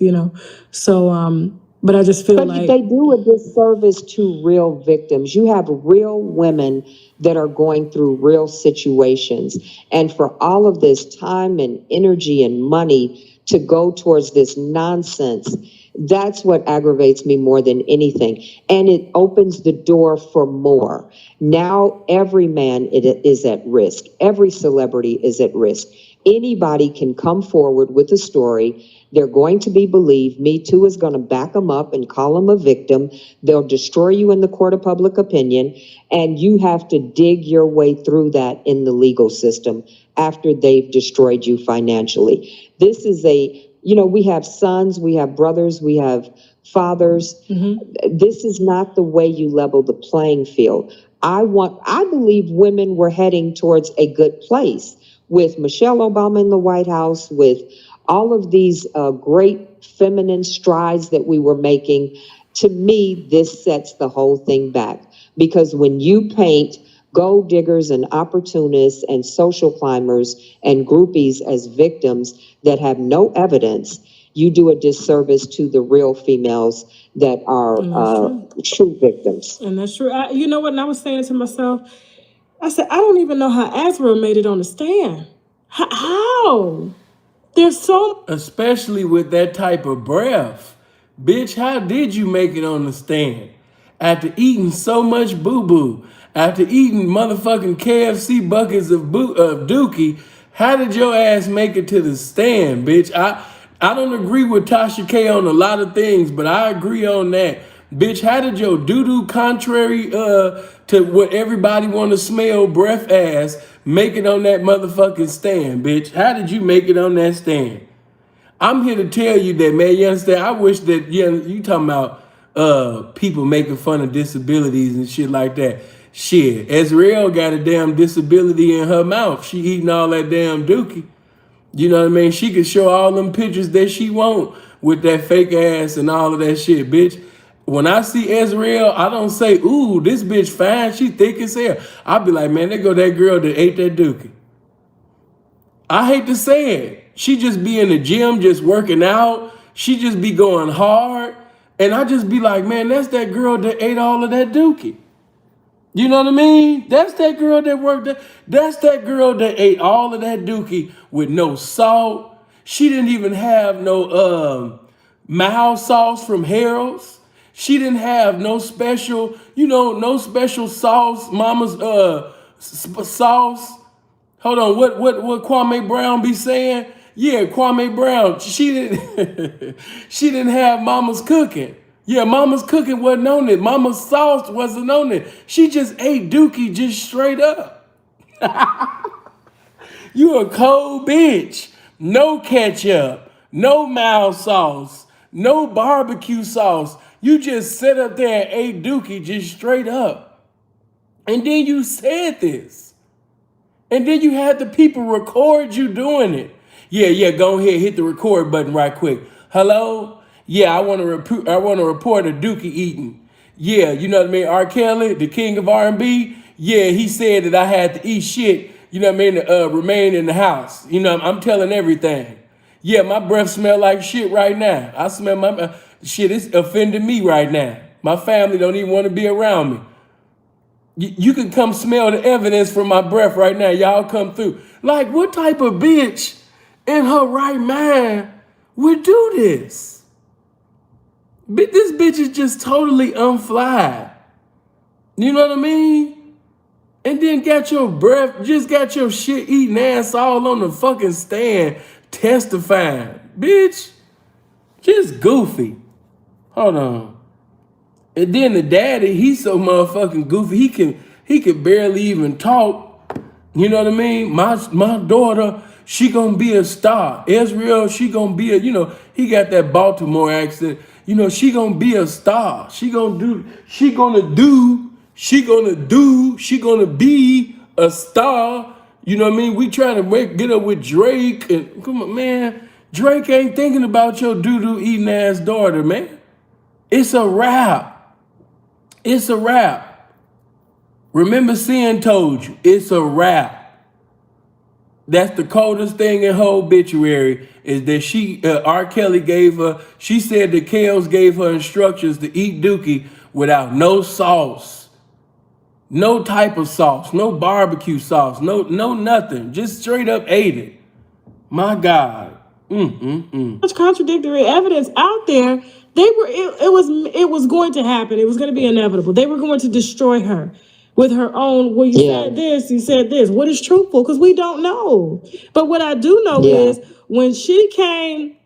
so, but I just feel like they do a disservice to real victims. You have real women that are going through real situations. And for all of this time and energy and money to go towards this nonsense, That's what aggravates me more than anything. And it opens the door for more. Now every man is at risk. Every celebrity is at risk. Anybody can come forward with a story. They're going to be believed. Me Too is going to back them up and call them a victim. They'll destroy you in the court of public opinion. And you have to dig your way through that in the legal system after they've destroyed you financially. This is we have sons, we have brothers, we have fathers. This is not the way you level the playing field. I believe women were heading towards a good place with Michelle Obama in the White House, with all of these great feminine strides that we were making. To me, this sets the whole thing back, because when you paint gold diggers and opportunists and social climbers and groupies as victims that have no evidence, you do a disservice to the real females that are true victims. And that's true. You know what? And I was saying to myself, I said, I don't even know how Azra made it on the stand. How? There's so... Especially with that type of breath. Bitch, how did you make it on the stand? After eating so much boo-boo, after eating motherfucking KFC buckets of dookie, how did your ass make it to the stand, bitch? I don't agree with Tasha K on a lot of things, but I agree on that. Bitch, how did your doo-doo contrary to what everybody want to smell breath ass make it on that motherfucking stand, bitch? How did you make it on that stand? I'm here to tell you that, man, you understand? I wish that, you talking about people making fun of disabilities and shit like that. Shit, Ezreal got a damn disability in her mouth. She eating all that damn dookie. You know what I mean? She can show all them pictures that she want with that fake ass and all of that shit, bitch. When I see Ezreal, I don't say, ooh, this bitch fine, she thick as hell. I'll be like, man, there go that girl that ate that dookie. I hate to say it. She just be in the gym, just working out. She just be going hard. And I just be like, man, that's that girl that ate all of that dookie. You know what I mean? That's that girl that worked there. That's that girl that ate all of that dookie with no salt. She didn't even have no mild sauce from Harold's. She didn't have no special, no special sauce, mama's sauce. Hold on, what Kwame Brown be saying? Yeah, Kwame Brown. She didn't she didn't have mama's cooking. Yeah, mama's cooking wasn't on it. Mama's sauce wasn't on it. She just ate dookie just straight up. You a cold bitch. No ketchup, no mild sauce, no barbecue sauce. You just sat up there and ate dookie just straight up. And then you said this. And then you had the people record you doing it. Yeah, go ahead, hit the record button right quick. Hello? Yeah, I want to report a dookie eating. Yeah, you know what I mean? R. Kelly, the king of R&B. Yeah, he said that I had to eat shit, you know what I mean, to remain in the house. You know, I'm telling everything. Yeah, my breath smell like shit right now. I smell my shit. It's offending me right now. My family don't even want to be around me. You can come smell the evidence from my breath right now. Y'all come through. Like, what type of bitch in her right mind would do this? This bitch is just totally unfly. You know what I mean? And then got your breath, just got your shit eating ass all on the fucking stand testifying. Bitch, just goofy. Hold on. And then the daddy, he's so motherfucking goofy, he can barely even talk. You know what I mean? My daughter, she gonna be a star. Ezreal, she gonna be a, he got that Baltimore accent. She gonna be a star. She gonna be a star. You know what I mean? We trying to get up with Drake, and come on, man. Drake ain't thinking about your doo-doo eating ass daughter, man. It's a wrap. It's a wrap. Remember Sin told you, it's a wrap. That's the coldest thing in her obituary is that R. Kelly gave her, she said that Kels gave her instructions to eat dookie without no sauce. No type of sauce, no barbecue sauce, no nothing. Just straight up ate it. My God. much contradictory evidence out there. It was going to happen. It was going to be inevitable. They were going to destroy her with her own. Well, you said this, you said this. What is truthful? Because we don't know. But what I do know is when she came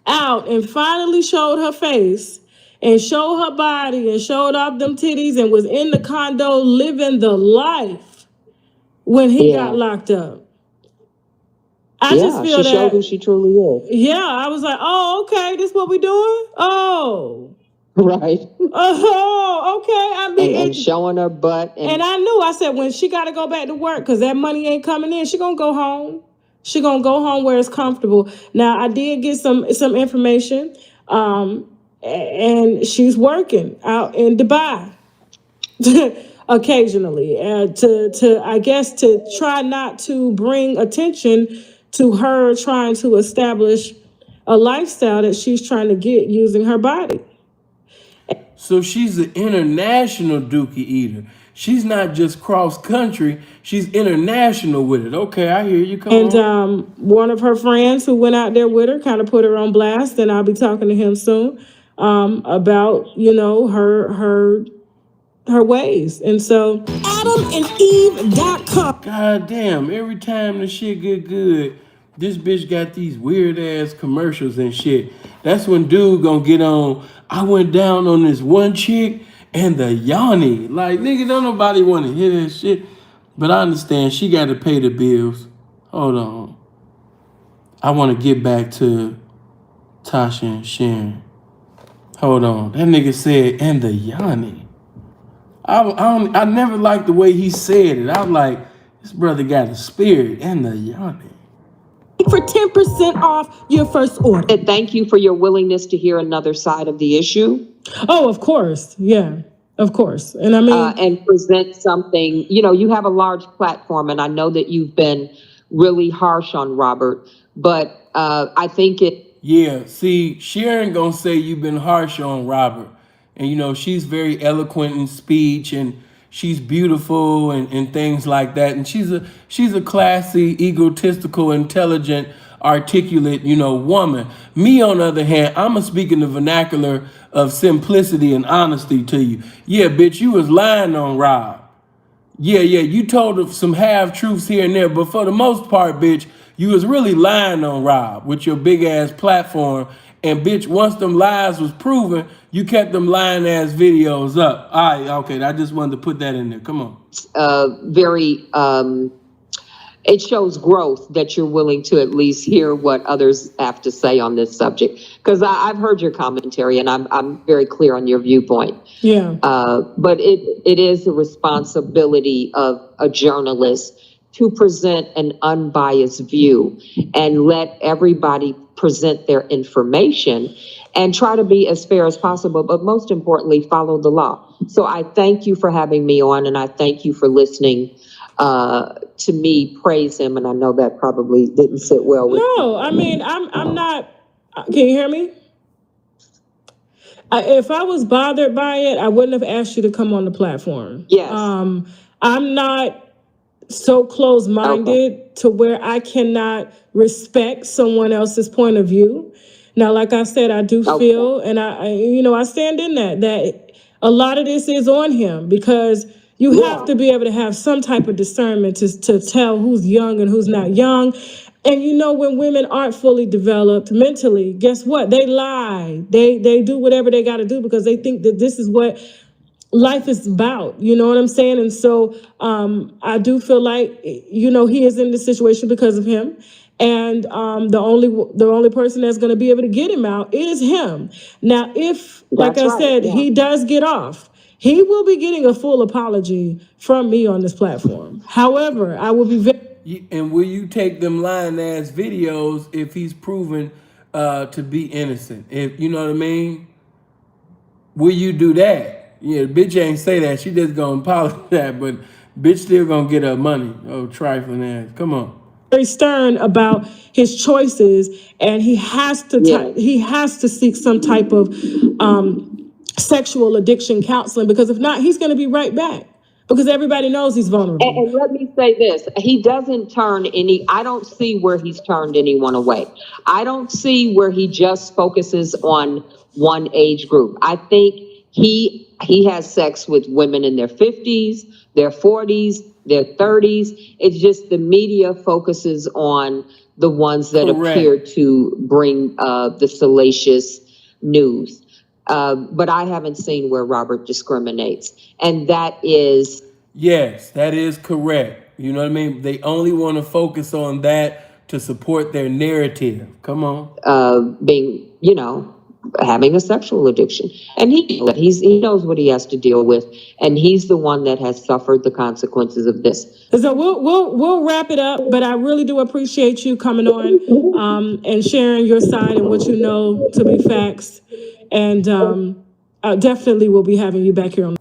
out and finally showed her face and showed her body and showed off them titties and was in the condo living the life when he got locked up. I just feel she showed who she truly is. Yeah, I was like, oh, okay, this what we doing? Oh. Right. Oh, okay. I mean, and showing her butt. And I knew, I said, when she got to go back to work because that money ain't coming in, she going to go home. She going to go home where it's comfortable. Now, I did get some information, and she's working out in Dubai occasionally to I guess, to try not to bring attention to her trying to establish a lifestyle that she's trying to get using her body. So she's an international dookie eater. She's not just cross country. She's international with it. Okay, I hear you. Come on. And one of her friends who went out there with her kind of put her on blast, and I'll be talking to him soon about her ways. And so AdamandEve.com. God damn, every time the shit get good, this bitch got these weird ass commercials and shit. That's when dude gonna get on, I went down on this one chick and the Yanni. Like, nigga, don't nobody wanna hear that shit. But I understand she gotta pay the bills. Hold on. I wanna get back to Tasha and Sharron. Hold on. That nigga said, and the Yanni. I never liked the way he said it. I was like, this brother got a spirit and the Yanni. For 10% off your first order. And thank you for your willingness to hear another side of the issue. Oh, of course. Yeah, of course. And I mean, and present something, you have a large platform, and I know that you've been really harsh on Robert, but I think Yeah, see, Sharron gonna say you've been harsh on Robert. And she's very eloquent in speech, and she's beautiful and things like that. And she's a classy, egotistical, intelligent, articulate, woman. Me, on the other hand, I'ma speak in the vernacular of simplicity and honesty to you. Yeah, bitch, you was lying on Rob. Yeah, you told some half-truths here and there, but for the most part, bitch, you was really lying on Rob with your big-ass platform. And, bitch, once them lies was proven, you kept them lying-ass videos up. All right, okay, I just wanted to put that in there. Come on. It shows growth that you're willing to at least hear what others have to say on this subject. Because I've heard your commentary, and I'm very clear on your viewpoint. Yeah. But it is the responsibility of a journalist to present an unbiased view and let everybody present their information and try to be as fair as possible, but most importantly, follow the law. So I thank you for having me on, and I thank you for listening to me praise him, and I know that probably didn't sit well with you. No, I mean, I'm not, can you hear me? If I was bothered by it, I wouldn't have asked you to come on the platform. Yes. I'm not so close-minded to where I cannot respect someone else's point of view. Now, like I said, I do feel, and I stand in that a lot of this is on him, because you have to be able to have some type of discernment to tell who's young and who's not young. And when women aren't fully developed mentally, guess what? They lie. They do whatever they got to do because they think that this is what life is about. You know what I'm saying? And so I do feel like, he is in this situation because of him. And the only person that's going to be able to get him out is him. Now, if, like I said, he does get off, he will be getting a full apology from me on this platform. However, I will be very... And will you take them lying ass videos if he's proven to be innocent? If you know what I mean? Will you do that? Yeah, the bitch ain't say that. She just gonna apologize, but bitch still gonna get her money. Oh, trifling ass. Come on. Very stern about his choices, and he has to seek some type of sexual addiction counseling, because if not, he's going to be right back. because everybody knows he's vulnerable. And let me say this, he doesn't turn I don't see where he's turned anyone away. I don't see where he just focuses on one age group. I think he has sex with women in their 50s, their 40s, their 30s. It's just the media focuses on the ones that appear to bring the salacious news. But I haven't seen where Robert discriminates. And that is... Yes, that is correct. You know what I mean? They only want to focus on that to support their narrative. Come on. Being, having a sexual addiction. And he knows what he has to deal with. And he's the one that has suffered the consequences of this. So we'll wrap it up, but I really do appreciate you coming on and sharing your side and what you know to be facts. And I definitely will be having you back here on.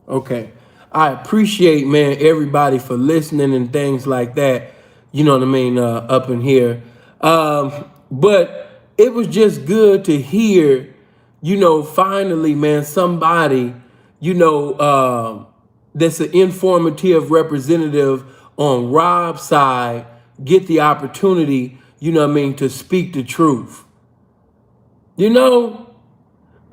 Okay. I appreciate, man, everybody for listening and things like that. You know what I mean? Up in here. But it was just good to hear, finally, man, somebody, that's an informative representative on Rob's side get the opportunity, to speak the truth.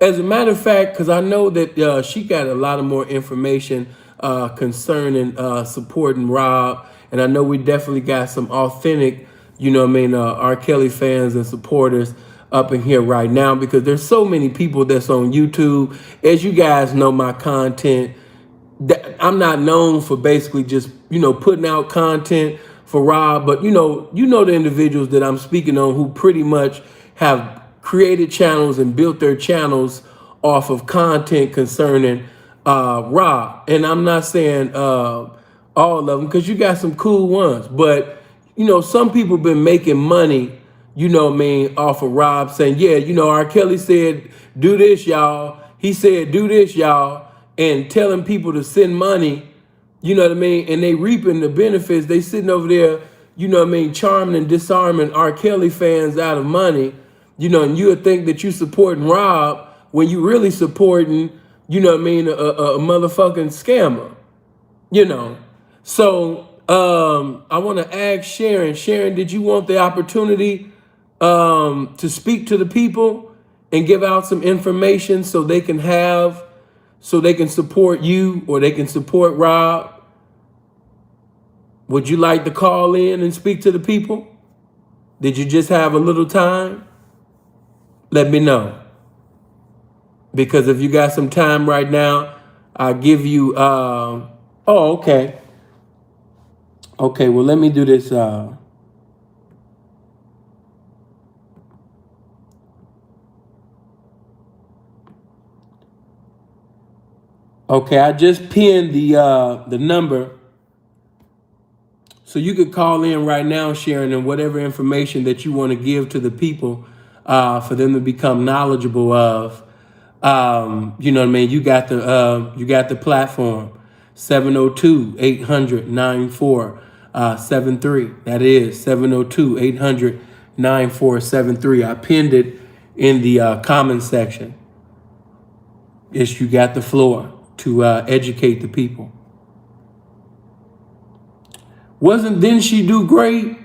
As a matter of fact, because I know that she got a lot of more information concerning supporting Rob, and I know we definitely got some authentic, R. Kelly fans and supporters up in here right now, because there's so many people that's on YouTube. As you guys know, my content, I'm not known for basically just, putting out content for Rob, but the individuals that I'm speaking on who pretty much have created channels and built their channels off of content concerning Rob. And I'm not saying all of them, because you got some cool ones, but some people been making money, off of Rob saying, yeah, R. Kelly said, do this, y'all. He said, do this, y'all. And telling people to send money, and they reaping the benefits. They sitting over there, charming and disarming R. Kelly fans out of money, and you would think that you supporting Rob when you really supporting, a motherfucking scammer, So I want to ask Sharron. Sharron, did you want the opportunity to speak to the people and give out some information so they can support you or they can support Rob? Would you like to call in and speak to the people? Did you just have a little time? Let me know. Because if you got some time right now, I'll give you, okay. Okay, well, let me do this. Okay, I just pinned the number. So you could call in right now, Sharron, and whatever information that you want to give to the people for them to become knowledgeable of. You know what I mean? You got the platform, 702-800-9473. That is 702-800-9473. I pinned it in the comment section. You got the floor to educate the people. Didn't she do great?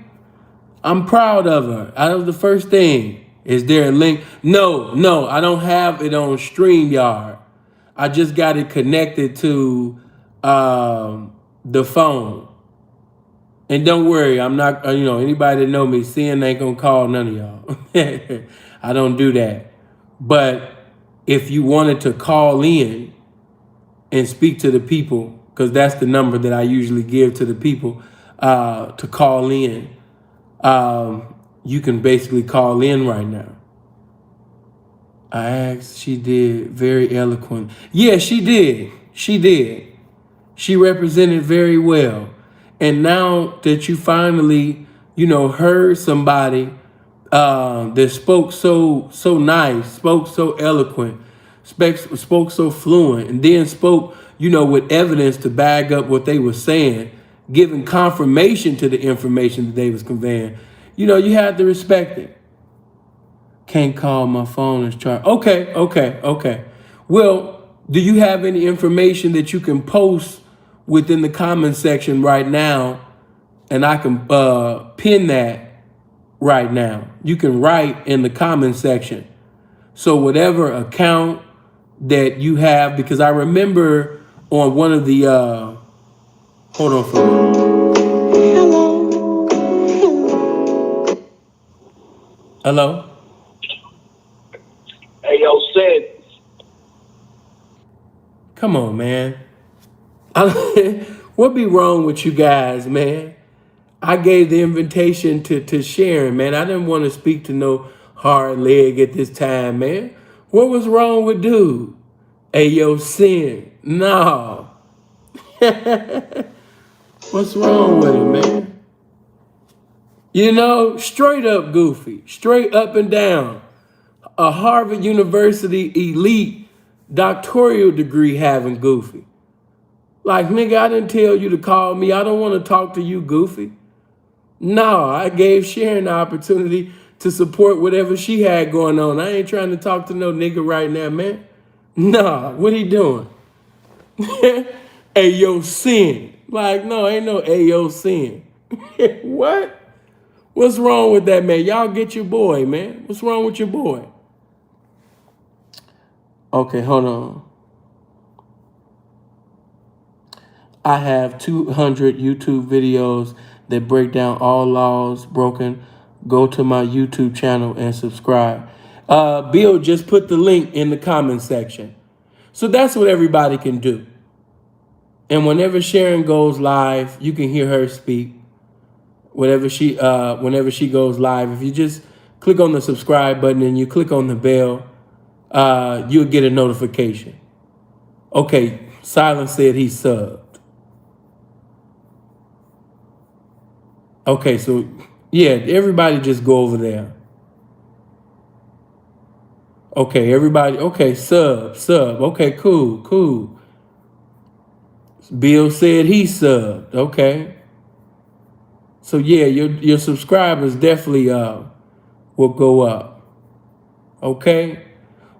I'm proud of her. That was the first thing. Is there a link? No, I don't have it on StreamYard. I just got it connected to the phone. And don't worry, I'm not, anybody that know me, Sin ain't gonna call none of y'all. I don't do that. But if you wanted to call in and speak to the people, because that's the number that I usually give to the people to call in, you can basically call in right now. I asked, she did, very eloquent. Yeah, she did. She represented very well. And now that you finally, heard somebody that spoke so nice, spoke so eloquent, spoke so fluent, and then spoke, with evidence to back up what they were saying, giving confirmation to the information that they was conveying, you have to respect it. Can't call, my phone is charged. Okay. Well, do you have any information that you can post within the comment section right now, and I can pin that right now. You can write in the comment section. So whatever account that you have, because I remember on one of the hold on for a minute. Hello? Hey, yo, Sid. Come on, man. What be wrong with you guys, man? I gave the invitation to Sharron, man. I didn't want to speak to no hard leg at this time, man. What was wrong with dude? Hey, yo, Sin. No. What's wrong with him, man? You know, straight up goofy. Straight up and down. A Harvard University elite doctoral degree having goofy. Like, nigga, I didn't tell you to call me. I don't want to talk to you, goofy. No, I gave Sharron the opportunity to support whatever she had going on. I ain't trying to talk to no nigga right now, man. Nah, what he doing? Ayo Sin. Like, no, ain't no Ayo Sin. What? What's wrong with that, man? Y'all get your boy, man. What's wrong with your boy? Okay, hold on. I have 200 YouTube videos that break down all laws broken. Go to my YouTube channel and subscribe. Bill just put the link in the comment section. So that's what everybody can do. And whenever Sharron goes live, you can hear her speak. Whenever she goes live, if you just click on the subscribe button and you click on the bell, you'll get a notification. Okay, Silence said he subbed. Okay, so yeah, everybody just go over there. Okay, everybody, okay, sub. Okay, cool. Bill said he subbed. Okay. So yeah, your subscribers definitely will go up. Okay?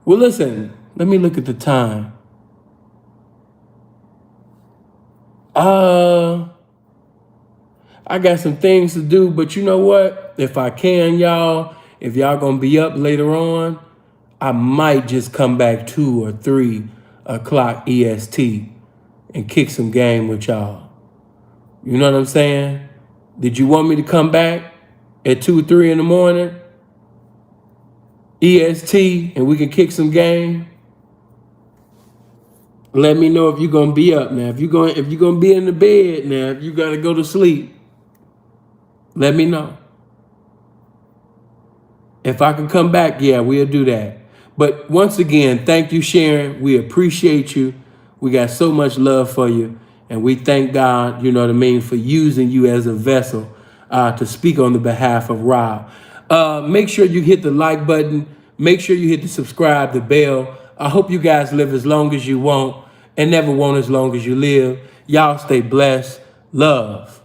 Well, listen, let me look at the time. I got some things to do, but you know what? If I can, y'all, if y'all gonna be up later on, I might just come back 2 or 3 o'clock EST and kick some game with y'all. You know what I'm saying? Did you want me to come back at 2 or 3 in the morning? EST, and we can kick some game? Let me know if you're gonna be up now. If you're gonna be in the bed now, if you gotta go to sleep, let me know. If I can come back, yeah, we'll do that. But once again, thank you, Sharron. We appreciate you. We got so much love for you. And we thank God, you know what I mean, for using you as a vessel to speak on the behalf of Rob. Make sure you hit the like button. Make sure you hit the subscribe, the bell. I hope you guys live as long as you want and never want as long as you live. Y'all stay blessed. Love.